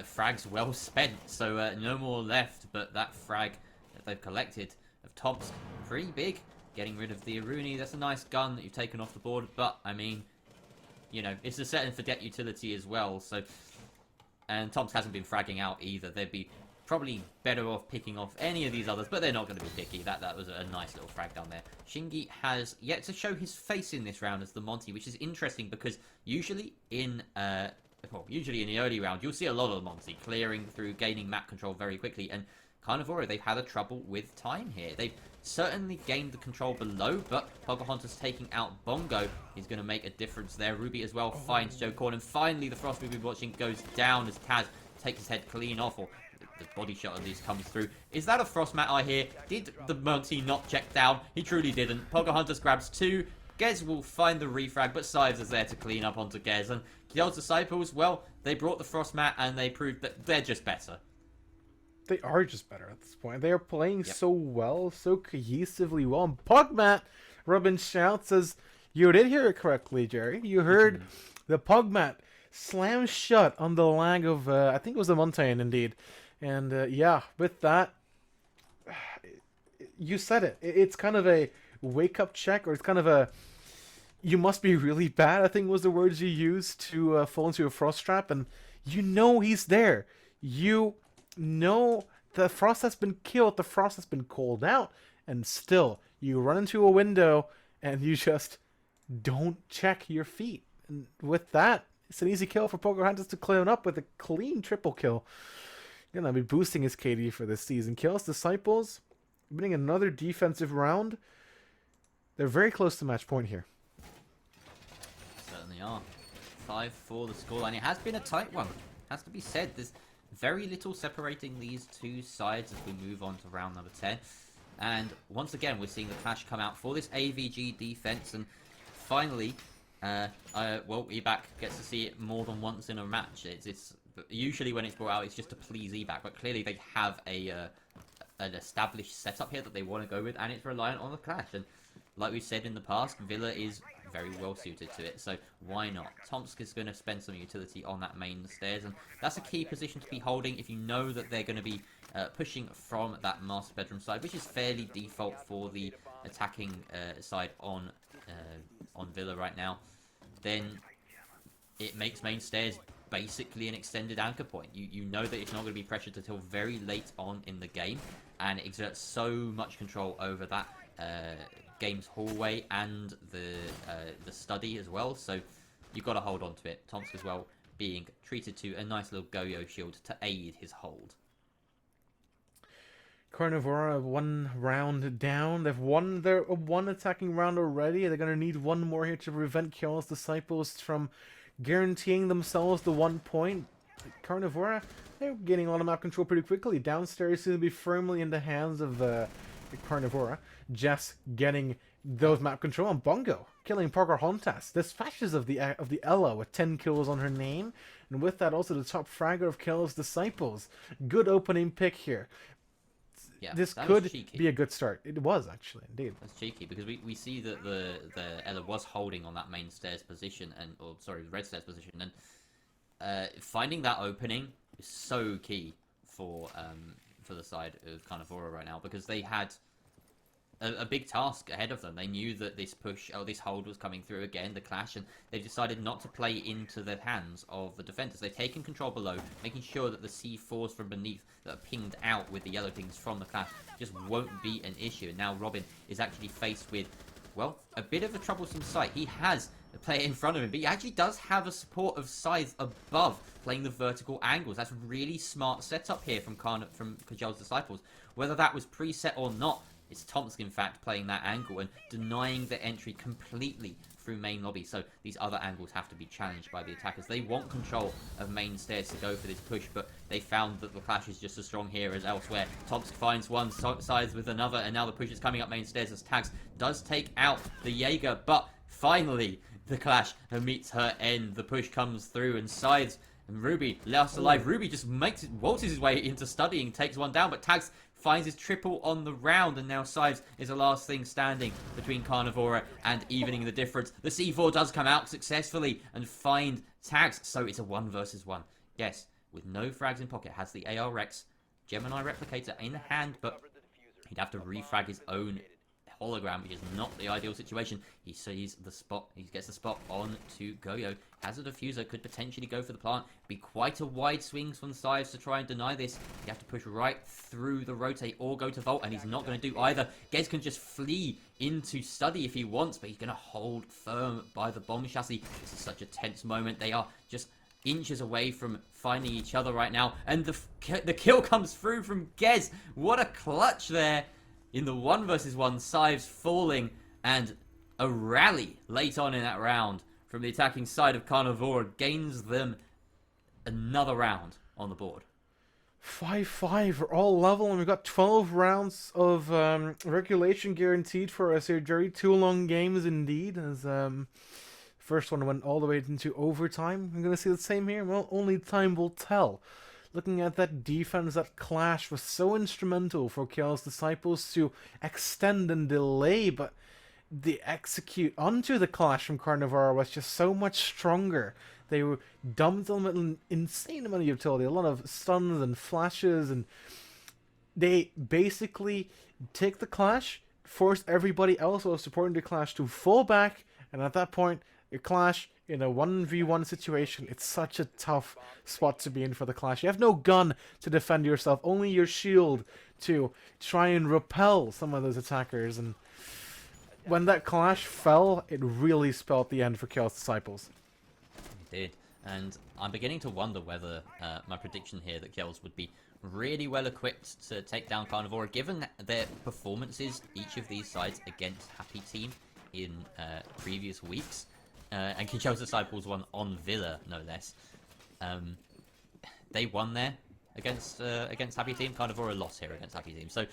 frag's well spent, so no more left, but that frag that they've collected of Tomsk, pretty big, getting rid of the Aruni. That's a nice gun that you've taken off the board, but I mean, you know, it's a set and forget utility as well, so, and Tomsk hasn't been fragging out either. They'd be probably better off picking off any of these others, but they're not going to be picky. That was a nice little frag down there. Shingi has yet to show his face in this round as the Monty, which is interesting because usually in the early round, you'll see a lot of the Monty clearing through, gaining map control very quickly, and Carnivora, they've had a trouble with time here. They've certainly gained the control below, but Pocahontas taking out Bongo is going to make a difference there. Ruby as well finds Joe Corn, and finally the Frost we've been watching goes down as Taz takes his head clean off, or the body shot at least comes through. Is that a Frost mat I hear? Did the Monty not check down? He truly didn't. Pocahontas grabs 2. Gez will find the refrag, but Sives is there to clean up onto Gez. And Chaos Disciples, well, they brought the Frost mat and they proved that they're just better. They are just better at this point. They are playing so well, so cohesively well. And Pugmat, Robin shouts, says, you did hear it correctly, Jerry. You heard the Pugmat slam shut on the lag of, I think it was the Montaigne indeed. And yeah, with that, you said it. It's kind of a wake-up check, or it's kind of a, you must be really bad, I think was the words you used to fall into a Frost trap, and you know he's there. You know the Frost has been killed, the Frost has been called out, and still, you run into a window, and you just don't check your feet. And with that, It's an easy kill for Pocahontas to clean up with a clean triple kill. Gonna be boosting his KD for this season. Chaos Disciples winning another defensive round. They're very close to match point here. Certainly are. 5-4 the scoreline. It has been a tight one. Has to be said. There's very little separating these two sides as we move on to round number 10. And once again, we're seeing the clash come out for this AVG defense. And finally, well, EBAC gets to see it more than once in a match. It's usually when it's brought out, it's just to please EBAC. But clearly they have an established setup here that they want to go with. And it's reliant on the clash. And like we've said in the past, Villa is very well suited to it, so why not? Tomsk is going to spend some utility on that main stairs, and that's a key position to be holding if you know that they're going to be pushing from that master bedroom side, which is fairly default for the attacking side on Villa right now. Then it makes main stairs basically an extended anchor point. You know that it's not going to be pressured until very late on in the game, and it exerts so much control over that game's hallway and the study as well, so you've got to hold on to it. Tomsk as well being treated to a nice little Go-Yo shield to aid his hold. Carnivora 1 round down. They've won their one attacking round already. They're going to need one more here to prevent Chaos Disciples from guaranteeing themselves the 1 point. Carnivora, they're getting a lot of map control pretty quickly. Downstairs seems to be firmly in the hands of Carnivora. Jess getting those map control on Bongo, killing Pocahontas. Dispatches of the Ella with 10 kills on her name, and with that also the top fragger of Chaos Disciples. Good opening pick here. Yeah, this could be a good start. It was actually, indeed. That's cheeky because we see that the Ella was holding on that main stairs position, the red stairs position, and finding that opening is so key for the side of Carnivora right now, because they had a big task ahead of them. They knew that this hold was coming through again, the clash, and they've decided not to play into the hands of the defenders. They've taken control below, making sure that the C4s from beneath that are pinged out with the yellow pings from the clash just won't be an issue. And now Robin is actually faced with, well, a bit of a troublesome sight. He has a player in front of him, but he actually does have a support of Scythe above, playing the vertical angles. That's really smart setup here from Kajal's Disciples. Whether that was preset or not, it's Tomsk, in fact, playing that angle and denying the entry completely through main lobby. So these other angles have to be challenged by the attackers. They want control of main stairs to go for this push, but they found that the clash is just as strong here as elsewhere. Tomsk finds one, sides with another, and now the push is coming up main stairs as Tags does take out the Jaeger, but finally the clash meets her end. The push comes through and sides, and Ruby last alive. Ruby just waltzes his way into studying, takes one down, but Tags finds his triple on the round, and now Sives is the last thing standing between Carnivora and evening the difference. The C4 does come out successfully and find Tags, so it's a 1 versus 1. Yes, with no frags in pocket, has the AR Rex Gemini Replicator in hand, but he'd have to refrag his own hologram, which is not the ideal situation. He sees the spot, he gets the spot on to Go-Yo, has a diffuser, could potentially go for the plant. Be quite a wide swing from Sives to try and deny this. You have to push right through the rotate or go to vault, and he's not going to do either. Gez can just flee into study if he wants, but he's going to hold firm by the bomb chassis. This is such a tense moment. They are just inches away from finding each other right now, and the kill comes through from Gez. What a clutch there in the 1 versus 1. Sives falling, and a rally late on in that round from the attacking side of Carnivora gains them another round on the board. 5-5 are all level, and we've got 12 rounds of regulation guaranteed for us here, Jerry. 2 long games indeed, as first one went all the way into overtime. I'm going to see the same here. Well, only time will tell. Looking at that defense, that clash was so instrumental for Chaos Disciples to extend and delay, but the execute onto the clash from Carnivora was just so much stronger. They were dumped them an insane amount of utility, a lot of stuns and flashes, and they basically take the clash, force everybody else who was supporting the clash to fall back, and at that point, a clash in a 1v1 situation, it's such a tough spot to be in for the clash. You have no gun to defend yourself, only your shield to try and repel some of those attackers, and when that clash fell, it really spelled the end for Chaos Disciples. It did. And I'm beginning to wonder whether my prediction here that Kels would be really well equipped to take down Carnivora, given their performances, each of these sides against Happy Team in previous weeks. And Kjel's Disciples won on Villa, no less. They won there against Happy Team. Carnivora lost here against Happy Team. So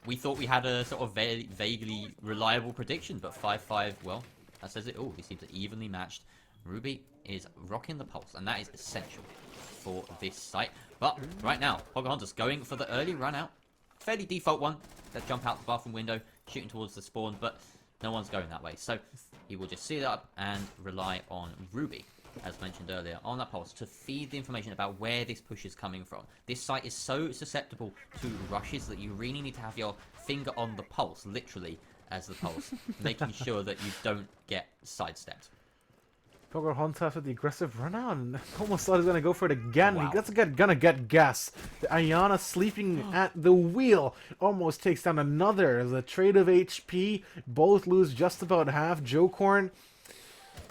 we thought we had a sort of vaguely reliable prediction, but 5-5, well, that says it all. We seem to evenly matched. Ruby is rocking the pulse, and that is essential for this site. But right now, Pocahontas going for the early run out. Fairly default one. That jump out the bathroom window, shooting towards the spawn, but no one's going that way. So he will just seal it up and rely on Ruby, as mentioned earlier, on that pulse to feed the information about where this push is coming from. This site is so susceptible to rushes that you really need to have your finger on the pulse, literally as the pulse, making sure that you don't get sidestepped. Pocahontas with the aggressive run out, and almost thought he was going to go for it again. Wow. He's gonna get gas. The Ayana sleeping at the wheel almost takes down another. The trade of HP, both lose just about half. Jokorn,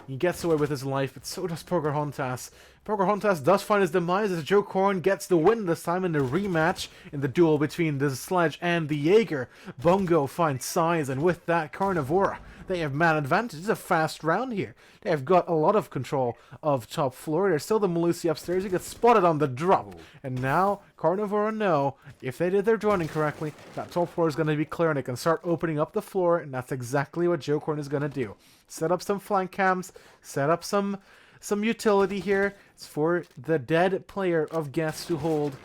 he gets away with his life, but so does Pocahontas. Pocahontas does find his demise as Jokorn gets the win this time in the rematch in the duel between the Sledge and the Jaeger. Bongo finds size, and with that, Carnivora, they have man advantage. It's a fast round here. They have got a lot of control of top floor. There's still the Malusi upstairs. He gets spotted on the drop. And now, Carnivora know, if they did their joining correctly, that top floor is going to be clear and they can start opening up the floor, and that's exactly what Jokorn is going to do. Set up some flank cams, set up some utility here. It's for the dead player of Guess to hold.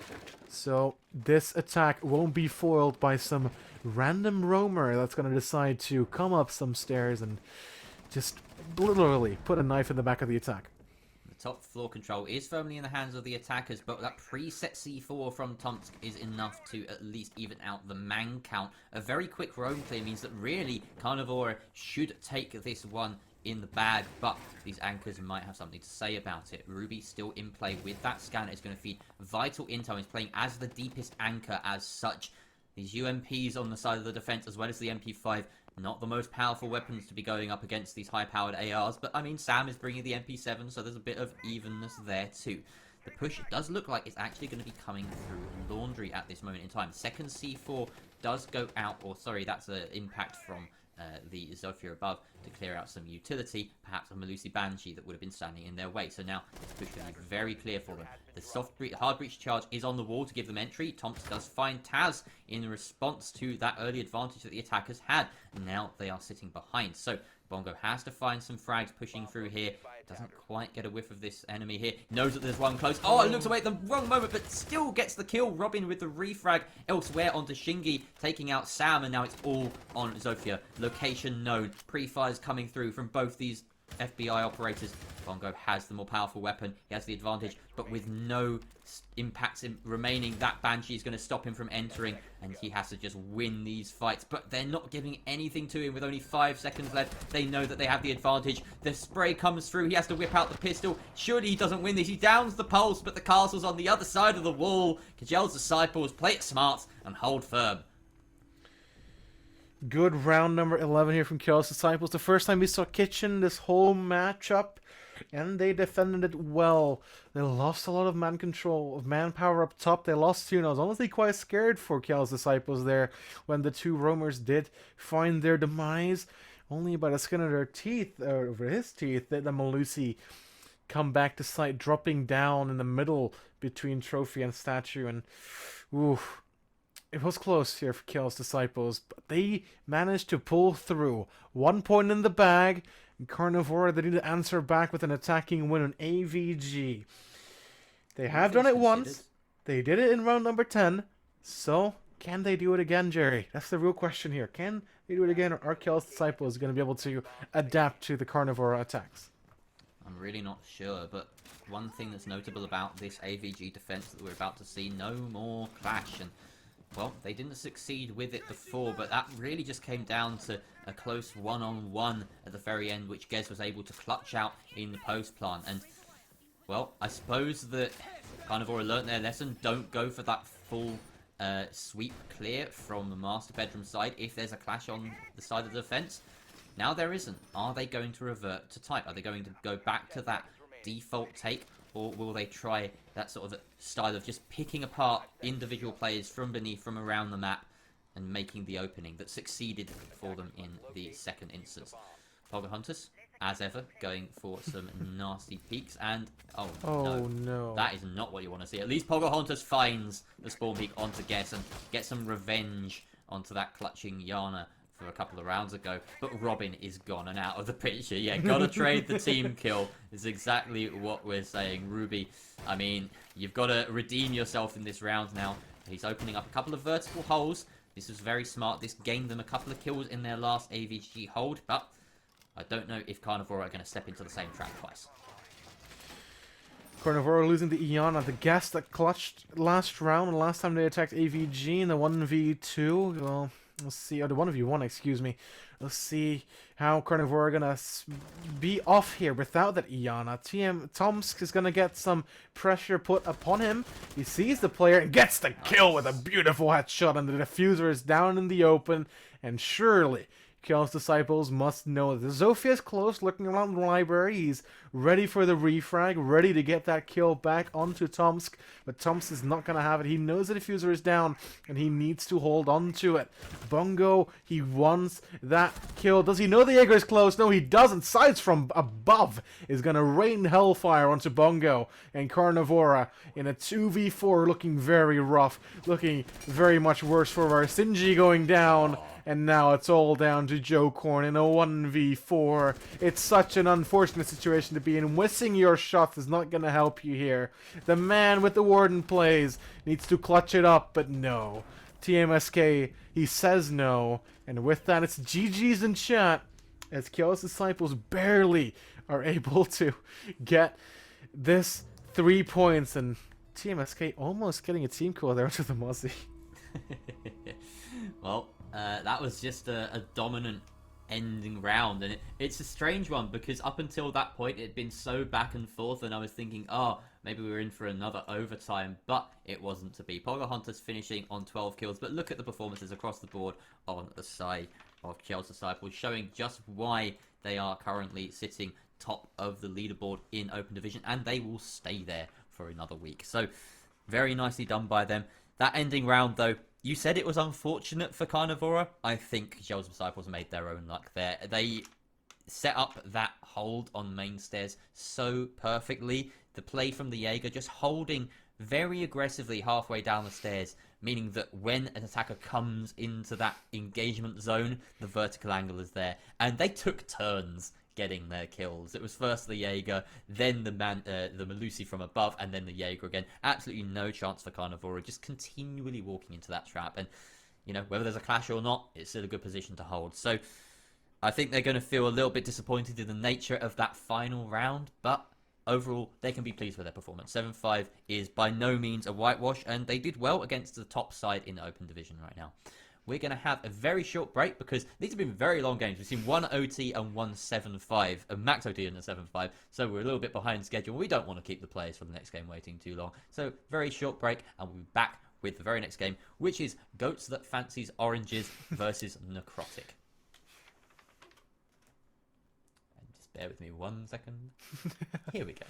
So this attack won't be foiled by some random roamer that's going to decide to come up some stairs and just literally put a knife in the back of the attack. The top floor control is firmly in the hands of the attackers, but that preset C4 from Tomsk is enough to at least even out the man count. A very quick roam clear means that really Carnivora should take this one in the bag, but these anchors might have something to say about it. Ruby still in play with that scanner. Is going to feed vital intel. He's playing as the deepest anchor as such. These UMPs on the side of the defense, as well as the MP5, not the most powerful weapons to be going up against these high-powered ARs, but I mean, Sam is bringing the MP7, so there's a bit of evenness there too. The push does look like it's actually going to be coming through Laundry at this moment in time. Second C4 does go out, or sorry, that's an impact from the Zofia above to clear out some utility, perhaps a Malusi Banshee that would have been standing in their way. So now this push going to be very clear for them. The hard breach charge is on the wall to give them entry. Thompson does find Taz in response to that early advantage that the attackers had. Now they are sitting behind. So Bongo has to find some frags pushing through here. Doesn't quite get a whiff of this enemy here. Knows that there's one close. Oh, it looks away at the wrong moment, but still gets the kill. Robin with the refrag elsewhere onto Shingi, taking out Sam, and now it's all on Zofia. Location known. Pre-fires coming through from both these FBI operators. Bongo has the more powerful weapon. He has the advantage, but with no impacts remaining, that Banshee is going to stop him from entering, and he has to just win these fights. But they're not giving anything to him with only 5 seconds left. They know that they have the advantage. The spray comes through. He has to whip out the pistol. Surely he doesn't win this. He downs the pulse, but the castle's on the other side of the wall. Kajel's Disciples play it smart and hold firm. Good round number 11 here from Kjel's Disciples. The first time we saw Kitchen this whole matchup, and they defended it well. They lost a lot of man control, of manpower up top. They lost two, and I was honestly quite scared for Kjel's Disciples there when the two roamers did find their demise. Only by the skin of their teeth, or over his teeth, did the Malusi come back to sight, dropping down in the middle between Trophy and Statue, and oof. It was close here for Kjel's Disciples, but they managed to pull through. 1 point in the bag. Carnivora, they need to answer back with an attacking win on AVG. They have done it once. They did it in round number 10. So, can they do it again, Jerry? That's the real question here. Can they do it again, or are Kjel's Disciples going to be able to adapt to the Carnivora attacks? I'm really not sure, but one thing that's notable about this AVG defense that we're about to see, no more clash, and well, they didn't succeed with it before, but that really just came down to a close one-on-one at the very end, which Gez was able to clutch out in the post-plant. And, well, I suppose that Carnivora learnt their lesson. Don't go for that full sweep clear from the master bedroom side if there's a clash on the side of the defense. Now there isn't. Are they going to revert to type? Are they going to go back to that default take, or will they try that sort of style of just picking apart individual players from beneath, from around the map, and making the opening that succeeded for them in the second instance? Pocahontas, as ever, going for some nasty peaks, and oh no. that is not what you want to see. At least Pocahontas finds the spawn peak onto Guess and gets some revenge onto that clutching Yana for a couple of rounds ago. But Robin is gone and out of the picture. Yeah, gotta trade the team kill is exactly what we're saying. Ruby, I mean, you've got to redeem yourself in this round now. He's opening up a couple of vertical holes. This was very smart. This gained them a couple of kills in their last AVG hold, but I don't know if Carnivore are going to step into the same trap twice. Carnivore losing the Iana, the guest that clutched last round and last time they attacked AVG in the 1v2. Well, let's see. Oh, the 1v1, excuse me. Let's see how Carnivore are going to be off here without that Iana. Tomsk is going to get some pressure put upon him. He sees the player and gets the kill with a beautiful headshot, and the diffuser is down in the open. And surely Chaos Disciples must know that Zofia is close, looking around the library. He's ready for the refrag, ready to get that kill back onto Tomsk. But Tomsk is not going to have it. He knows the diffuser is down, and he needs to hold on to it. Bongo, he wants that kill. Does he know the Jaeger is close? No, he doesn't. Sides from above is going to rain hellfire onto Bongo. And Carnivora in a 2v4 looking very rough, looking very much worse for our Sinji going down. And now it's all down to Joe Korn in a 1v4. It's such an unfortunate situation to be in. Missing your shots is not going to help you here. The man with the Warden plays needs to clutch it up, but no. TMSK, he says no. And with that, it's GG's in chat, as Chaos Disciples barely are able to get this 3 points. And TMSK almost getting a team kill there to the Muzzy. Well, that was just a dominant ending round, and it's a strange one because up until that point it had been so back and forth, and I was thinking, oh, maybe we were in for another overtime, but it wasn't to be. Pocahontas finishing on 12 kills, but look at the performances across the board on the side of Chaos Disciples, showing just why they are currently sitting top of the leaderboard in Open Division, and they will stay there for another week. So very nicely done by them. That ending round, though, you said it was unfortunate for Carnivora. I think Chaos Disciples made their own luck there. They set up that hold on main stairs so perfectly. The play from the Jaeger just holding very aggressively halfway down the stairs, meaning that when an attacker comes into that engagement zone, the vertical angle is there. And they took turns getting their kills. It was first the Jaeger, then the Melusi from above, and then the Jaeger again. Absolutely no chance for Carnivora, just continually walking into that trap. And, you know, whether there's a clash or not, it's still a good position to hold. So I think they're going to feel a little bit disappointed in the nature of that final round, but overall, they can be pleased with their performance. 7-5 is by no means a whitewash, and they did well against the top side in the Open Division right now. We're going to have a very short break because these have been very long games. We've seen one OT and one 7-5, a max OT and a 7-5, so we're a little bit behind schedule. We don't want to keep the players for the next game waiting too long. So very short break, and we'll be back with the very next game, which is Goats That Fancies Oranges versus Necrotic. And just bear with me 1 second. Here we go.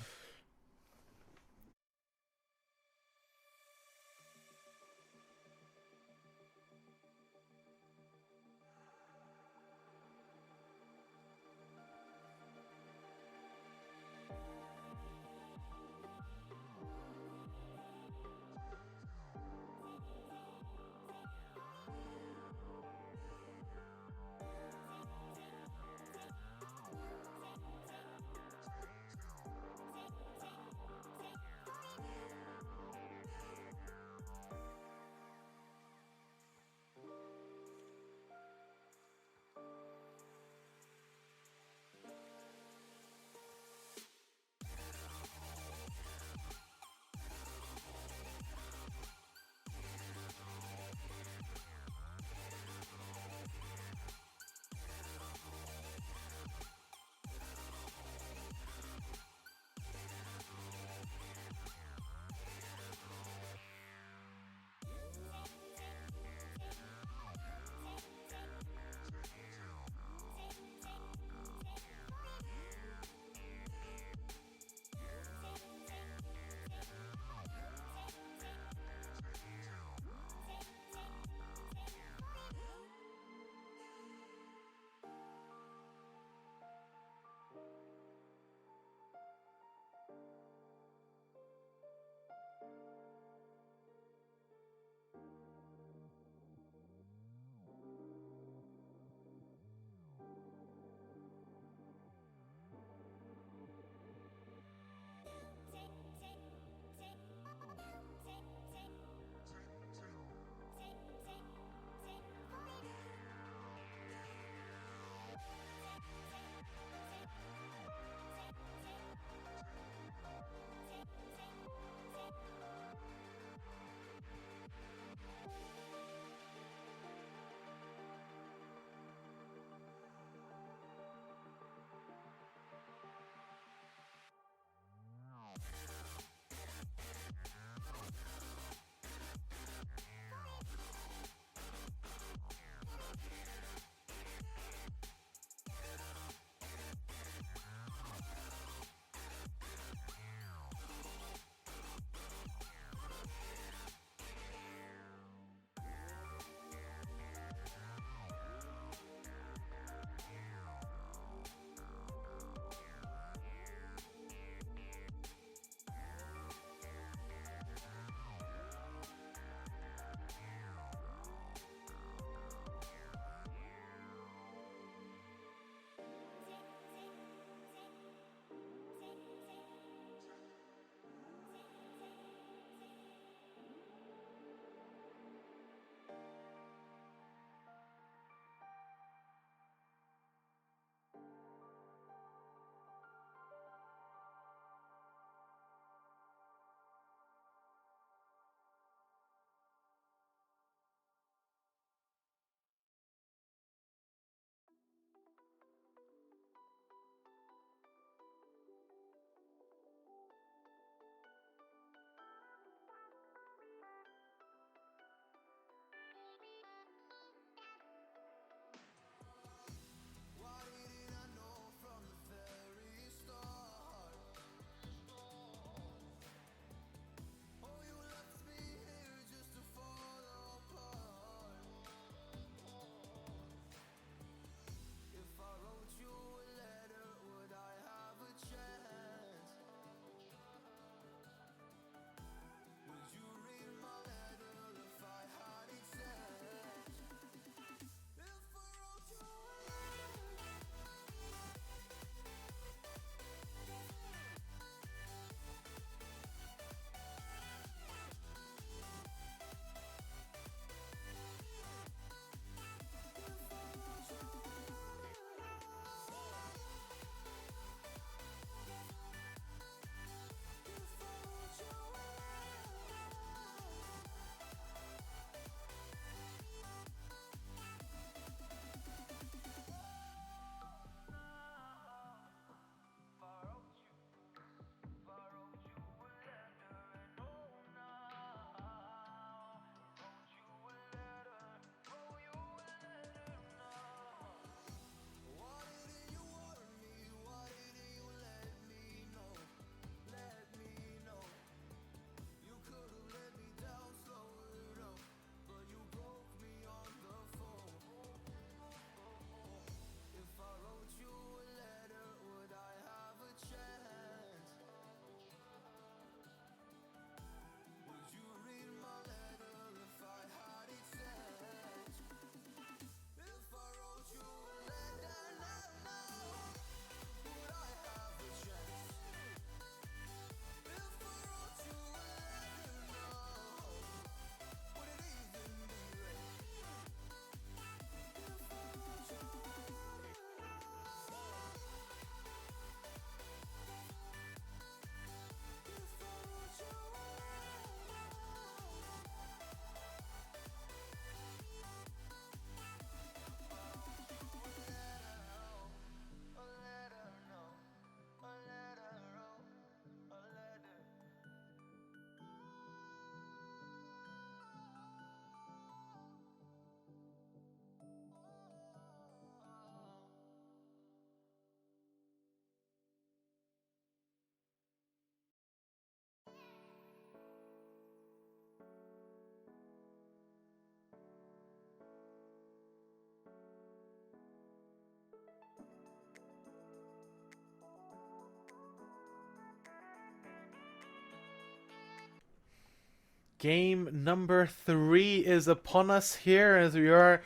game number 3 is upon us here as we are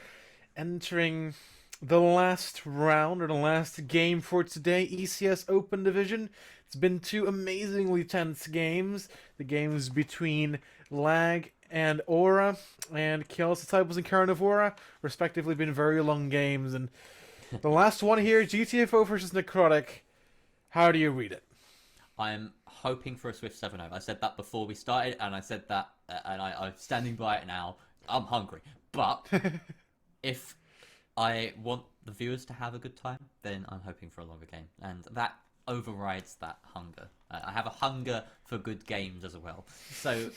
entering the last round, or the last game for today, ECS Open Division. It's been 2 amazingly tense games. The games between Lag and Aura and Chaos Disciples and Carnivora, respectively, been very long games. And the last one here, GTFO versus Necrotic. How do you read it? I'm hoping for a swift 7-0. I said that before we started, and I said that, and I'm standing by it now. I'm hungry. But if I want the viewers to have a good time, then I'm hoping for a longer game. And that overrides that hunger. I have a hunger for good games as well. So,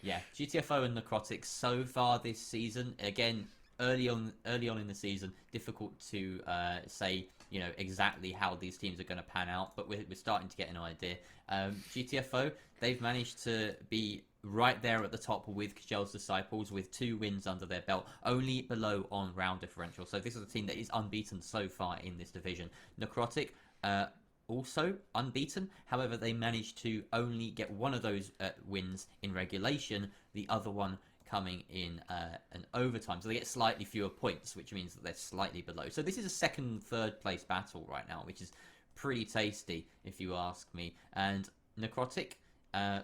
yeah, GTFO and Necrotic so far this season, again, early on in the season, difficult to say, you know, exactly how these teams are going to pan out, but we're starting to get an idea. GTFO, they've managed to be right there at the top with Kajel's Disciples with 2 wins under their belt, only below on round differential. So this is a team that is unbeaten so far in this division. Necrotic, also unbeaten. However, they managed to only get one of those wins in regulation, the other one coming in an overtime. So they get slightly fewer points, which means that they're slightly below. So this is a second, third place battle right now, which is pretty tasty, if you ask me. And Necrotic,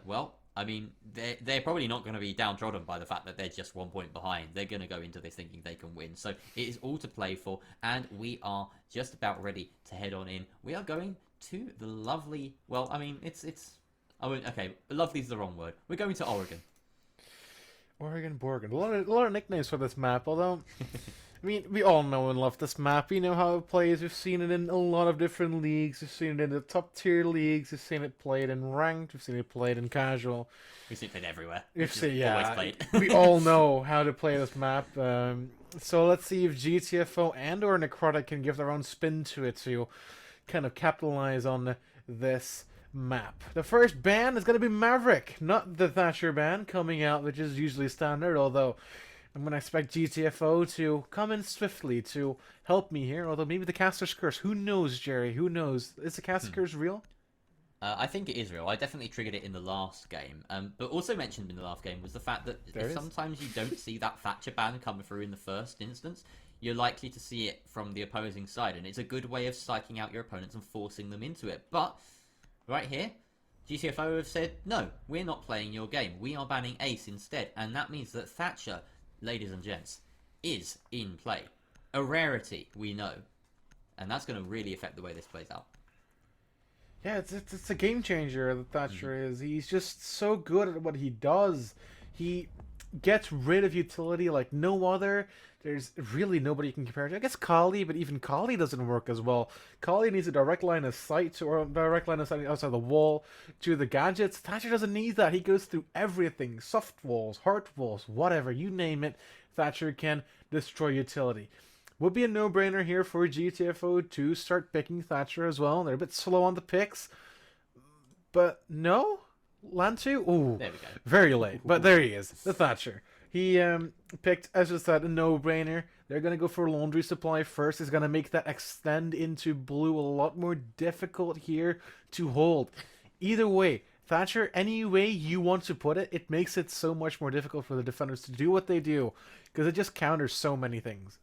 well, I mean, they're probably not going to be downtrodden by the fact that they're just 1 point behind. They're going to go into this thinking they can win. So it is all to play for, and we are just about ready to head on in. We are going to the lovely, well, I mean, okay, lovely is the wrong word. We're going to Oregon. Oregon Borgen. A lot of nicknames for this map, although, I mean, we all know and love this map. We know how it plays. We've seen it in a lot of different leagues. We've seen it in the top tier leagues. We've seen it played in ranked. We've seen it played in casual. We've seen it played everywhere. We've seen, yeah, always played. we all know how to play this map. So let's see if GTFO and or Necrotic can give their own spin to it to kind of capitalize on this map. The first ban is going to be Maverick, not the Thatcher ban coming out, which is usually standard, although I'm going to expect GTFO to come in swiftly to help me here, although maybe the Caster's Curse. Who knows, Jerry? Who knows? Is the Caster's Curse real? I think it is real. I definitely triggered it in the last game. But also mentioned in the last game was the fact that sometimes you don't see that Thatcher ban come through in the first instance. You're likely to see it from the opposing side, and it's a good way of psyching out your opponents and forcing them into it. But right here, GTFO have said, no, we're not playing your game. We are banning Ace instead. And that means that Thatcher, ladies and gents, is in play. A rarity, we know. And that's going to really affect the way this plays out. Yeah, it's a game changer, that Thatcher is. He's just so good at what he does. He gets rid of utility like no other. There's really nobody you can compare to. I guess Kali, but even Kali doesn't work as well. Kali needs a direct line of sight to, or a direct line of sight outside the wall to the gadgets. Thatcher doesn't need that. He goes through everything. Soft walls, hard walls, whatever. You name it. Thatcher can destroy utility. Would be a no-brainer here for GTFO to start picking Thatcher as well. They're a bit slow on the picks. But no? Lantu? Ooh, there we go. Very late. But there he is. The Thatcher. He picked, as I said, a no-brainer. They're going to go for laundry supply first. He's going to make that extend into blue a lot more difficult here to hold. Either way, Thatcher, any way you want to put it, it makes it so much more difficult for the defenders to do what they do. Because it just counters so many things.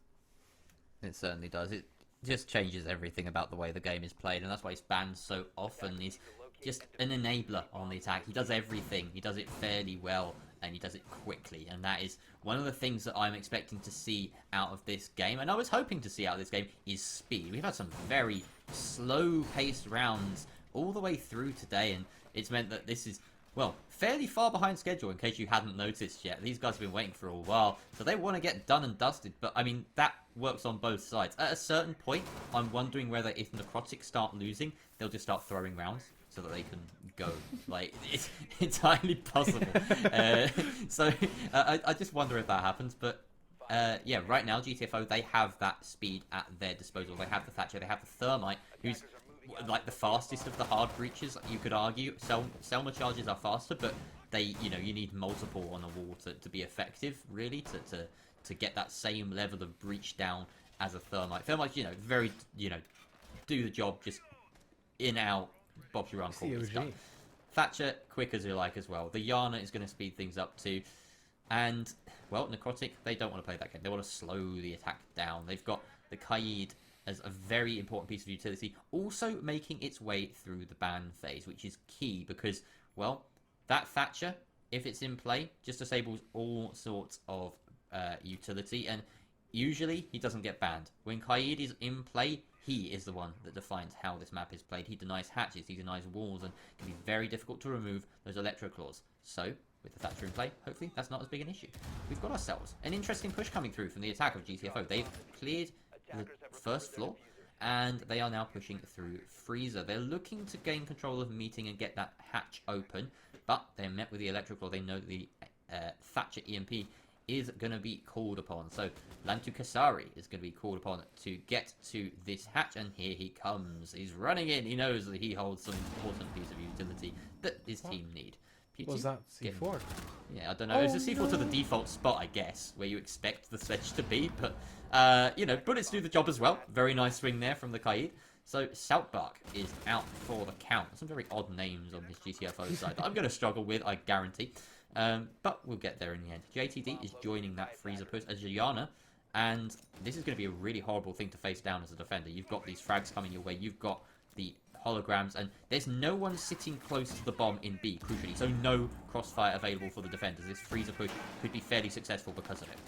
It certainly does. It just changes everything about the way the game is played. And that's why he's banned so often. He's just an enabler on the attack. He does everything. He does it fairly well. And he does it quickly, and that is one of the things that I'm expecting to see out of this game, and I was hoping to see out of this game, is speed. We've had some very slow-paced rounds all the way through today, and it's meant that this is, well, fairly far behind schedule, in case you hadn't noticed yet. These guys have been waiting for a while, so they want to get done and dusted, but, I mean, that works on both sides. At a certain point, I'm wondering whether if Necrotic start losing, they'll just start throwing rounds, so that they can go. Like, it's entirely possible. I just wonder if that happens. But yeah, right now GTFO, they have that speed at their disposal. They have the Thatcher, they have the Thermite, who's like the fastest of the hard breaches. You could argue Selma charges are faster, but they, you know, you need multiple on a wall to be effective, really, to get that same level of breach down as a Thermite. Thermite, you know, very, you know, do the job, just in out. Bob's your uncle. Thatcher, quick as you like as well. The Yana is going to speed things up too. And, well, Necrotic, they don't want to play that game. They want to slow the attack down. They've got the Kaid as a very important piece of utility, also making its way through the ban phase, which is key because, well, that Thatcher, if it's in play, just disables all sorts of utility, and usually he doesn't get banned. When Kaid is in play, he is the one that defines how this map is played. He denies hatches, he denies walls, and it can be very difficult to remove those Electro Claws. So, with the Thatcher in play, hopefully that's not as big an issue. We've got ourselves an interesting push coming through from the attack of GTFO. They've cleared the first floor, and they are now pushing through Freezer. They're looking to gain control of Meeting and get that hatch open, but they're met with the Electro Claw. They know that the Thatcher EMP is going to be called upon. So Lantu Kasari is going to be called upon to get to this hatch, and here he comes. He's running in. He knows that he holds some important piece of utility that his team need. What was that? C4? Yeah, I don't know. It's a C4 to the default spot, I guess, where you expect the sledge to be, but, you know, bullets do the job as well. Very nice swing there from the Kaid. So, Saltbark is out for the count. Some very odd names on this GTFO side that I'm going to struggle with, I guarantee. But we'll get there in the end. JTD is joining that Freezer push as Gianna, and this is going to be a really horrible thing to face down as a defender. You've got these frags coming your way. You've got the holograms, and there's no one sitting close to the bomb in B, crucially, so no crossfire available for the defenders. This Freezer push could be fairly successful because of it.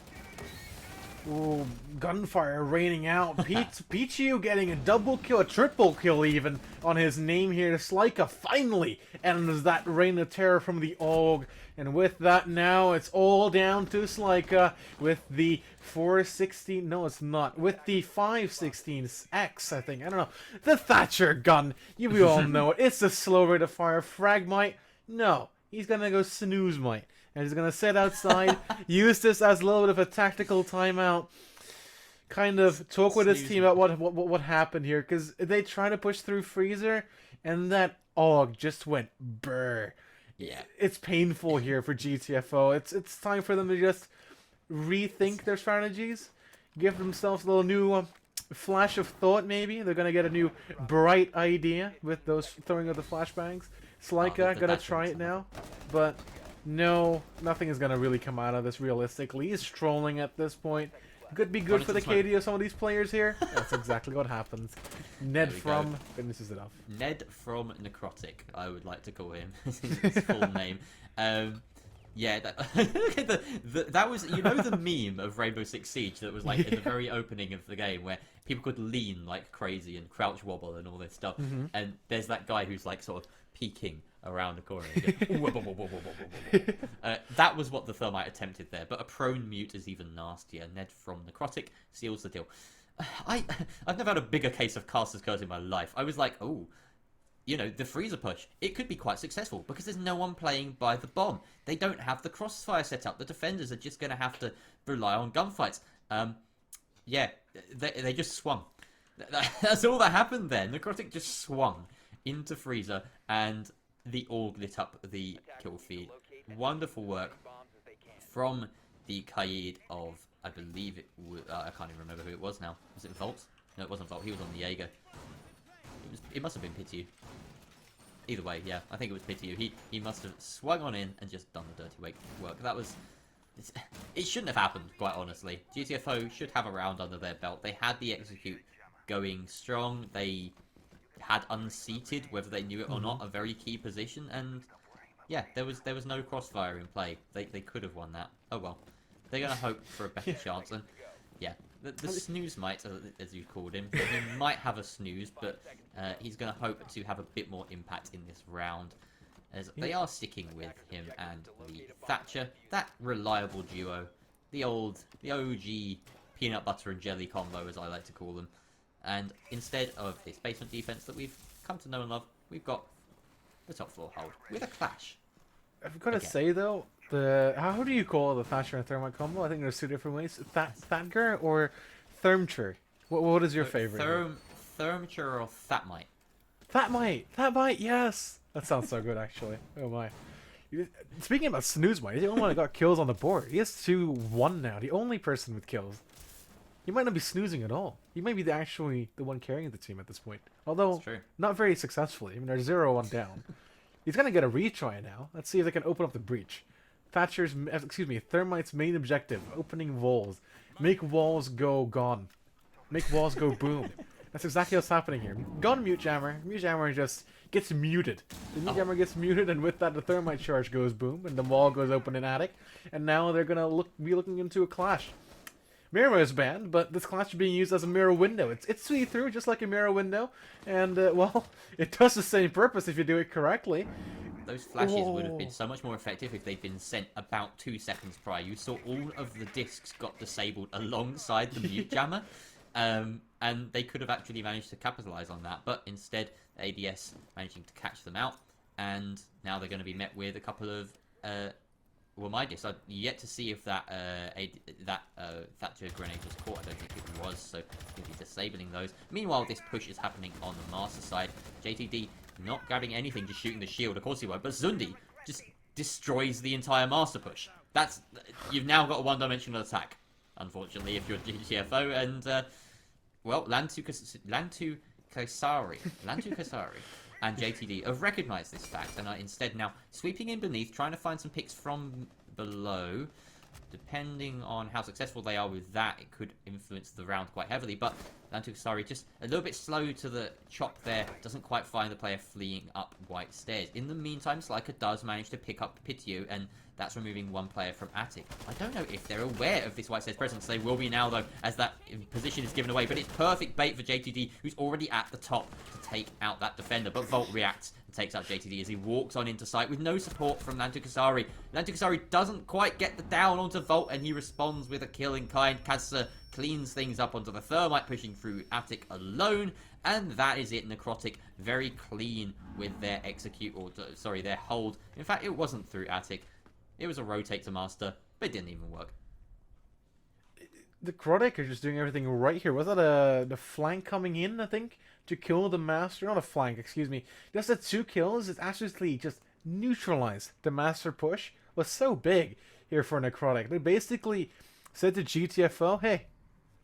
Ooh, gunfire raining out. Pichu getting a double kill, a triple kill even, on his name here. Slika finally ends that reign of terror from the AUG. And with that now, it's all down to Slika with the 416, no it's not, with the 516X, I think, I don't know. The Thatcher gun, we all know it. It's a slow rate of fire. Fragmite, no. He's gonna go snooze mite. And he's going to sit outside, use this as a little bit of a tactical timeout, kind of talk with his team about what happened here, because they try to push through Freezer, and that AUG just went brr. Yeah. It's painful here for GTFO. It's time for them to just rethink their strategies, give themselves a little new flash of thought, maybe. They're going to get a new bright idea with those throwing of the flashbangs. Slika going to try it now, but... no, nothing is going to really come out of this realistically. He's trolling at this point. Could be good for the KD of some of these players here. That's exactly what happens. Ned from... finishes it off. Ned from Necrotic, I would like to call him. His full name. Yeah, that was... you know the meme of Rainbow Six Siege that was like in the very opening of the game where people could lean like crazy and crouch wobble and all this stuff. And there's that guy who's like sort of peeking around the corner. That was what the Thermite attempted there, but a prone mute is even nastier. Ned from Necrotic seals the deal. I've never had a bigger case of Caster's Curse in my life. I was like, oh, you know, the Freezer push, it could be quite successful because there's no one playing by the bomb. They don't have the crossfire set up. The defenders are just going to have to rely on gunfights. Yeah, they just swung. That's all that happened there. Necrotic just swung into Freezer, and the AUG lit up the kill feed. Wonderful work from the Kaid of, I believe it was, I can't even remember who it was now. Was it Volt? No, it wasn't Volt. He was on the Jaeger. It must have been Pitiu. Either way, yeah, I think it was Pitiu. He must have swung on in and just done the dirty work. That was... it shouldn't have happened, quite honestly. GTFO should have a round under their belt. They had the execute going strong. They had unseated, whether they knew it or not, a very key position, and yeah, there was no crossfire in play. They could have won that. Oh well. They're gonna hope for a better chance, and yeah, the snooze mite, as you called him, he might have a snooze, but he's gonna hope to have a bit more impact in this round, as they are sticking with him and the Thatcher, that reliable duo, the OG peanut butter and jelly combo, as I like to call them. And instead of this basement defense that we've come to know and love, we've got the top floor hold with a clash. I've got to say though, how do you call the Thatcher and Thermite combo? I think there's two different ways. Thatger or Thermcher? What is your favorite? Thermcher or Thatmite? Thatmite, yes. That sounds so good actually. Oh my. Speaking about snooze mite, he's the only one that got kills on the board. He has 2-1 now. The only person with kills. He might not be snoozing at all. He might be actually the one carrying the team at this point. Although, not very successfully. I mean, they're 0-1 down. He's gonna get a retry now. Let's see if they can open up the breach. Thermite's main objective: opening walls, make walls go gone, make walls go boom. That's exactly what's happening here. Gone Mute Jammer. Mute Jammer just gets muted. The Mute Jammer gets muted, and with that, the Thermite charge goes boom, and the wall goes open in Attic. And now they're gonna be looking into a clash. Mirror is banned, but this clash is being used as a mirror window. It's see-through, just like a mirror window, and well, it does the same purpose if you do it correctly. Those flashes would have been so much more effective if they'd been sent about 2 seconds prior. You saw all of the discs got disabled alongside the Mute Jammer. And they could have actually managed to capitalize on that, but instead ADS managing to catch them out, and now they're going to be met with a couple of well, my discs. I've yet to see if that Thatcher grenade was caught. I don't think it was, so he'll be disabling those. Meanwhile, this push is happening on the Master side. JTD not grabbing anything, just shooting the shield. Of course he won't, but Zundi just destroys the entire Master push. You've now got a one-dimensional attack, unfortunately, if you're GTFO, and well, Lantu Kasari and JTD have recognised this fact and are instead now sweeping in beneath, trying to find some picks from below. Depending on how successful they are with that, it could influence the round quite heavily, but Lantu Kasari just a little bit slow to the chop there, doesn't quite find the player fleeing up White Stairs. In the meantime, Sliker does manage to pick up Pitio, and that's removing one player from Attic. I don't know if they're aware of this White Stairs presence. They will be now, though, as that position is given away. But it's perfect bait for JTD, who's already at the top, to take out that defender. But Volt reacts and takes out JTD as he walks on into sight with no support from Lantu Kasari. Lantu Kasari doesn't quite get the down onto Volt, and he responds with a kill in kind. Kazza cleans things up onto the Thermite, pushing through Attic alone. And that is it. Necrotic very clean with their their hold. In fact, it wasn't through Attic. It was a rotate to Master, but it didn't even work. The Necrotic are just doing everything right here. Was that the flank coming in, I think, to kill the Master? Not a flank, excuse me. Just the 2 kills, it actually just neutralized the Master push. Was so big here for Necrotic. They basically said to GTFO, hey,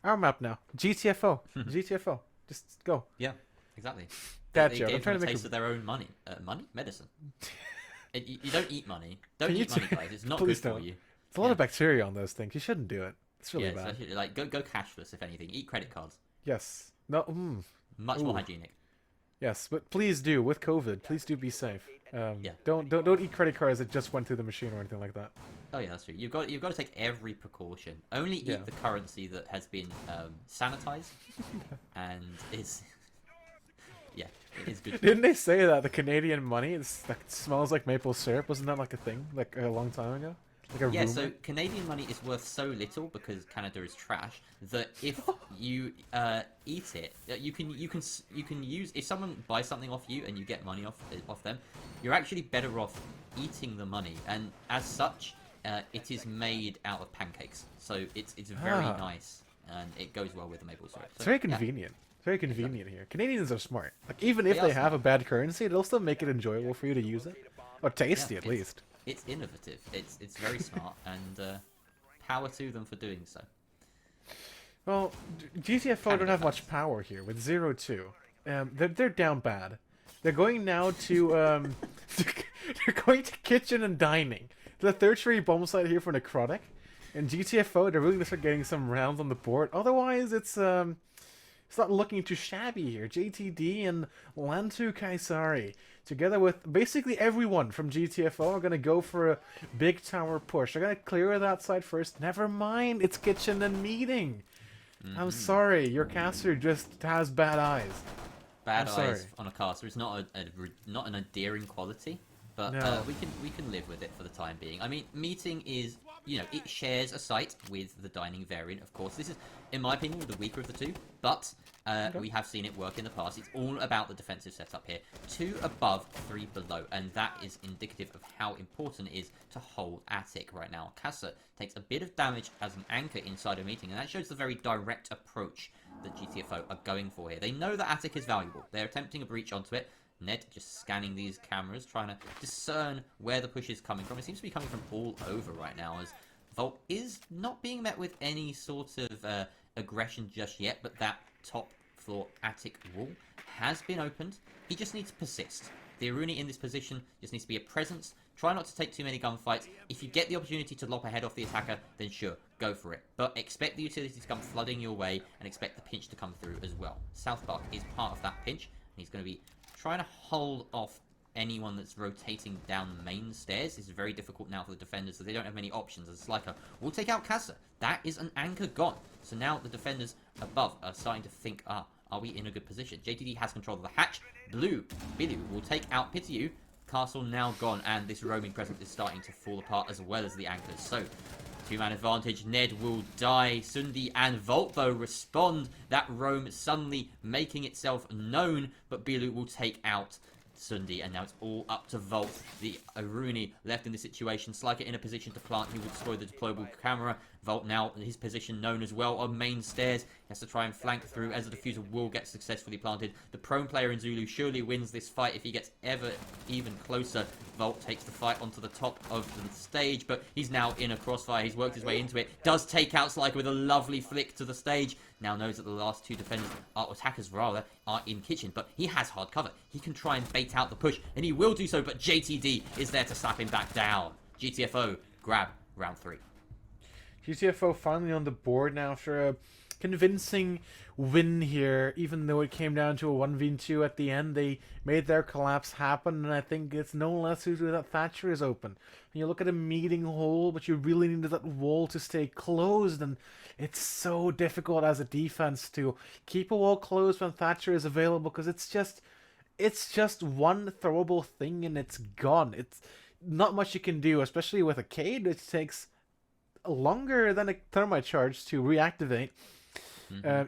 our map now. GTFO. GTFO. Just go. Yeah, exactly. That's they I'm gave trying them to a make taste of their own money. Money? Medicine. You don't eat money. Don't eat money, guys. It's not good for you. There's a lot of bacteria on those things. You shouldn't do it. It's really bad. Especially, like, go cashless, if anything. Eat credit cards. Yes. No. Much more hygienic. Yes, but please do, with COVID, please do be safe. Don't eat credit cards that just went through the machine or anything like that. Oh yeah, that's true. You've got to take every precaution. Only eat the currency that has been sanitized, and is it is good. Didn't they say that the Canadian money smells like maple syrup? Wasn't that like a thing like a long time ago? Like a rumor? So Canadian money is worth so little because Canada is trash that if you eat it, you can use, if someone buys something off you and you get money off them, you're actually better off eating the money, and as such, it is made out of pancakes, so it's very nice and it goes well with the maple syrup. So, it's very convenient. Very convenient here. Canadians are smart. Like, even if they have a bad currency, they'll still make it enjoyable for you to use it. Or tasty, at least. It's innovative. It's very smart, and power to them for doing so. Well, GTFO don't have much power here with 0-2. They're down bad. They're going now to they're going to kitchen and dining. The tertiary bomb site here for Necrotic, and GTFO they're really gonna start getting some rounds on the board. Otherwise, it's not looking too shabby here. JTD and Lantu Kaisari, together with basically everyone from GTFO, are going to go for a big tower push. They're going to clear that side first. Never mind, it's kitchen and meeting. I'm sorry, your caster just has bad eyes. Bad eyes on a caster is not not an endearing quality, but we can live with it for the time being. I mean, meeting is, it shares a site with the dining variant, of course. This is, in my opinion, the weaker of the two, but we have seen it work in the past. It's all about the defensive setup here. 2 above, 3 below, and that is indicative of how important it is to hold Attic right now. Kassa takes a bit of damage as an anchor inside a meeting, and that shows the very direct approach that GTFO are going for here. They know that Attic is valuable. They're attempting a breach onto it. Ned just scanning these cameras, trying to discern where the push is coming from. It seems to be coming from all over right now, as Volt is not being met with any sort of aggression just yet, but that top floor Attic wall has been opened. He just needs to persist. The Aruni in this position just needs to be a presence. Try not to take too many gunfights. If you get the opportunity to lop a head off the attacker, then sure, go for it. But expect the utility to come flooding your way, and expect the pinch to come through as well. South Park is part of that pinch, and he's going to be trying to hold off anyone that's rotating down the main stairs. Is very difficult now for the defenders, so they don't have many options. As Sliker will take out Casa. That is an anchor gone. So now the defenders above are starting to think, are we in a good position? JTD has control of the hatch. Blue, Billy will take out Pityu. Castle now gone, and this roaming presence is starting to fall apart as well as the anchors. So, two-man advantage. Ned will die. Sundi and Volt, though, respond. That roam suddenly making itself known, but Bilu will take out Sundi, and now it's all up to Volt. The Aruni left in this situation. Sliker in a position to plant. He will destroy the deployable camera. Volt now in his position known as well on main stairs. He has to try and flank through as the diffuser will get successfully planted. The prone player in Zulu surely wins this fight if he gets ever even closer. Volt takes the fight onto the top of the stage, but he's now in a crossfire. He's worked his way into it. Does take out Sliker with a lovely flick to the stage. Now knows that the last two defenders, attackers rather, are in kitchen, but he has hard cover. He can try and bait out the push, and he will do so, but JTD is there to slap him back down. GTFO grab round 3. GTFO finally on the board now after a convincing win here. Even though it came down to a 1v2 at the end, they made their collapse happen, and I think it's no less due to that Thatcher is open. And you look at a meeting hole, but you really needed that wall to stay closed, and it's so difficult as a defense to keep a wall closed when Thatcher is available, because it's just one throwable thing and it's gone. It's not much you can do, especially with a Cade, which takes longer than a thermite charge to reactivate.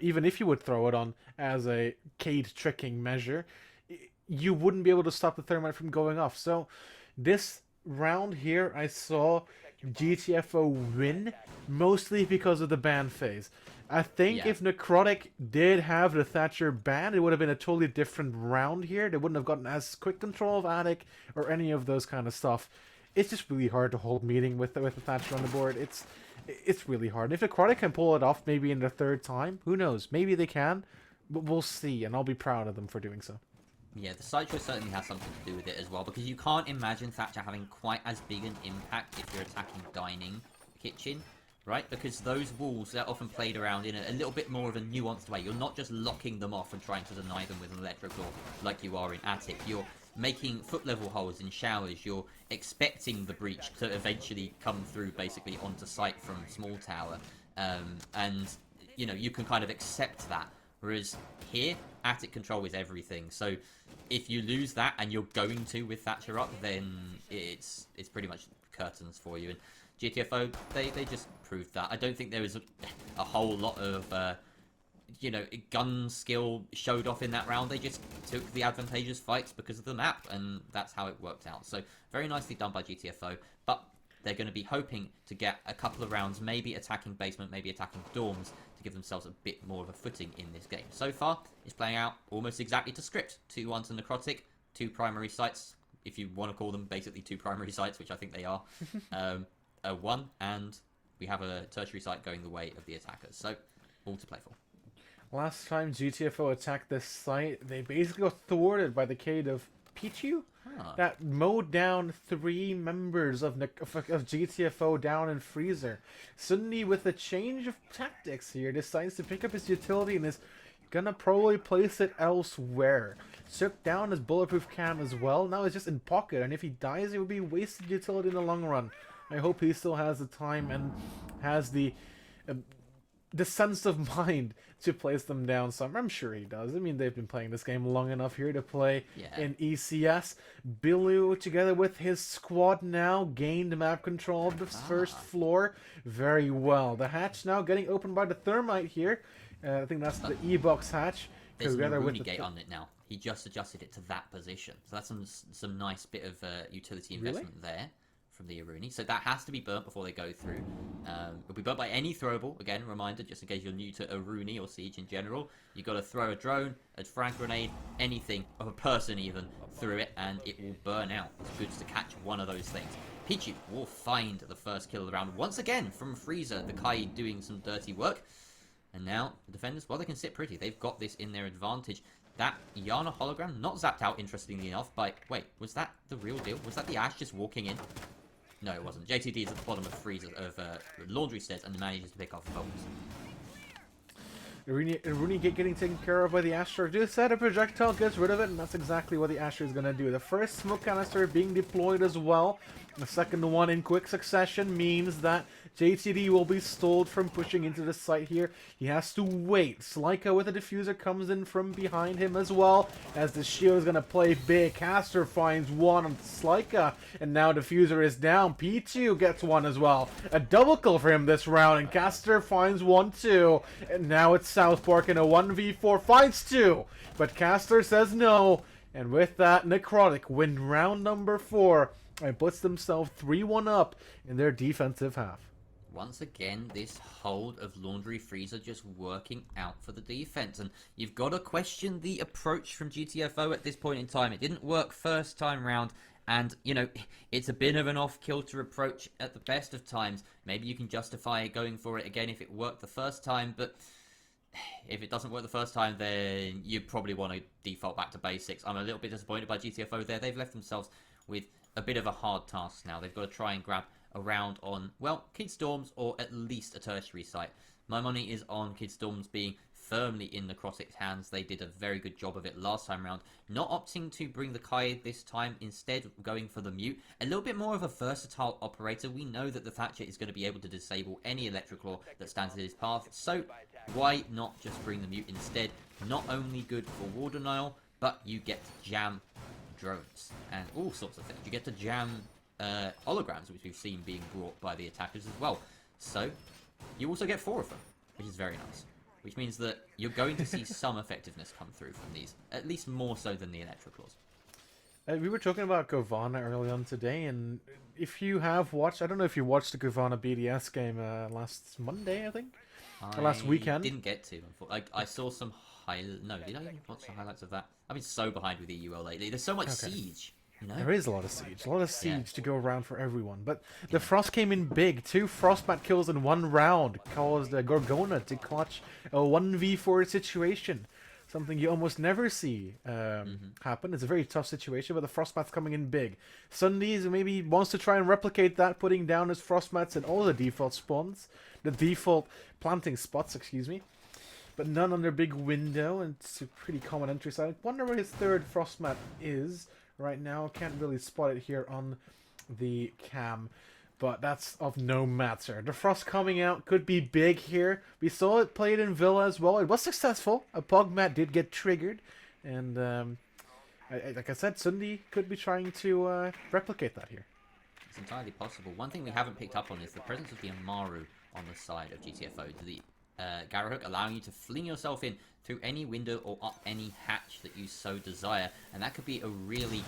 Even if you would throw it on as a Cade tricking measure, you wouldn't be able to stop the thermite from going off. So this round here, I saw GTFO win mostly because of the ban phase. I think if Necrotic did have the Thatcher ban, it would have been a totally different round here. They wouldn't have gotten as quick control of Attic or any of those kind of stuff. It's just really hard to hold meeting with the Thatcher on the board. It's really hard. If Necrotic can pull it off maybe in the third time, who knows? Maybe they can, but we'll see, and I'll be proud of them for doing so. Yeah, the side choice certainly has something to do with it as well, because you can't imagine Thatcher having quite as big an impact if you're attacking dining kitchen, right? Because those walls, they're often played around in a little bit more of a nuanced way. You're not just locking them off and trying to deny them with an electric door like you are in attic. You're making foot level holes in showers. You're expecting the breach to eventually come through basically onto site from small tower. And, you know, you can kind of accept that. Whereas here, attic control is everything. So if you lose that, and you're going to with Thatcher up, then it's pretty much curtains for you. And GTFO, they just proved that. I don't think there was a whole lot of, you know, gun skill showed off in that round. They just took the advantageous fights because of the map, and that's how it worked out. So very nicely done by GTFO, but they're going to be hoping to get a couple of rounds, maybe attacking basement, maybe attacking dorms, to give themselves a bit more of a footing in this game. So far, it's playing out almost exactly to script. 2-1 to Necrotic, 2 primary sites, if you want to call them basically 2 primary sites, which I think they are. A 1, and we have a tertiary site going the way of the attackers. So, all to play for. Last time GTFO attacked this site, they basically got thwarted by the Cade of Pichu. That mowed down 3 members of GTFO down in Freezer. Suddenly, with a change of tactics here, decides to pick up his utility and is gonna probably place it elsewhere. Took down his bulletproof cam as well. Now it's just in pocket, and if he dies, it would be wasted utility in the long run. I hope he still has the time and has the sense of mind to place them down. So I'm sure he does. I mean, they've been playing this game long enough here to play in ECS. Bilu, together with his squad now, gained map control of the first floor very well. The hatch now getting opened by the thermite here. I think that's the E-box hatch. There's an Aruni gate on it now. He just adjusted it to that position. So that's some nice bit of utility investment there from the Aruni. So that has to be burnt before they go through. It'll be burnt by any throwable. Again, reminder, just in case you're new to Aruni or Siege in general, you've got to throw a drone, a frag grenade, anything, of a person even, through it, and it will burn out. It's good to catch one of those things. Pichu will find the first kill of the round once again from Freezer, the Kai doing some dirty work. And now, the defenders, well, they can sit pretty. They've got this in their advantage. That Yana hologram not zapped out, interestingly enough, by... Wait, was that the real deal? Was that the Ashe just walking in? No, it wasn't. JTD is at the bottom of freezer of laundry stairs and manages to pick off bolts. Rooney getting taken care of by the Asher. Just set a projectile, gets rid of it, and that's exactly what the Asher is going to do. The first smoke canister being deployed as well. The second one in quick succession means that JTD will be stalled from pushing into the site here. He has to wait. Slaika with a diffuser comes in from behind him as well, as the shield is going to play big. Caster finds one on Slaika, and now diffuser is down. P2 gets one as well. A double kill for him this round, and Caster finds one too. And now it's South Park in a 1v4, finds two, but Caster says no. And with that, Necrotic win round number 4 and puts themselves 3-1 up in their defensive half. Once again, this hold of Laundry Freezer just working out for the defense. And you've got to question the approach from GTFO at this point in time. It didn't work first time round. And, you know, it's a bit of an off-kilter approach at the best of times. Maybe you can justify going for it again if it worked the first time. But if it doesn't work the first time, then you probably want to default back to basics. I'm a little bit disappointed by GTFO there. They've left themselves with a bit of a hard task now. They've got to try and grab a round on, well, Kid Storms or at least a tertiary site. My money is on Kid Storms being firmly in Necrotic's hands. They did a very good job of it last time round. Not opting to bring the Kai this time, instead going for the Mute. A little bit more of a versatile operator. We know that the Thatcher is going to be able to disable any electric law that stands in his path, so why not just bring the Mute instead? Not only good for war denial, but you get to jam drones and all sorts of things. You get to jam holograms, which we've seen being brought by the attackers as well. So you also get 4 of them, which is very nice. Which means that you're going to see some effectiveness come through from these, at least more so than the electric laws. We were talking about Govana early on today, and if you have watched, I don't know if you watched the Govana BDS game last Monday, I think, or last weekend. I didn't get to. I saw some No, did I even watch the highlights of that? I've been so behind with EUL lately. There's so much siege. You know? There is a lot of siege to go around for everyone. But the Frost came in big. 2 Frostbat kills in 1 round caused Gorgona to clutch a 1v4 situation. Something you almost never see happen. It's a very tough situation, but the Frostbat's coming in big. Sundays maybe wants to try and replicate that, putting down his Frostbats in all the default spawns. The default planting spots, excuse me. But none on their big window, and it's a pretty common entry side. I wonder where his 3rd Frostbat is right now. Can't really spot it here on the cam, but that's of no matter. The Frost coming out could be big here. We saw it played in Villa as well. It was successful. A Pugmat did get triggered, and like I said, Sunday could be trying to replicate that here. It's entirely possible. One thing we haven't picked up on is the presence of the Amaru on the side of GTFO. The Garrow Hook allowing you to fling yourself in through any window or up any hatch that you so desire, and that could be a really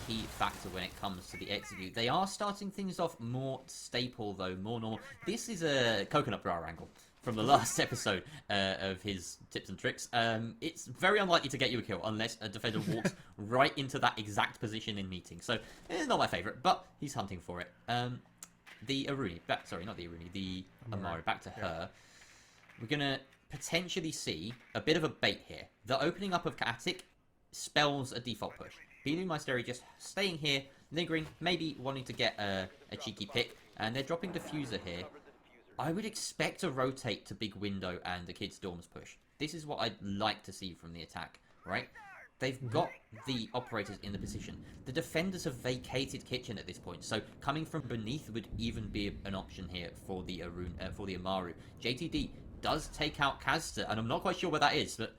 key factor when it comes to the execute. They are starting things off more staple though, more normal. This is a coconut bra angle from the last episode of his tips and tricks. It's very unlikely to get you a kill unless a defender walks right into that exact position in meeting. So it's not my favourite, but he's hunting for it. The Aruni, sorry, not the Aruni, the Amaru, back to her. We're going to potentially see a bit of a bait here. The opening up of Attic spells a default push. Bilu Maesteri just staying here, lingering, maybe wanting to get a cheeky pick, and they're dropping Diffuser here. I would expect a rotate to big window and a Kid Storms push. This is what I'd like to see from the attack, right? They've got the operators in the position. The defenders have vacated kitchen at this point, so coming from beneath would even be an option here for the Amaru. JTD does take out Kazta, and I'm not quite sure where that is, but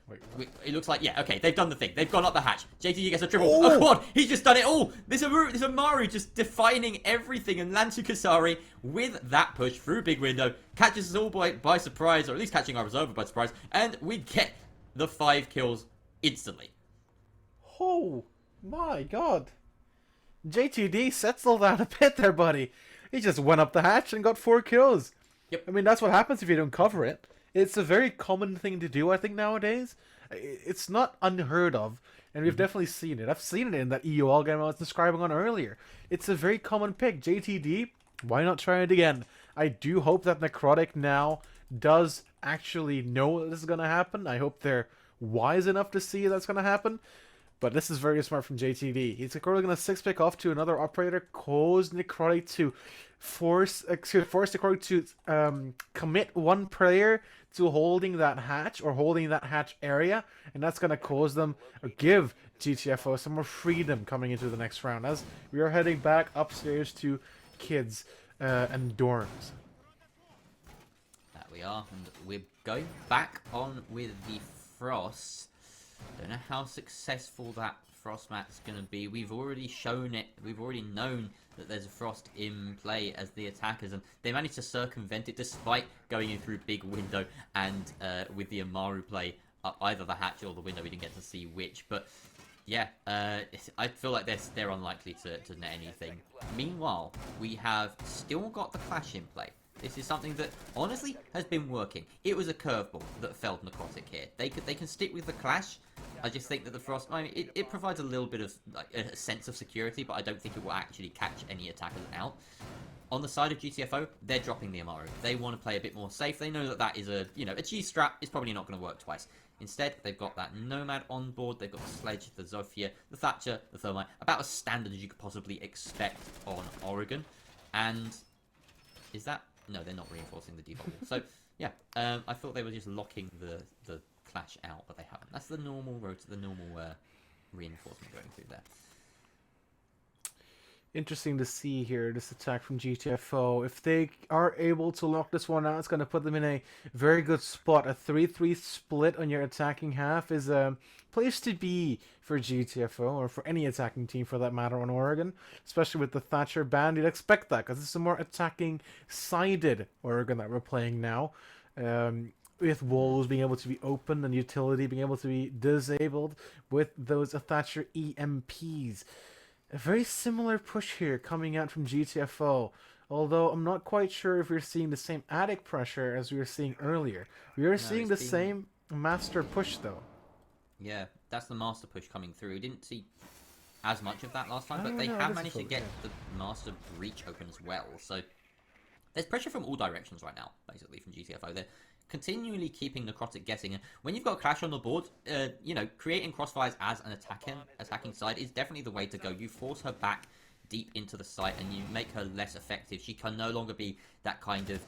it looks like, yeah, okay, they've done the thing. They've gone up the hatch. JTD gets a triple. A quad! He's just done it all! This Amaru just defining everything, and Lantu Kasari, with that push through big window, catches us all by surprise, or at least catching our reserve by surprise, and we get the 5 kills instantly. Oh, my God. JTD settled that a bit there, buddy. He just went up the hatch and got 4 kills. Yep. I mean, that's what happens if you don't cover it. It's a very common thing to do, I think, nowadays. It's not unheard of, and we've definitely seen it. I've seen it in that EUL game I was describing on earlier. It's a very common pick. JTD, why not try it again? I do hope that Necrotic now does actually know this is going to happen. I hope they're wise enough to see that's going to happen. But this is very smart from JTD. He's going to 6-pick off to another operator, cause Necrotic to force Necrotic to commit one player to holding that hatch or holding that hatch area, and that's going to cause them or give GTFO some more freedom coming into the next round as we are heading back upstairs to kids and dorms. That we are, and we're going back on with the Frost. Don't know how successful that Frost map's going to be. We've already shown it. We've already known that there's a Frost in play as the attackers, and they managed to circumvent it despite going in through big window and with the Amaru play up either the hatch or the window. We didn't get to see which, but yeah, I feel like they're unlikely to net anything. Meanwhile, we have still got the Clash in play. This is something that honestly has been working. It was a curveball that failed Necrotic here. They can stick with the Clash. I just think that the Frost, I mean, it provides a little bit of like a sense of security, but I don't think it will actually catch any attackers out. On the side of GTFO, they're dropping the Amaru. They want to play a bit more safe. They know that that is a G-strap is probably not going to work twice. Instead, they've got that Nomad on board. They've got the Sledge, the Zofia, the Thatcher, the Thermite. About as standard as you could possibly expect on Oregon. And is that... No, they're not reinforcing the default wall. So, yeah, I thought they were just locking the Clash out, but they haven't. That's the normal road to the normal reinforcement going through there. Interesting to see here, this attack from GTFO. If they are able to lock this one out, it's going to put them in a very good spot. A 3-3 split on your attacking half is a place to be for GTFO, or for any attacking team for that matter on Oregon. Especially with the Thatcher band, you'd expect that, because it's a more attacking-sided Oregon that we're playing now. With walls being able to be opened and utility being able to be disabled with those Thatcher EMPs. A very similar push here coming out from GTFO, although I'm not quite sure if we're seeing the same attic pressure as we were seeing earlier. We are seeing the same master push though. Yeah, that's the master push coming through. We didn't see as much of that last time, but they have managed to get the master breach open as well. So there's pressure from all directions right now, basically, from GTFO. They're continually keeping Necrotic guessing, and when you've got Clash on the board, creating crossfires as an attacking side is definitely the way to go. You force her back deep into the site, and you make her less effective. She can no longer be that kind of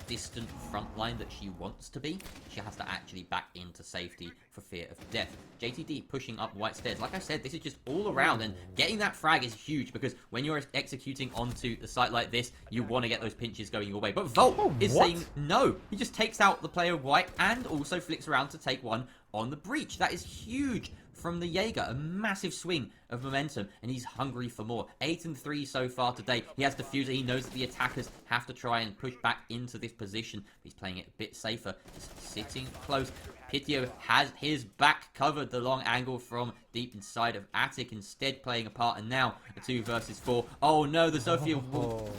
distant front line that she wants to be. She has to actually back into safety for fear of death. JTD pushing up white stairs. Like I said, this is just all around, and getting that frag is huge, because when you're executing onto the site like this, you want to get those pinches going your way. But Volt is saying no. He just takes out the player white and also flicks around to take one on the breach. That is huge from the Jaeger. A massive swing of momentum, and he's hungry for more. 8-3 so far today. He has Diffuser. He knows that the attackers have to try and push back into this position. He's playing it a bit safer, just sitting close. Pitio has his back covered, the long angle from deep inside of Attic, instead playing a part, and now a 2 versus 4. Oh no, the Zofia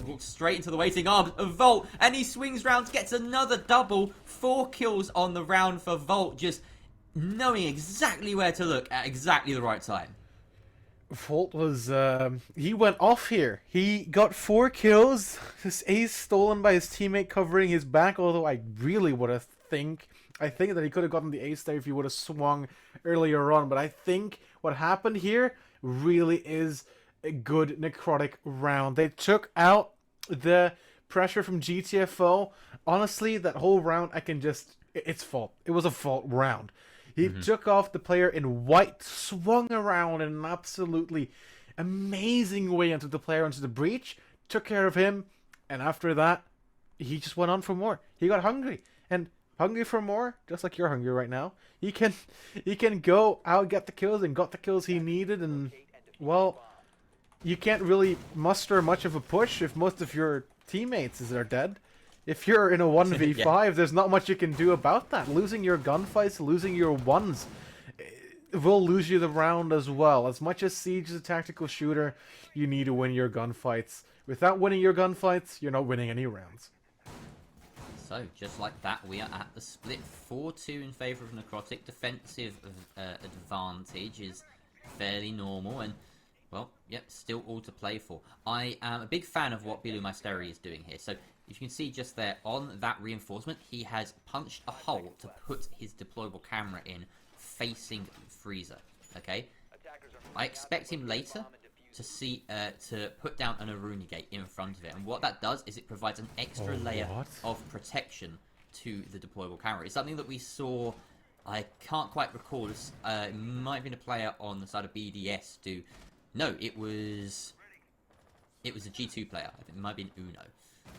walks straight into the waiting arms of Volt, and he swings round, gets another double. 4 kills on the round for Volt, just knowing exactly where to look at exactly the right time. Volt was, he went off here. He got 4 kills, his ace stolen by his teammate covering his back, although I really would have I think that he could have gotten the ace there if he would have swung earlier on, but I think what happened here really is a good Necrotic round. They took out the pressure from GTFO. Honestly, that whole round, it's Volt. It was a Volt round. He took off the player in white, swung around in an absolutely amazing way into the player onto the breach, took care of him, and after that, he just went on for more. He got hungry, and hungry for more, just like you're hungry right now. He can go out, get the kills, and got the kills he needed, and, well, you can't really muster much of a push if most of your teammates are dead. If you're in a 1v5, yeah, there's not much you can do about that. Losing your gunfights, losing your ones, will lose you the round as well. As much as Siege is a tactical shooter, you need to win your gunfights. Without winning your gunfights, you're not winning any rounds. So, just like that, we are at the split. 4-2 in favour of Necrotic. Defensive advantage is fairly normal, and, well, yep, still all to play for. I am a big fan of what Bilu Masteri is doing here. So, if you can see just there, on that reinforcement, he has punched a hole to put his deployable camera in facing Freezer. Okay, I expect him later to see to put down an Aruni gate in front of it, and what that does is it provides an extra layer of protection to the deployable camera. It's something that we saw. I can't quite recall. It might have been a player on the side of BDS do. No, it was a G2 player. I think it might have been Uno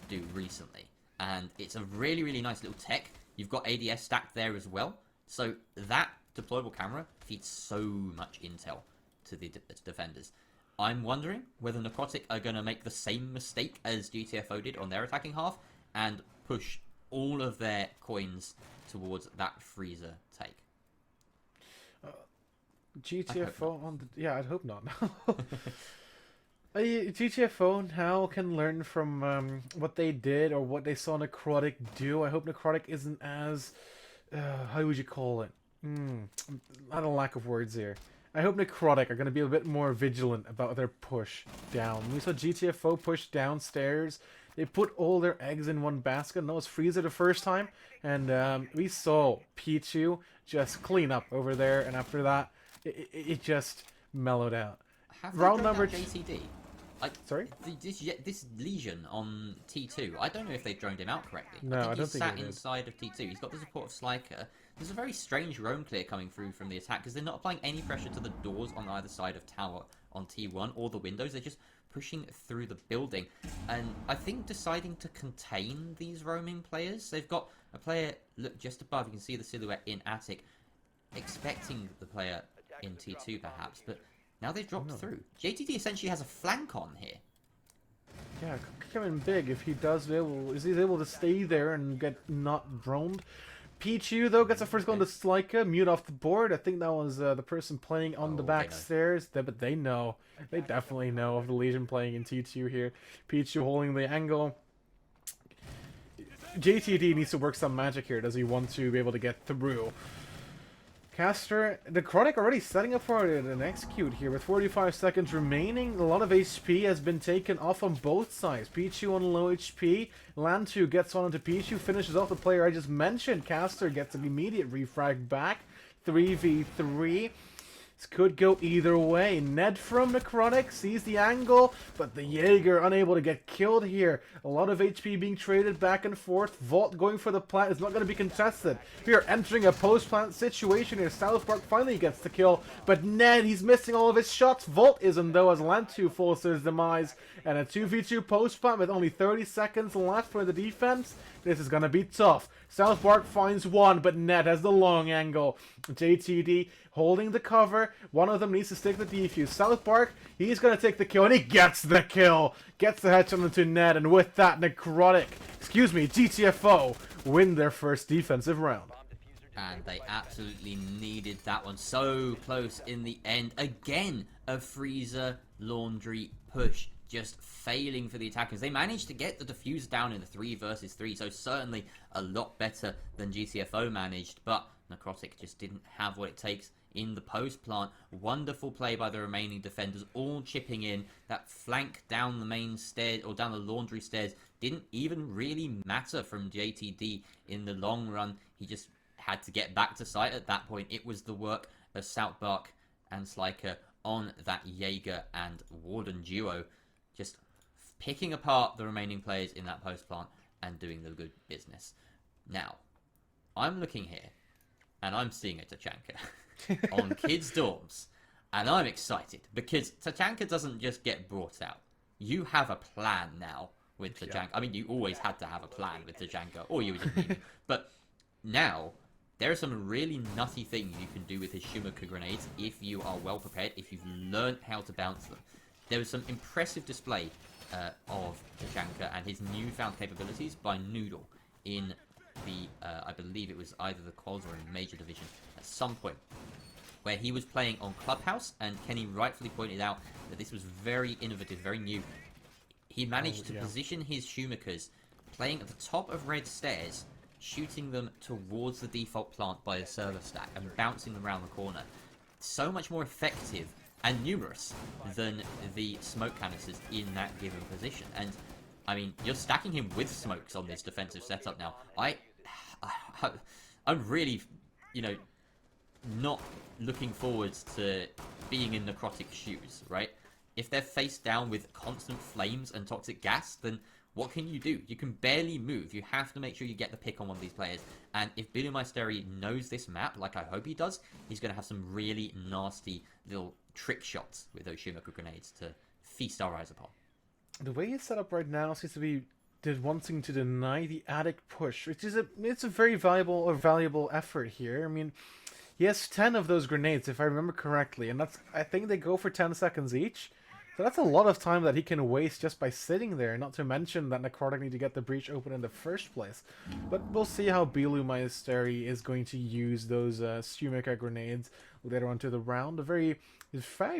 do recently, and it's a really nice little tech. You've got ADS stacked there as well, so that deployable camera feeds so much intel to the defenders. I'm wondering whether Necrotic are going to make the same mistake as GTFO did on their attacking half and push all of their coins towards that freezer take. GTFO on the... Yeah, I'd hope not. GTFO now can learn from what they did or what they saw Necrotic do. I hope Necrotic isn't as... how would you call it? Not a lack of words here. I hope Necrotic are going to be a bit more vigilant about their push down. We saw GTFO push downstairs. They put all their eggs in one basket, and that was Freezer the first time. And we saw Pichu just clean up over there, and after that, it just mellowed out. Round number JTD. Sorry? This Legion on T2, I don't know if they droned him out correctly. No, I don't think he sat inside of T2. He's got the support of Sliker. There's a very strange roam clear coming through from the attack because they're not applying any pressure to the doors on either side of tower on T1 or the windows. They're just pushing through the building. And I think deciding to contain these roaming players, they've got a player, look, just above, you can see the silhouette in Attic, expecting the player in T2 perhaps, but now they've dropped through. JTD essentially has a flank on here. Yeah, coming big if he does is he able to stay there and get not droned. Pichu though gets a first goal to Slika, mute off the board. I think that was the person playing on the back stairs. But they know. They definitely know of the Legion playing in T2 here. Pichu holding the angle. JTD needs to work some magic here. Does he want to be able to get through? Caster, the Necrotic already setting up for an execute here with 45 seconds remaining. A lot of HP has been taken off on both sides. Pichu on low HP. Lantu gets on into Pichu, finishes off the player I just mentioned. Caster gets an immediate refrag back. 3v3. This could go either way. Ned from Necrotic sees the angle, but the Jaeger unable to get killed here. A lot of HP being traded back and forth. Vault going for the plant is not going to be contested. We are entering a post-plant situation here. South Park finally gets the kill, but Ned, he's missing all of his shots. Vault isn't though, as Lantu falls to his demise. And a 2v2 post-plant with only 30 seconds left for the defense. This is going to be tough. South Park finds one, but Ned has the long angle. JTD holding the cover. One of them needs to stick the defuse. South Park, he's going to take the kill, and he gets the kill. Gets the headshot into Ned, and with that, GTFO win their first defensive round. And they absolutely needed that one. So close in the end. Again, a Freezer Laundry push. Just failing for the attackers. They managed to get the defuse down in a 3 versus 3, so certainly a lot better than GTFO managed, but Necrotic just didn't have what it takes in the post plant. Wonderful play by the remaining defenders, all chipping in. That flank down the main stairs, or down the laundry stairs, didn't even really matter from JTD in the long run. He just had to get back to site at that point. It was the work of Southbark and Sliker on that Jaeger and Warden duo, just picking apart the remaining players in that post plant and doing the good business. Now, I'm looking here, and I'm seeing a Tachanka on kids' dorms, and I'm excited because Tachanka doesn't just get brought out. You have a plan now with Tachanka. I mean, you always had to have a plan with Tachanka, or you would just leave him. But now, there are some really nutty things you can do with his Shumaka grenades if you are well prepared, if you've learned how to bounce them. There was some impressive display of Tachanka and his newfound capabilities by Noodle in the, I believe it was either the quals or in Major Division at some point, where he was playing on Clubhouse, and Kenny rightfully pointed out that this was very innovative, very new. He managed to position his Shumakas playing at the top of red stairs, shooting them towards the default plant by a server stack and bouncing them around the corner. So much more effective and numerous than the smoke canisters in that given position. And, I mean, you're stacking him with smokes on this defensive setup now. I'm really, you know, not looking forward to being in Necrotic shoes, right? If they're face down with constant flames and toxic gas, then what can you do? You can barely move. You have to make sure you get the pick on one of these players. And if Billy Maesteri knows this map, like I hope he does, he's going to have some really nasty little trick shots with those Shumaku grenades to feast our eyes upon. The way it's set up right now seems to be wanting to deny the attic push, which is it's a very valuable effort here. I mean, he has 10 of those grenades, if I remember correctly, and I think they go for 10 seconds each. So that's a lot of time that he can waste just by sitting there, not to mention that Necrotic need to get the breach open in the first place. But we'll see how Bilu Maesteri is going to use those Sumika grenades later on to the round. A very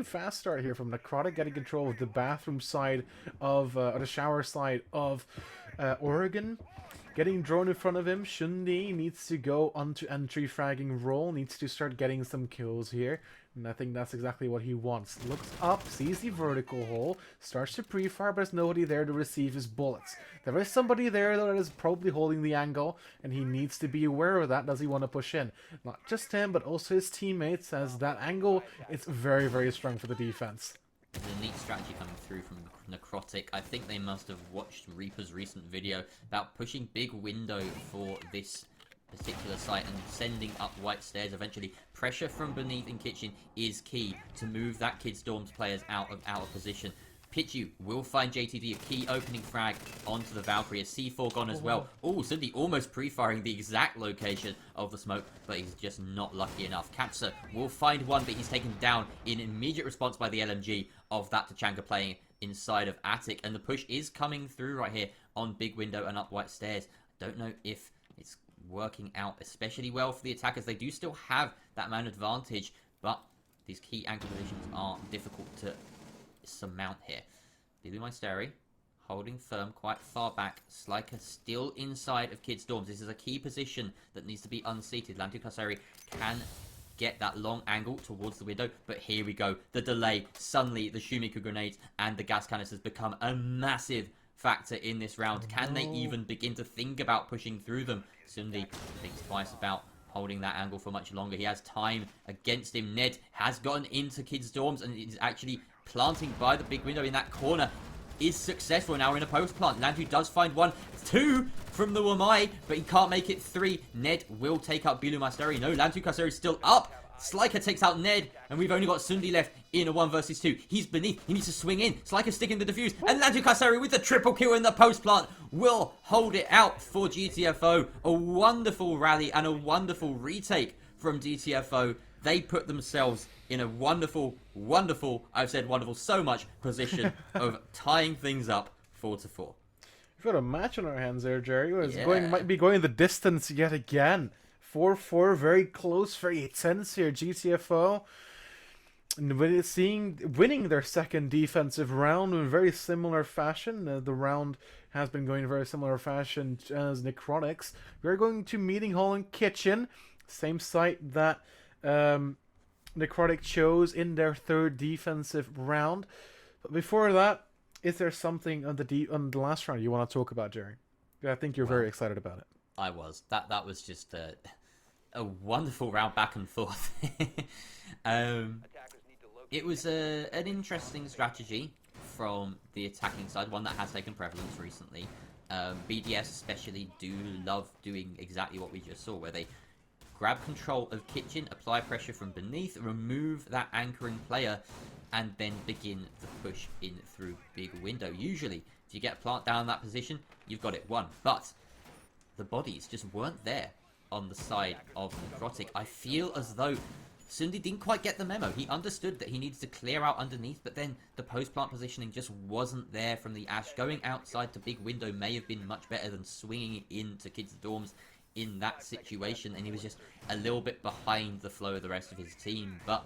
fast start here from Necrotic, getting control of the bathroom side of, or the shower side of Oregon. Getting drone in front of him, Shundi needs to go onto entry fragging roll, needs to start getting some kills here. And I think that's exactly what he wants. Looks up, sees the vertical hole, starts to pre-fire, but there's nobody there to receive his bullets. There is somebody there, though, that is probably holding the angle, and he needs to be aware of that. Does he want to push in? Not just him, but also his teammates, as that angle is very, very strong for the defense. There's a neat strategy coming through from Necrotic. I think they must have watched Reaper's recent video about pushing big window for this particular site and sending up white stairs eventually. Pressure from beneath in kitchen is key to move that Kids Dorms players out of position. Pichu will find JTD a key opening frag onto the Valkyrie. A C4 gone as well. Oh, Cindy almost pre-firing the exact location of the smoke, but he's just not lucky enough. Capsa will find one, but he's taken down in immediate response by the LMG of that Tachanka playing inside of Attic. And the push is coming through right here on big window and up white stairs. Don't know if it's working out especially well for the attackers. They do still have that man advantage, but these key anchor positions are difficult to surmount here. Bilu Maesteri holding firm quite far back. Sliker still inside of Kids Dorms. This is a key position that needs to be unseated. Lantu Kaseri can get that long angle towards the window, but here we go. The delay. Suddenly the Shumiku grenades and the gas canisters become a massive factor in this round. Can they even begin to think about pushing through them? Sundi thinks twice about holding that angle for much longer. He has time against him. Ned has gotten into Kids Dorms and is actually planting by the big window in that corner. Is successful. Now we're in a post plant. Lantu does find one, two from the Wamai, but he can't make it three. Ned will take out Bilu Maesteri. No, Lantu Kaseri is still up. Sliker takes out Ned, and we've only got Sundi left in a 1 versus 2. He's beneath. He needs to swing in. Sliker sticking the defuse, and Lantu Kaseri with the triple kill in the post plant will hold it out for GTFO. A wonderful rally and a wonderful retake from GTFO. They put themselves in a wonderful, I've said wonderful so much, position of tying things up 4-4. We've got a match on our hands there, Jerry. Might be going the distance yet again. 4-4, very close, very tense here. GTFO winning their second defensive round in very similar fashion. The round has been going in very similar fashion as Necrotics. We're going to Meeting Hall and Kitchen, same site that Necrotic chose in their third defensive round. But before that, is there something on the last round you want to talk about, Jerry? I think you're very excited about it. I was. That was just a wonderful round back and forth. It was an interesting strategy from the attacking side, one that has taken prevalence recently. BDS especially do love doing exactly what we just saw, where they grab control of kitchen, apply pressure from beneath, remove that anchoring player, and then begin the push in through big window. Usually, if you get a plant down in that position, you've got it won. But the bodies just weren't there on the side of Necrotic. I feel as though Sundi didn't quite get the memo. He understood that he needs to clear out underneath, but then the post-plant positioning just wasn't there from the Ash. Going outside to big window may have been much better than swinging into Kids Dorms in that situation, and he was just a little bit behind the flow of the rest of his team. But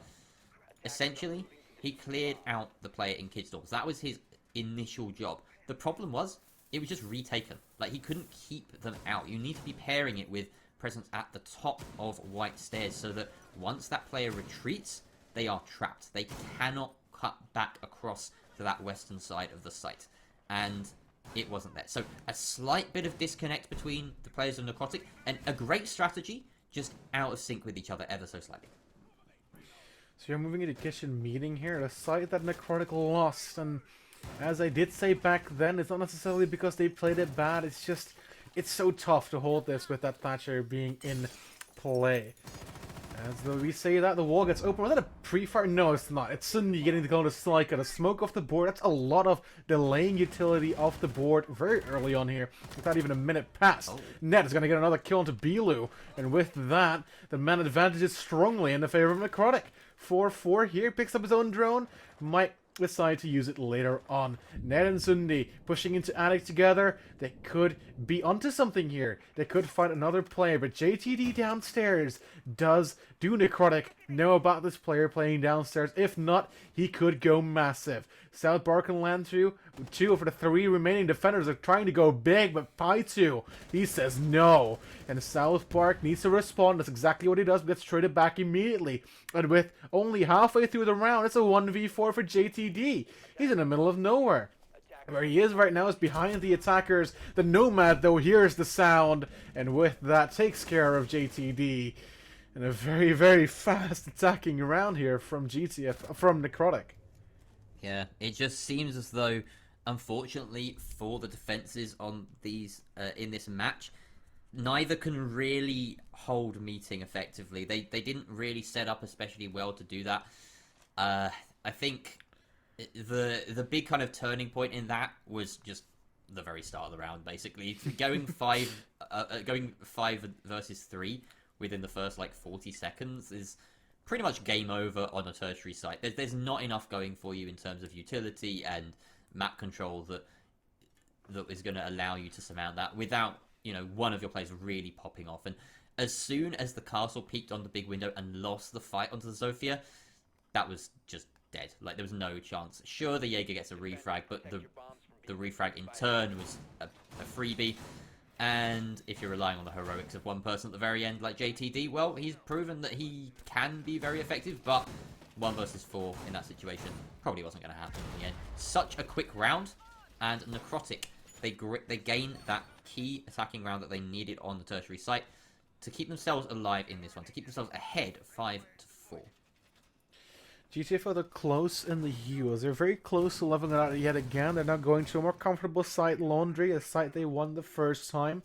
essentially, he cleared out the player in Kids Dorms. That was his initial job. The problem was, it was just retaken. Like, he couldn't keep them out. You need to be pairing it with presence at the top of white stairs so that once that player retreats, they are trapped. They cannot cut back across to that western side of the site. And it wasn't there. So a slight bit of disconnect between the players of Necrotic, and a great strategy, just out of sync with each other ever so slightly. So you're moving into kitchen meeting here, a site that Necrotic lost, and as I did say back then, it's not necessarily because they played it bad, it's just, it's so tough to hold this with that Thatcher being in play. As though we say that, the wall gets open. Was that a pre-fire? No, it's not. It's suddenly getting to go to Slyka. The smoke off the board. That's a lot of delaying utility off the board very early on here. Without even a minute passed. Oh. Ned is going to get another kill into Bilu. And with that, the man advantages strongly in the favor of Necrotic. 4-4 here. Picks up his own drone. Might decide to use it later on. Ned and Sundi pushing into Attic together. They could be onto something here. They could find another player, but JTD downstairs does do Necrotic know about this player playing downstairs? If not, he could go massive. South Bark and Lantu, 2 over the 3 remaining defenders are trying to go big, but Paitu, he says no. And South Bark needs to respond. That's exactly what he does, but gets traded back immediately. And with only halfway through the round, it's a 1v4 for JTD. He's in the middle of nowhere. Where he is right now is behind the attackers. The Nomad, though, hears the sound, and with that, takes care of JTD. And a very, very fast attacking round here from Necrotic. Yeah, it just seems as though, unfortunately, for the defenses on these in this match, neither can really hold meeting effectively. They didn't really set up especially well to do that. I think the big kind of turning point in that was just the very start of the round. Basically, going five versus 3 within the first like 40 seconds is pretty much game over on a tertiary site. There's not enough going for you in terms of utility and map control that is going to allow you to surmount that without, you know, one of your players really popping off. And as soon as the castle peeked on the big window and lost the fight onto the Zofia, that was just dead. Like, there was no chance. Sure, the Jaeger gets a refrag, but the refrag in turn was a freebie. And if you're relying on the heroics of one person at the very end, like JTD, well, he's proven that he can be very effective, but 1 versus 4 in that situation probably wasn't going to happen in the end. Such a quick round, and Necrotic, they gain that key attacking round that they needed on the tertiary site to keep themselves alive in this one, to keep themselves ahead 5-4. GTFO, they're close in the heals. They're very close to leveling it out yet again. They're now going to a more comfortable site, Laundry, a site they won the first time.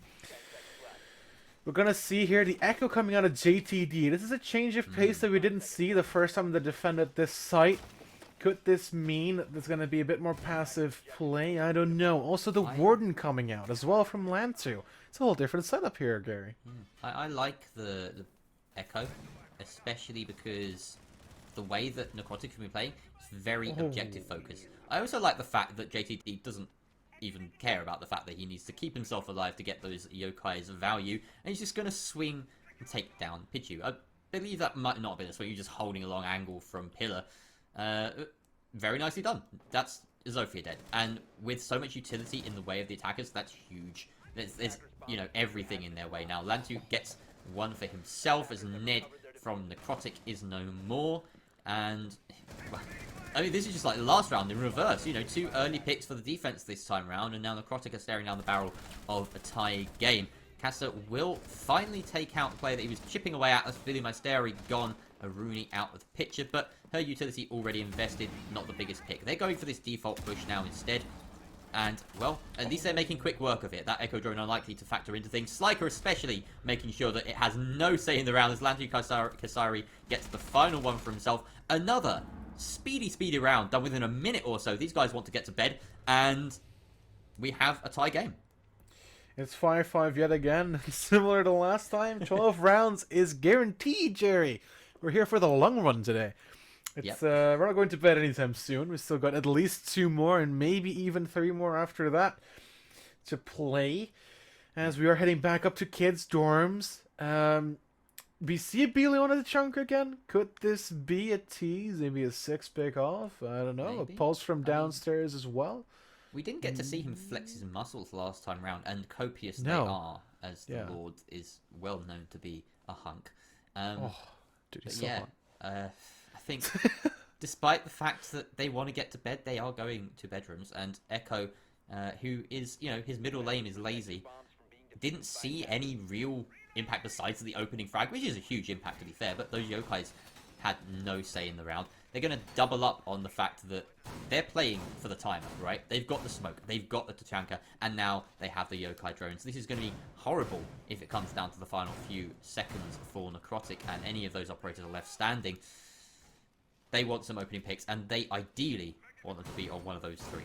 We're going to see here the Echo coming out of JTD. This is a change of pace that we didn't see the first time they defended this site. Could this mean that there's going to be a bit more passive play? I don't know. Also, the Warden coming out as well from Lantu. It's a whole different setup here, Gary. I like the Echo, especially because the way that Necrotic has been playing is very objective focused. I also like the fact that JTD doesn't even care about the fact that he needs to keep himself alive to get those yokai's value, and he's just going to swing and take down Pichu. I believe that might not have been a swing, you're just holding a long angle from Pillar. Very nicely done. That's Zofia dead. And with so much utility in the way of the attackers, that's huge. There's you know, everything in their way now. Lantu gets one for himself as Ned from Necrotic is no more. And, well, I mean, this is just like the last round in reverse. You know, 2 early picks for the defense this time round, and now Necrotic are staring down the barrel of a tie game. Casa will finally take out the player that he was chipping away at. That's Billy Maesteri gone. A Rooney out of the picture, but her utility already invested, not the biggest pick. They're going for this default push now instead. And, well, at least they're making quick work of it. That Echo Drone unlikely to factor into things. Slyker especially making sure that it has no say in the round as Lantu Kasari gets the final one for himself. Another speedy round done within a minute or so. These guys want to get to bed, and we have a tie game. It's 5-5 yet again. Similar to last time, 12 rounds is guaranteed, Jerry. We're here for the long run today. It's we're not going to bed anytime soon. We've still got at least 2 more and maybe even 3 more after that to play. As we are heading back up to kids' dorms. We see Billy on the chunk again. Could this be a tease? Maybe a 6-pick off? I don't know. Maybe. A pulse from downstairs as well. We didn't get to see him flex his muscles last time round, and copious they No. are, as the Lord is well known to be a hunk. Dude, he's so hot. I think despite the fact that they want to get to bed, they are going to bedrooms, and Echo, who is, you know, his middle lane is lazy, didn't see any real impact besides the opening frag, which is a huge impact to be fair, but those yokais had no say in the round. They're going to double up on the fact that they're playing for the timer, right? They've got the smoke, they've got the Tachanka, and now they have the Yokai drones. This is going to be horrible if it comes down to the final few seconds for Necrotic and any of those operators are left standing. They want some opening picks, and they ideally want them to be on one of those three.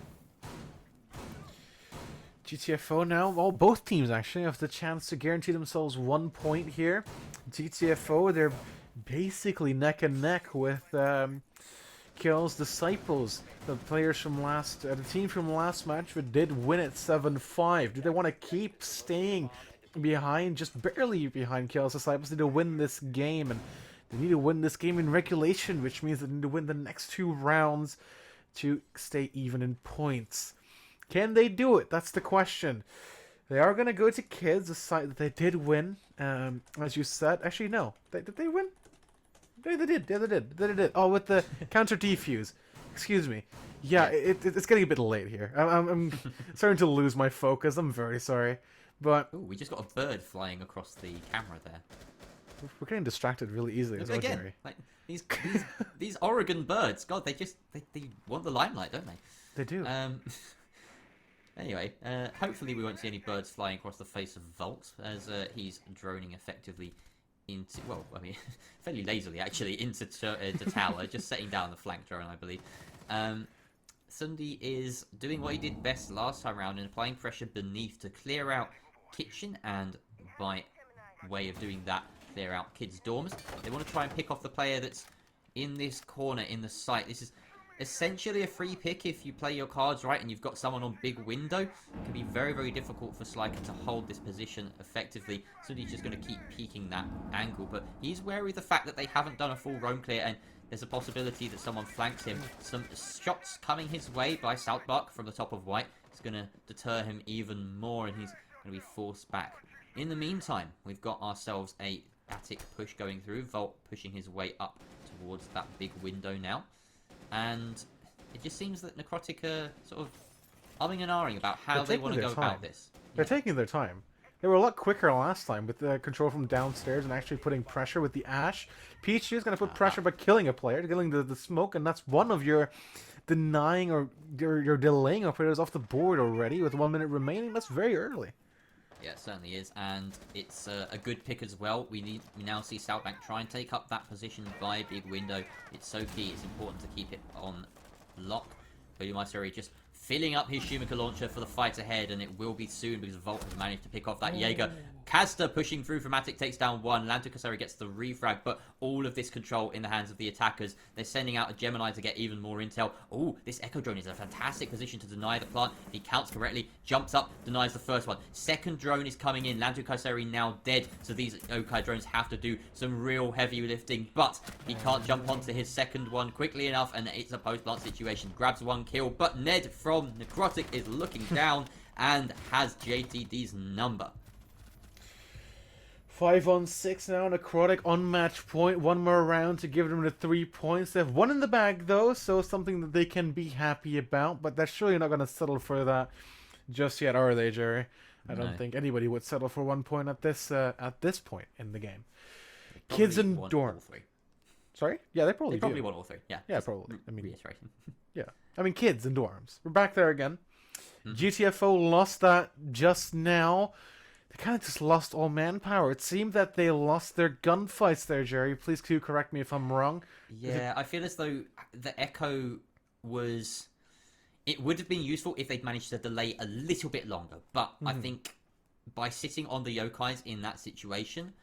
GTFO now, well, both teams actually have the chance to guarantee themselves 1 point here. GTFO, they're basically neck and neck with Kill's Disciples, the players from the team from last match that did win it 7-5. Do they want to keep staying behind, just barely behind Kill's Disciples? They need to win this game, and they need to win this game in regulation, which means they need to win the next 2 rounds to stay even in points. Can they do it? That's the question. They are going to go to Kids, a site that they did win, as you said. Actually, no. Did they win? They did. Yeah, they did. Oh, with the counter defuse. Excuse me. Yeah, it's getting a bit late here. I'm starting to lose my focus. I'm very sorry. But ooh, we just got a bird flying across the camera there. We're getting distracted really easily as well, again, Jerry. like, these Oregon birds, God, they want the limelight, don't they? They do. Anyway, hopefully we won't see any birds flying across the face of Volt as he's droning effectively into, well, I mean, fairly lazily actually, into tower, just setting down the flank drone, I believe. Sundi is doing what he did best last time around and applying pressure beneath to clear out kitchen, and by way of doing that, clear out kids' dorms. They want to try and pick off the player that's in this corner in the site. This is essentially a free pick if you play your cards right and you've got someone on big window. It can be very, very difficult for Sliker to hold this position effectively. So he's just going to keep peeking that angle. But he's wary of the fact that they haven't done a full roam clear, and there's a possibility that someone flanks him. Some shots coming his way by Southbuck from the top of white. It's going to deter him even more, and he's going to be forced back. In the meantime, we've got ourselves a attic push going through. Volt pushing his way up towards that big window now. And it just seems that Necrotic are sort of umming and ahhing about how they want to go about this. They're taking their time. They were a lot quicker last time with the control from downstairs and actually putting pressure with the Ash. Peach is going to put pressure by killing a player, killing the smoke, and that's one of your denying or your delaying operators off the board already with 1 minute remaining. That's very early. Yeah, it certainly is, and it's a good pick as well. We now see Southbank try and take up that position by big window. It's so key. It's important to keep it on lock. Boomeister just filling up his Schumacher launcher for the fight ahead, and it will be soon because Volt has managed to pick off that Jaeger. Kazta pushing through from Attic takes down one. Lantukasari gets the refrag, but all of this control in the hands of the attackers. They're sending out a Gemini to get even more intel. Oh, this Echo drone is a fantastic position to deny the plant. If he counts correctly, jumps up, denies the first one. Second drone is coming in. Lantukasari now dead, so these Yokai drones have to do some real heavy lifting, but he can't jump onto his second one quickly enough, and it's a post-plant situation. Grabs one kill, but Ned from Necrotic is looking down and has JTD's number. 5-on-6 now, Necrotic on match point. One more round to give them the 3 points. They have one in the bag though, so something that they can be happy about, but they're surely not going to settle for that just yet, are they, Jerry? I don't think anybody would settle for 1 point at this point in the game. Kids and dorm. Sorry? Yeah, they probably won all three. Yeah. Yeah, probably. I mean, reiteration. Yeah. I mean, kids and dorms. We're back there again. GTFO lost that just now. They kind of just lost all manpower. It seemed that they lost their gunfights there, Jerry. Please do correct me if I'm wrong. Yeah, I feel as though the Echo was... It would have been useful if they'd managed to delay a little bit longer. But I think by sitting on the Yokais in that situation,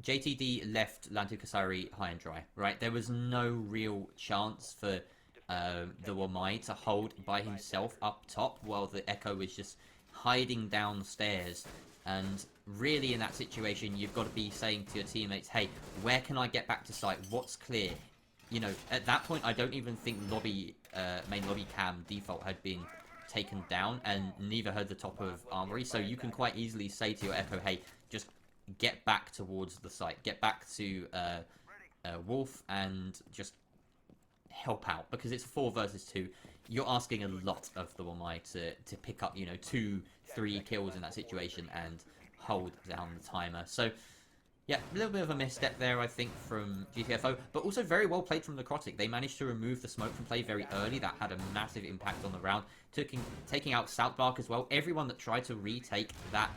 JTD left Lantukasari high and dry, right? There was no real chance for the Wamai to hold by himself up top while the Echo was just hiding downstairs. And really in that situation, you've got to be saying to your teammates, hey, where can I get back to site? What's clear? You know, at that point, I don't even think main lobby cam default had been taken down, and neither had the top of Armory. So you can quite easily say to your Echo, hey, just get back towards the site. Get back to Wolf and just help out. Because it's 4 versus 2. You're asking a lot of the Wamai to pick up, 2-3 kills in that situation and hold down the timer. So Yeah, a little bit of a misstep there, I think, from GTFO, but also very well played from Necrotic. They managed to remove the smoke from play very early. That had a massive impact on the round. Taking out Southbark as well. Everyone that tried to retake that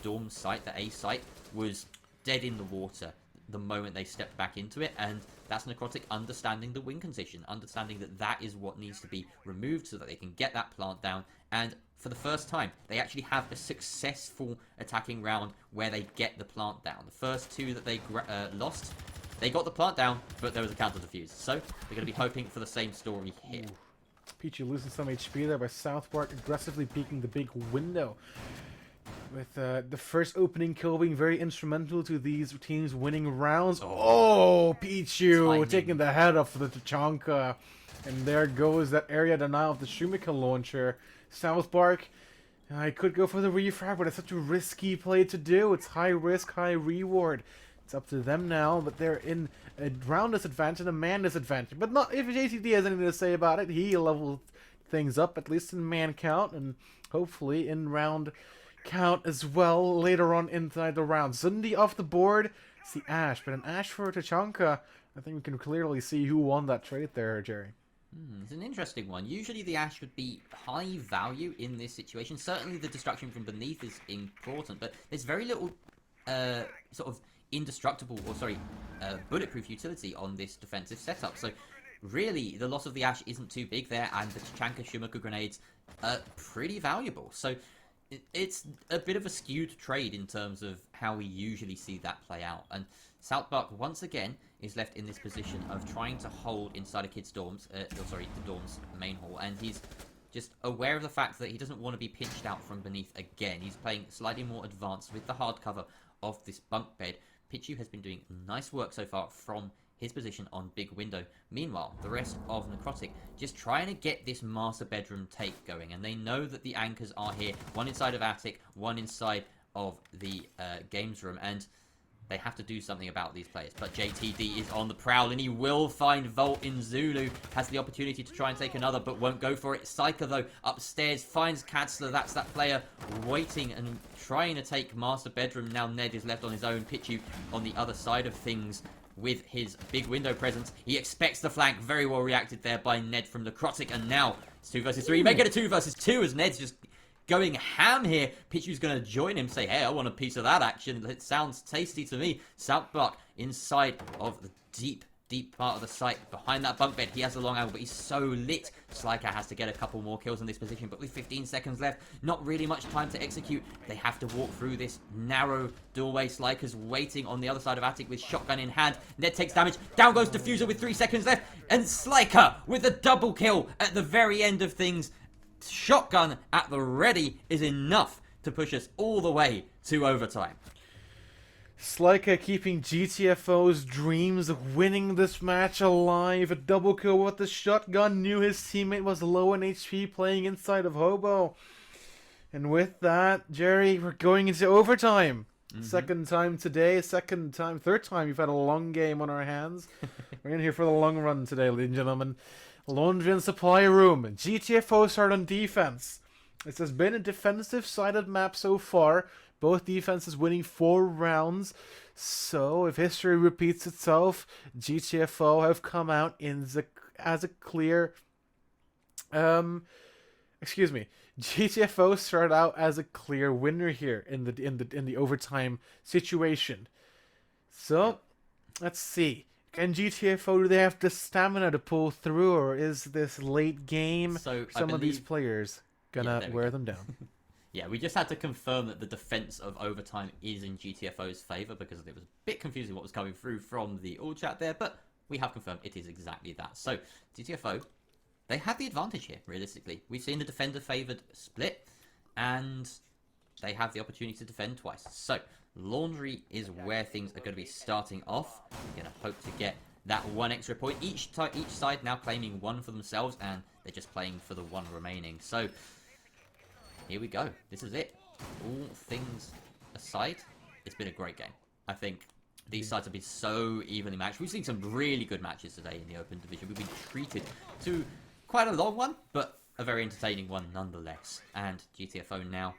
Dorm site, the A site, was dead in the water the moment they stepped back into it, and that's Necrotic understanding the win condition, understanding that that is what needs to be removed so that they can get that plant down, and for the first time, they actually have a successful attacking round where they get the plant down. The first two that they lost, they got the plant down, but there was a counter defuse. So they're going to be hoping for the same story here. Peachy losing some HP there by Southwark, aggressively peeking the big window. With the first opening kill being very instrumental to these teams winning rounds. Oh, Pichu taking the head off the Tachanka. And there goes that area denial of the Shumika launcher. Southbark, I could go for the refrag, but it's such a risky play to do. It's high risk, high reward. It's up to them now, but they're in a round disadvantage and a man disadvantage. But not if JTD has anything to say about it. He leveled things up, at least in man count, and hopefully in round count as well later on inside the round. Zundi off the board. It's the Ash, but an Ash for Tachanka. I think we can clearly see who won that trade there, Jerry. It's an interesting one. Usually the Ash would be high value in this situation. Certainly the destruction from beneath is important, but there's very little sort of indestructible, or sorry, bulletproof utility on this defensive setup. So really, the loss of the Ash isn't too big there, and the Tachanka Shumaka grenades are pretty valuable. So it's a bit of a skewed trade in terms of how we usually see that play out. And Southbark, once again, is left in this position of trying to hold inside a kid's dorms, the dorm's main hall, and he's just aware of the fact that he doesn't want to be pinched out from beneath again. He's playing slightly more advanced with the hard cover of this bunk bed. Pichu has been doing nice work so far from his position on big window. Meanwhile, the rest of Necrotic just trying to get this master bedroom take going, and they know that the anchors are here, one inside of attic, one inside of the games room, and they have to do something about these players. But JTD is on the prowl, and he will find Volt in Zulu. Has the opportunity to try and take another, but won't go for it. Psyker, though, upstairs, finds Katzler. That's that player waiting and trying to take Master Bedroom. Now Ned is left on his own. Pichu on the other side of things with his big window presence. He expects the flank. Very well reacted there by Ned from Necrotic. And now it's 2 versus 3. Make it a 2 versus 2 as Ned's just going ham here. Pichu's going to join him, say, hey, I want a piece of that action. It sounds tasty to me. Southbark inside of the deep part of the site behind that bunk bed. He has a long angle, but he's so lit. Slyker has to get a couple more kills in this position, but with 15 seconds left, not really much time to execute. They have to walk through this narrow doorway. Slyker's waiting on the other side of attic with shotgun in hand. Ned takes damage. Down goes Diffuser with 3 seconds left, and Slyker with a double kill at the very end of things. Shotgun at the ready is enough to push us all the way to overtime. Slyka keeping GTFO's dreams of winning this match alive. A double kill with the shotgun. Knew his teammate was low in HP playing inside of Hobo. And with that, Jerry, we're going into overtime. Second time today, third time we've had a long game on our hands. We're in here for the long run today, ladies and gentlemen. Laundry and supply room. GTFO start on defense. This has been a defensive-sided map so far. Both defenses winning 4 rounds. So, if history repeats itself, GTFO have come out as a clear... GTFO started out as a clear winner here in the overtime situation. So, let's see. Can GTFO, do they have the stamina to pull through, or is this late game some of these players gonna wear them down? Yeah, we just had to confirm that the defense of overtime is in GTFO's favor, because it was a bit confusing what was coming through from the all chat there, but we have confirmed it is exactly that. So, GTFO, they have the advantage here, realistically. We've seen the defender-favored split, and they have the opportunity to defend twice. So, Laundry is where things are going to be starting off. We're going to hope to get that 1 extra point. Each side now claiming 1 for themselves, and they're just playing for the 1 remaining. So, here we go. This is it. All things aside, it's been a great game. I think these sides have been so evenly matched. We've seen some really good matches today in the Open Division. We've been treated to quite a long one, but a very entertaining one nonetheless. And GTFO now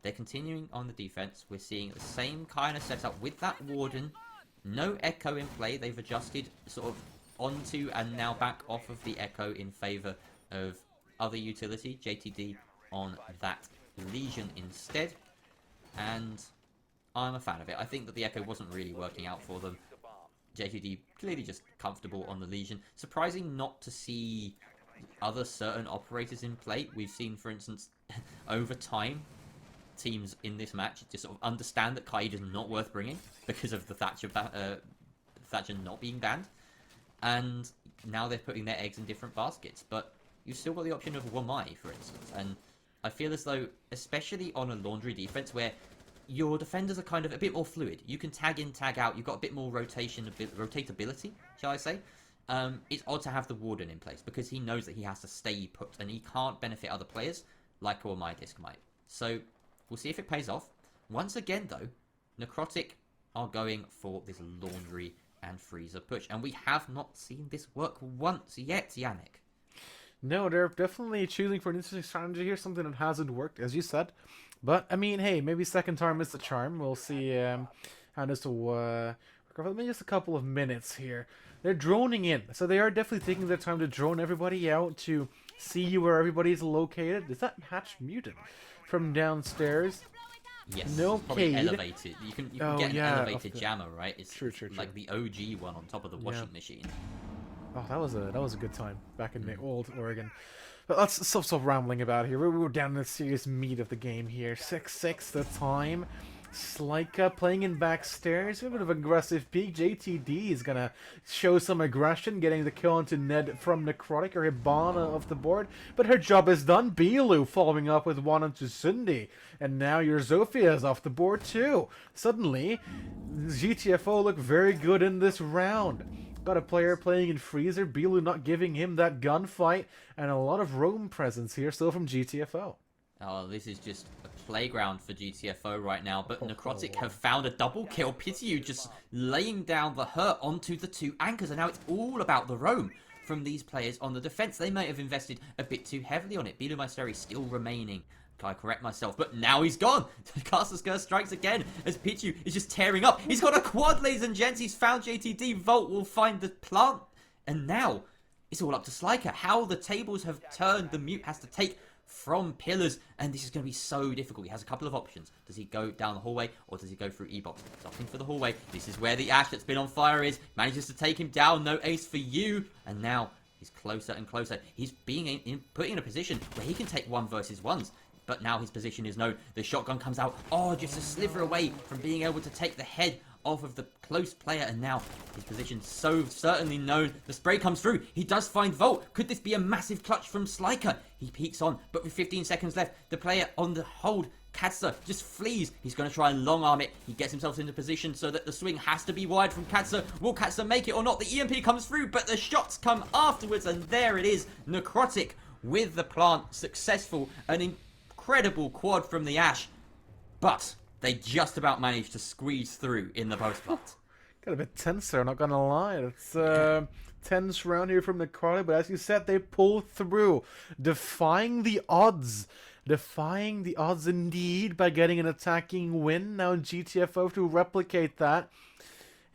they're continuing on the defense. We're seeing the same kind of setup with that Warden. No Echo in play. They've adjusted sort of onto and now back off of the Echo in favor of other utility. JTD on that Legion instead. And I'm a fan of it. I think that the Echo wasn't really working out for them. JTD clearly just comfortable on the Legion. Surprising not to see other certain operators in play. We've seen, for instance, over time, teams in this match just sort of understand that Kaid is not worth bringing because of the Thatcher not being banned. And now they're putting their eggs in different baskets. But you've still got the option of Wamai, for instance. And I feel as though, especially on a Laundry defense, where your defenders are kind of a bit more fluid. You can tag in, tag out. You've got a bit more rotatability, shall I say. It's odd to have the Warden in place because he knows that he has to stay put and he can't benefit other players like My Disc might. So we'll see if it pays off. Once again, though, Necrotic are going for this Laundry and Freezer push. And we have not seen this work once yet, Yannick. No, they're definitely choosing for an interesting strategy here, something that hasn't worked, as you said. But, I mean, hey, maybe second time is the charm. We'll see how this will work. Let me just a couple of minutes here. They're droning in, so they are definitely taking their time to drone everybody out to see where everybody's located. Is that Hatch muted from downstairs? Yes, no probably Cade. Elevated. You can get an elevated jammer, right? It's true. like the OG one on top of the washing machine. Oh, that was a good time back in the old Oregon. But let's stop rambling about it here. We're down to the serious meat of the game here. 6-6 the time. Slika playing in backstairs. A bit of aggressive peek. JTD is going to show some aggression, getting the kill onto Ned from Necrotic or Hibana off the board. But her job is done. Bilu following up with one onto Cindy. And now your Zofia is off the board too. Suddenly, GTFO look very good in this round. Got a player playing in Freezer, Bilu not giving him that gunfight, and a lot of roam presence here still from GTFO. Oh, this is just a playground for GTFO right now, but Necrotic have found a double kill. Pity just laying down the hurt onto the two anchors, and now it's all about the roam from these players on the defense. They might have invested a bit too heavily on it. Bilu Maesteri still remaining. I correct myself, but now he's gone. Caster's Curse strikes again as Pichu is just tearing up. He's got a quad, ladies and gents. He's found JTD. Volt will find the plant. And now it's all up to Sliker. How the tables have turned. The Mute has to take from pillars, and this is going to be so difficult. He has a couple of options. Does he go down the hallway, or does he go through E-Box? He's opting for the hallway. This is where the Ash that's been on fire is. Manages to take him down. No ace for you. And now he's closer and closer. He's being put in a position where he can take 1 versus 1s. But now his position is known. The shotgun comes out. Oh, just a sliver away from being able to take the head off of the close player. And now his position so certainly known. The spray comes through. He does find Volt. Could this be a massive clutch from Sliker? He peeks on, but with 15 seconds left, the player on the hold, Katsa, just flees. He's going to try and long arm it. He gets himself into position so that the swing has to be wide from Katsa. Will Katsa make it or not? The EMP comes through, but the shots come afterwards. And there it is. Necrotic with the plant. Successful. An incredible quad from the Ash, but they just about managed to squeeze through in the post-plant. Got a bit tense there, not gonna lie. It's tense round here from the Necrotic, but as you said, they pull through, defying the odds. Defying the odds indeed by getting an attacking win. Now GTFO to replicate that.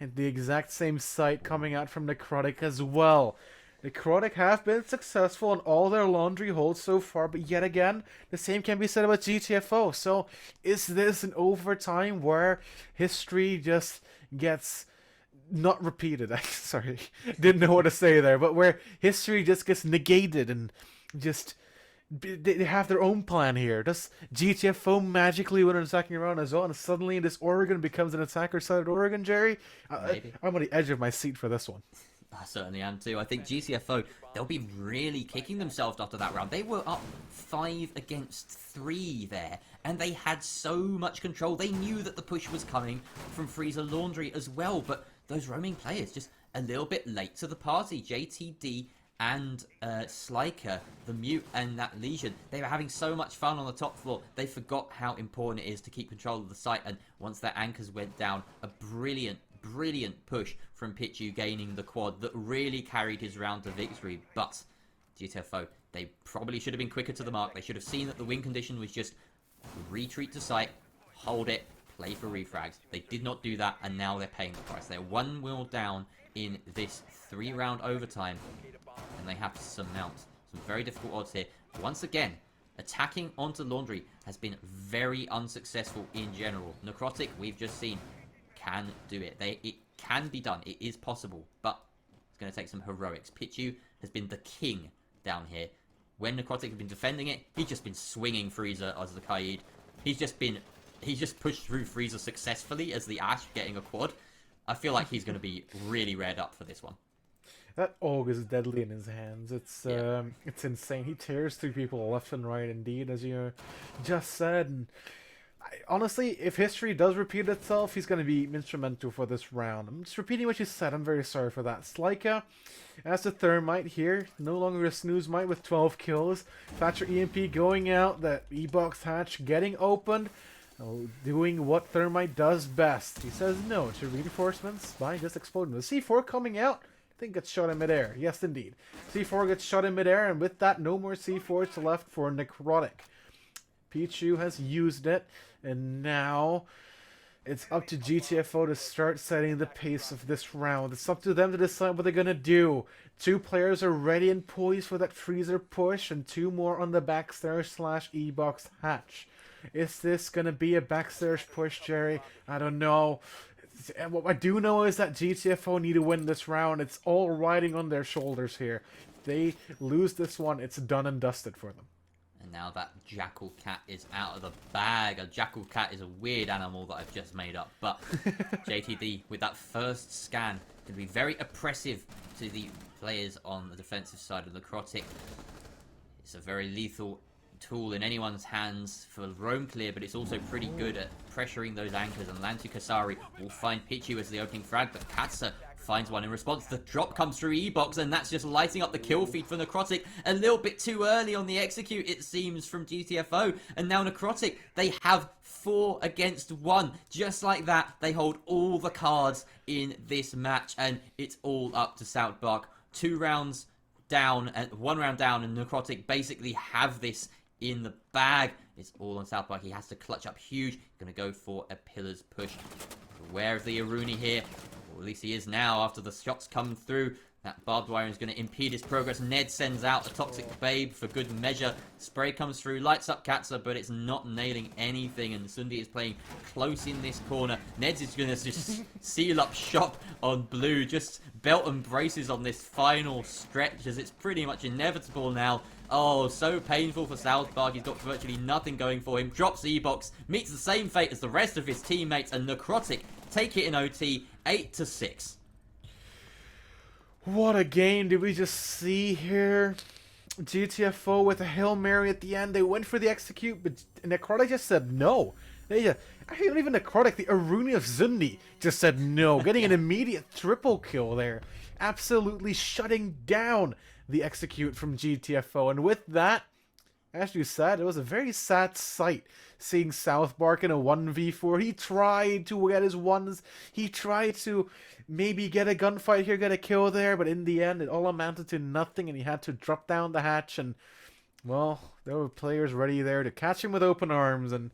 And the exact same site coming out from Necrotic as well. Necrotic have been successful on all their laundry holds so far, but yet again, the same can be said about GTFO. So, is this an overtime where history just gets not repeated? Sorry, didn't know what to say there, but where history just gets negated and just they have their own plan here. Does GTFO magically win an attacking round as well, and suddenly this Oregon becomes an attacker-sided Oregon, Jerry? I'm on the edge of my seat for this one. I certainly am too. I think GCFO, they'll be really kicking themselves after that round. They were up 5 against 3 there, and they had so much control. They knew that the push was coming from Freezer Laundry as well, but those roaming players just a little bit late to the party. JTD and Sliker, the Mute and that Legion, they were having so much fun on the top floor, they forgot how important it is to keep control of the site, and once their anchors went down, a brilliant push from Pichu gaining the quad that really carried his round to victory. But GTFO, they probably should have been quicker to the mark. They should have seen that the win condition was just retreat to site, hold it, play for refrags. They did not do that, and now they're paying the price. They're 1 wheel down in this 3-round overtime, and they have to surmount some very difficult odds here. Once again, attacking onto Laundry has been very unsuccessful in general. Necrotic, we've just seen, can do it. It can be done. It is possible, but it's going to take some heroics. Pichu has been the king down here. When Necrotic has been defending it, he's just been swinging Frieza as the Kaid. He's just pushed through Frieza successfully as the Ash, getting a quad. I feel like he's going to be really reared up for this one. That Aug is deadly in his hands. It's insane. He tears through people left and right, indeed, as you just said. And honestly, if history does repeat itself, he's going to be instrumental for this round. I'm just repeating what you said. I'm very sorry for that. Slika, as the Thermite here, no longer a snooze mite with 12 kills. Thatcher EMP going out, the E-Box hatch getting opened, doing what Thermite does best. He says no to reinforcements by just exploding. The C4 coming out, I think gets shot in midair. Yes, indeed. C4 gets shot in midair, and with that, no more C4s left for Necrotic. Pichu has used it, and now it's up to GTFO to start setting the pace of this round. It's up to them to decide what they're going to do. 2 players are ready and poised for that freezer push, and 2 more on the backstairs / E-Box hatch. Is this going to be a backstairs push, Jerry? I don't know. And what I do know is that GTFO need to win this round. It's all riding on their shoulders here. If they lose this one, it's done and dusted for them. And now that Jackal Cat is out of the bag. A Jackal Cat is a weird animal that I've just made up. But JTD, with that first scan, can be very oppressive to the players on the defensive side of the Necrotic. It's a very lethal tool in anyone's hands for roam clear, but it's also pretty good at pressuring those anchors, and Lantu Kasari will find Pichu as the opening frag, but Katsa finds one in response. The drop comes through E-Box, and that's just lighting up the kill feed for Necrotic. A little bit too early on the execute, it seems, from GTFO, and now Necrotic, they have 4 against 1. Just like that, they hold all the cards in this match, and it's all up to South Park. 2 rounds down, and 1 round down, and Necrotic basically have this in the bag. It's all on South Park. He has to clutch up huge. Gonna go for a pillars push. Aware of the Aruni here, or at least he is now after the shots come through. That barbed wire is going to impede his progress. Ned sends out a Toxic Babe for good measure. Spray comes through, lights up Katsa, but it's not nailing anything. And Sundi is playing close in this corner. Ned's is going to just seal up shop on blue. Just belt and braces on this final stretch, as it's pretty much inevitable now. Oh, so painful for South Park. He's got virtually nothing going for him. Drops E-Box, meets the same fate as the rest of his teammates, and Necrotic take it in OT, 8-6. What a game did we just see here? GTFO with a Hail Mary at the end. They went for the execute, but Necrotic just said no. Actually, not even Necrotic. The Aruni of Zundi just said no. Getting an immediate triple kill there. Absolutely shutting down the execute from GTFO. And with that, as you said, it was a very sad sight seeing South Park in a 1v4. He tried to get his ones. He tried to maybe get a gunfight here, get a kill there, but in the end, it all amounted to nothing, and he had to drop down the hatch, and, well, there were players ready there to catch him with open arms and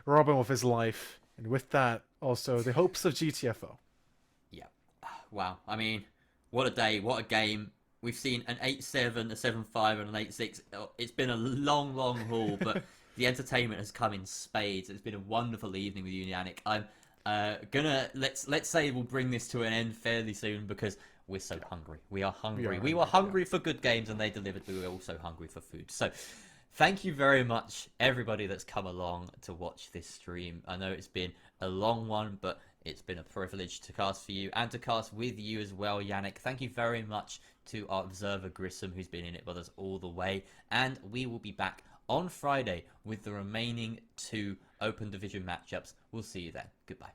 rob him of his life. And with that, also, the hopes of GTFO. Yeah. Wow. I mean, what a day, what a game. We've seen an 8-7, a 7-5, and an 8-6. It's been a long, long haul, but the entertainment has come in spades. It's been a wonderful evening with you, Yannick. I'm let's say we'll bring this to an end fairly soon, because we're so hungry. We are hungry. We were hungry for good games, and they delivered. We were also hungry for food. So thank you very much, everybody that's come along to watch this stream. I know it's been a long one, but it's been a privilege to cast for you and to cast with you as well, Yannick. Thank you very much to our observer Grissom, who's been in it with us all the way. And we will be back on Friday with the remaining 2 Open Division matchups. We'll see you then. Goodbye.